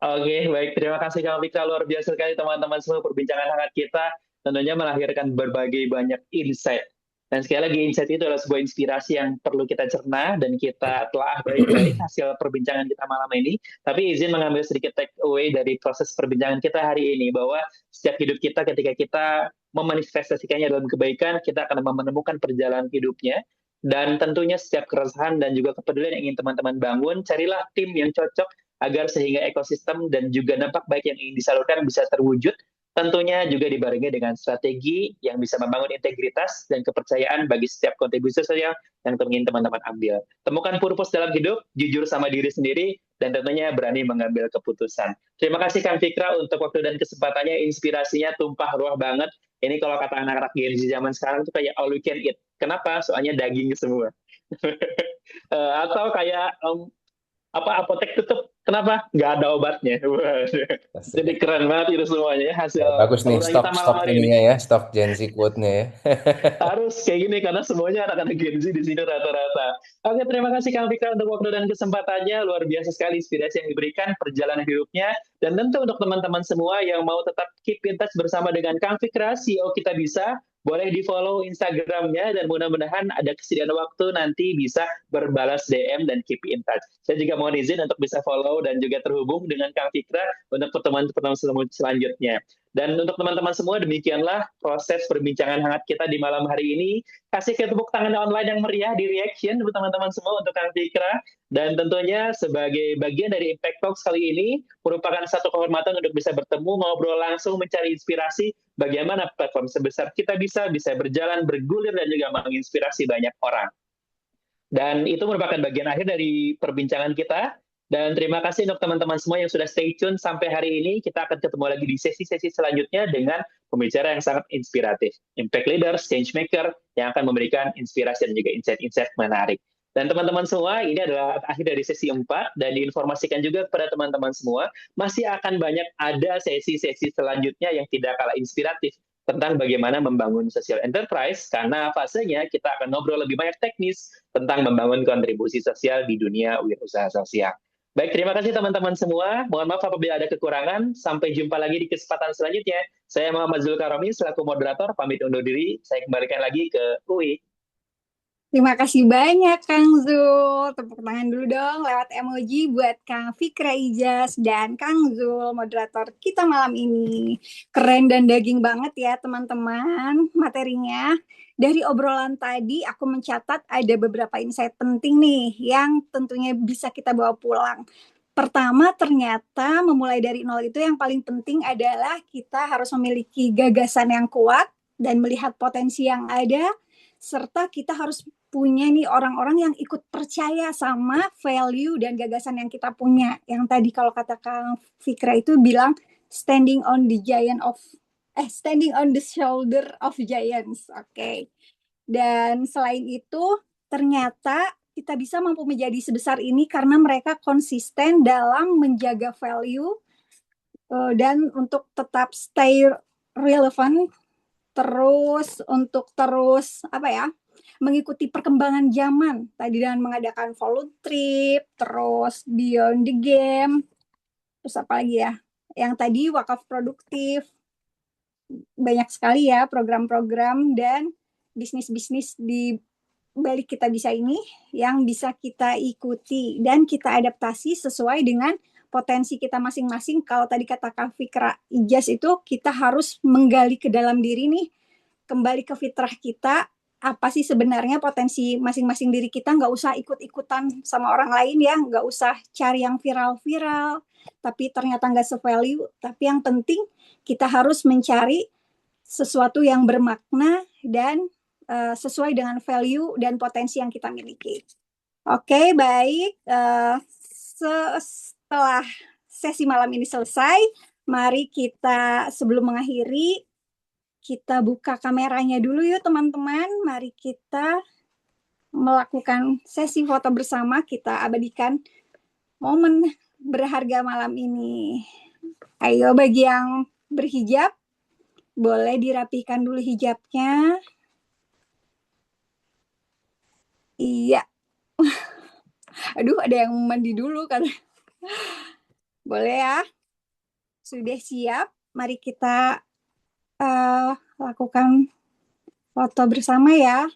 Oke, baik. Terima kasih Kang Fikra. Luar biasa sekali teman-teman semua perbincangan hangat kita. Tentunya melahirkan berbagai banyak insight. Dan sekali lagi insight itu adalah sebuah inspirasi yang perlu kita cerna dan kita telah baik-baik hasil perbincangan kita malam ini. Tapi izin mengambil sedikit take away dari proses perbincangan kita hari ini, bahwa setiap hidup kita ketika kita memanifestasikannya dalam kebaikan, kita akan menemukan perjalanan hidupnya. Dan tentunya setiap keresahan dan juga kepedulian yang ingin teman-teman bangun, carilah tim yang cocok agar sehingga ekosistem dan juga dampak baik yang ingin disalurkan bisa terwujud. Tentunya juga dibarengi dengan strategi yang bisa membangun integritas dan kepercayaan bagi setiap kontribusi sosial yang ingin teman-teman ambil. Temukan purpose dalam hidup, jujur sama diri sendiri, dan tentunya berani mengambil keputusan. Terima kasih Kang Fikra untuk waktu dan kesempatannya, inspirasinya tumpah ruah banget. Ini kalau kata anak-anak Gen Z zaman sekarang itu kayak all you can eat. Kenapa? Soalnya daging semua. Atau kayak apotek tutup, kenapa? Nggak ada obatnya. Jadi keren banget itu semuanya ya, hasil
Bagus nih,
obrolan
stop
kita malam hari ini.
ininya ya, stop Gen Z quote-nya ya.
Harus kayak gini karena semuanya anak-anak Gen Z di sini rata-rata. Oke, terima kasih Kang Fikra untuk waktu dan kesempatannya. Luar biasa sekali inspirasi yang diberikan, perjalanan hidupnya. Dan tentu untuk teman-teman semua yang mau tetap keep in touch bersama dengan Kang Fikra, CEO Kita Bisa, boleh di-follow Instagramnya dan mudah-mudahan ada kesediaan waktu nanti bisa berbalas DM dan keep in touch. Saya juga mohon izin untuk bisa follow dan juga terhubung dengan Kang Fikra untuk pertemuan-pertemuan selanjutnya. Dan untuk teman-teman semua, demikianlah proses perbincangan hangat kita di malam hari ini. Kasih tepuk tangan online yang meriah di reaction untuk teman-teman semua untuk Kang Fikra. Dan tentunya sebagai bagian dari Impact Talks kali ini, merupakan satu kehormatan untuk bisa bertemu, ngobrol langsung, mencari inspirasi bagaimana platform sebesar Kita Bisa berjalan, bergulir, dan juga menginspirasi banyak orang. Dan itu merupakan bagian akhir dari perbincangan kita. Dan terima kasih untuk teman-teman semua yang sudah stay tune sampai hari ini. Kita akan ketemu lagi di sesi-sesi selanjutnya dengan pembicara yang sangat inspiratif. Impact Leaders, Change Maker, yang akan memberikan inspirasi dan juga insight-insight menarik. Dan teman-teman semua, ini adalah akhir dari sesi 4, dan diinformasikan juga kepada teman-teman semua, masih akan banyak ada sesi-sesi selanjutnya yang tidak kalah inspiratif tentang bagaimana membangun social enterprise, karena fasenya kita akan ngobrol lebih banyak teknis tentang membangun kontribusi sosial di dunia wirausaha sosial. Baik, terima kasih teman-teman semua. Mohon maaf apabila ada kekurangan. Sampai jumpa lagi di kesempatan selanjutnya. Saya Muhammad Zulkaromi, selaku moderator, pamit undur diri. Saya kembalikan lagi ke Uwi.
Terima kasih banyak Kang Zul. Tepuk tangan dulu dong lewat emoji buat Kang Fikra Ijaz dan Kang Zul, moderator kita malam ini. Keren dan daging banget ya teman-teman materinya. Dari obrolan tadi aku mencatat ada beberapa insight penting nih yang tentunya bisa kita bawa pulang. Pertama, ternyata memulai dari nol itu yang paling penting adalah kita harus memiliki gagasan yang kuat dan melihat potensi yang ada, serta kita harus punya nih orang-orang yang ikut percaya sama value dan gagasan yang kita punya. Yang tadi kalau kata Kang Fikra itu bilang standing on the shoulder of giants. Oke. Dan selain itu ternyata kita bisa mampu menjadi sebesar ini karena mereka konsisten dalam menjaga value dan untuk tetap stay relevant, terus mengikuti perkembangan zaman tadi dengan mengadakan volunteer, terus beyond the game, terus apa lagi ya? Yang tadi wakaf produktif, banyak sekali ya program-program dan bisnis-bisnis di balik Kita Bisa ini yang bisa kita ikuti dan kita adaptasi sesuai dengan potensi kita masing-masing. Kalau tadi kata Kang Fikra Ijaz itu kita harus menggali ke dalam diri nih, kembali ke fitrah kita, apa sih sebenarnya potensi masing-masing diri kita, nggak usah ikut-ikutan sama orang lain ya, nggak usah cari yang viral-viral, tapi ternyata nggak se-value, tapi yang penting kita harus mencari sesuatu yang bermakna dan sesuai dengan value dan potensi yang kita miliki. Oke, baik. Setelah sesi malam ini selesai, mari kita sebelum mengakhiri, kita buka kameranya dulu yuk teman-teman. Mari kita melakukan sesi foto bersama. Kita abadikan momen berharga malam ini. Ayo bagi yang berhijab, boleh dirapikan dulu hijabnya. Iya. Aduh, ada yang mandi dulu kan. Boleh ya. Sudah siap. Mari kita lakukan foto bersama ya.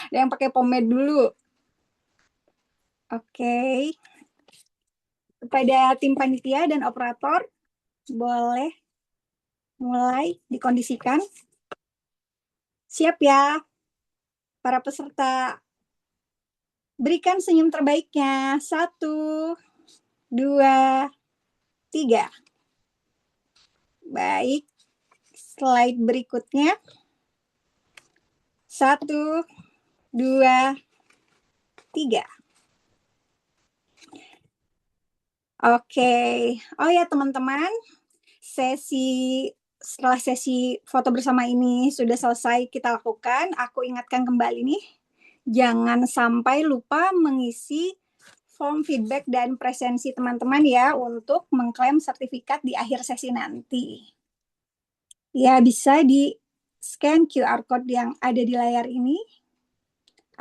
Ada yang pakai pomade dulu. Oke. Kepada tim panitia dan operator, boleh mulai dikondisikan. Siap ya, para peserta. Berikan senyum terbaiknya. 1, 2, 3. Baik. Slide berikutnya. 1, 2, 3. Oke. Oh ya teman-teman, setelah sesi foto bersama ini sudah selesai kita lakukan, aku ingatkan kembali nih, jangan sampai lupa mengisi form feedback dan presensi teman-teman ya untuk mengklaim sertifikat di akhir sesi nanti. Ya, bisa di scan QR code yang ada di layar ini,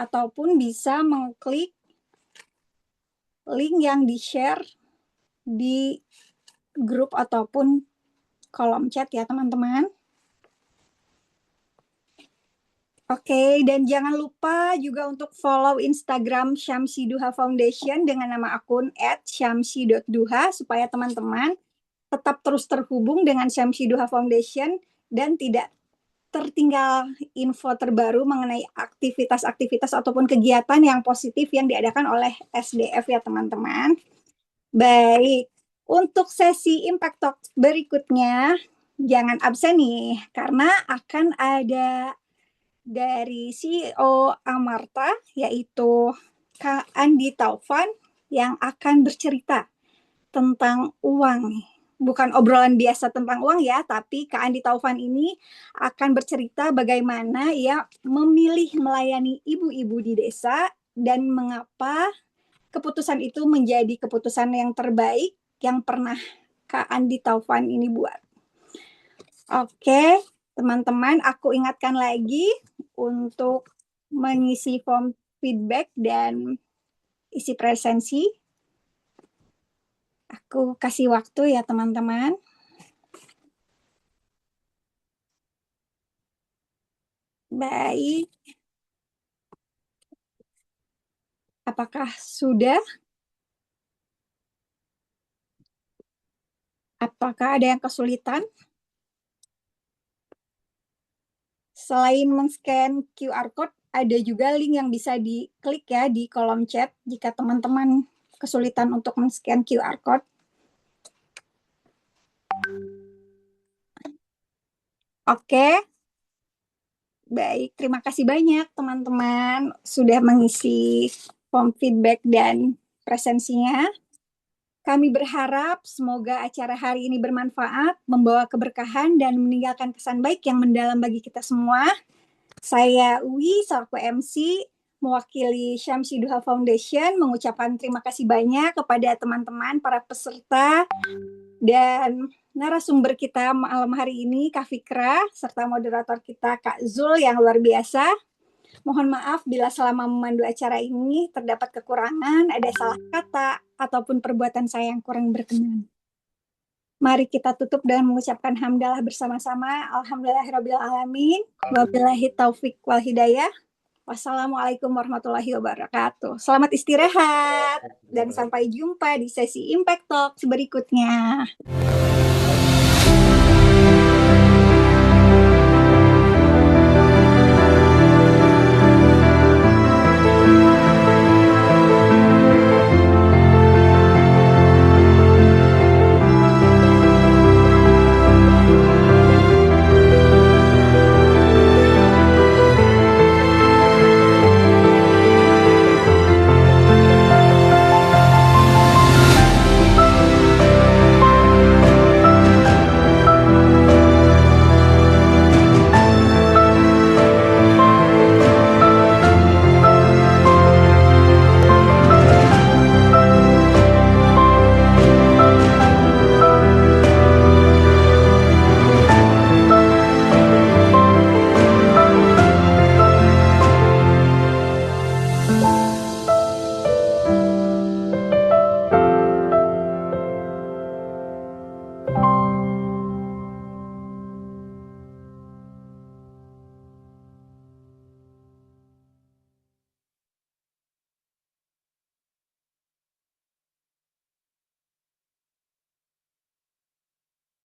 ataupun bisa mengklik link yang di-share di grup ataupun kolom chat ya teman-teman. Oke, dan jangan lupa juga untuk follow Instagram Syamsi Duha Foundation dengan nama akun @syamsi.duha supaya teman-teman tetap terus terhubung dengan Syamsi Duha Foundation dan tidak tertinggal info terbaru mengenai aktivitas-aktivitas ataupun kegiatan yang positif yang diadakan oleh SDF ya teman-teman. Baik, untuk sesi Impact Talk berikutnya jangan absen nih karena akan ada dari CEO Amarta yaitu Kak Andi Taufan yang akan bercerita tentang uang nih. Bukan obrolan biasa tentang uang ya, tapi Kak Andi Taufan ini akan bercerita bagaimana ia memilih melayani ibu-ibu di desa dan mengapa keputusan itu menjadi keputusan yang terbaik yang pernah Kak Andi Taufan ini buat. Oke, teman-teman, aku ingatkan lagi untuk mengisi form feedback dan isi presensi. Aku kasih waktu ya teman-teman. Baik. Apakah sudah? Apakah ada yang kesulitan? Selain men-scan QR code, ada juga link yang bisa diklik ya di kolom chat jika teman-teman kesulitan untuk men-scan QR code. Oke. Baik, terima kasih banyak teman-teman sudah mengisi form feedback dan presensinya. Kami berharap semoga acara hari ini bermanfaat, membawa keberkahan dan meninggalkan kesan baik yang mendalam bagi kita semua. Saya Uwi, selaku MC, mewakili Syamsi Duha Foundation, mengucapkan terima kasih banyak kepada teman-teman, para peserta, dan narasumber kita malam hari ini, Kak Fikra, serta moderator kita, Kak Zul, yang luar biasa. Mohon maaf bila selama memandu acara ini terdapat kekurangan, ada salah kata, ataupun perbuatan saya yang kurang berkenan. Mari kita tutup dengan mengucapkan hamdalah bersama-sama. Alhamdulillahirrabbilalamin. Wabillahi taufiq wal hidayah. Wassalamualaikum warahmatullahi wabarakatuh. Selamat istirahat dan sampai jumpa di sesi Impact Talk berikutnya.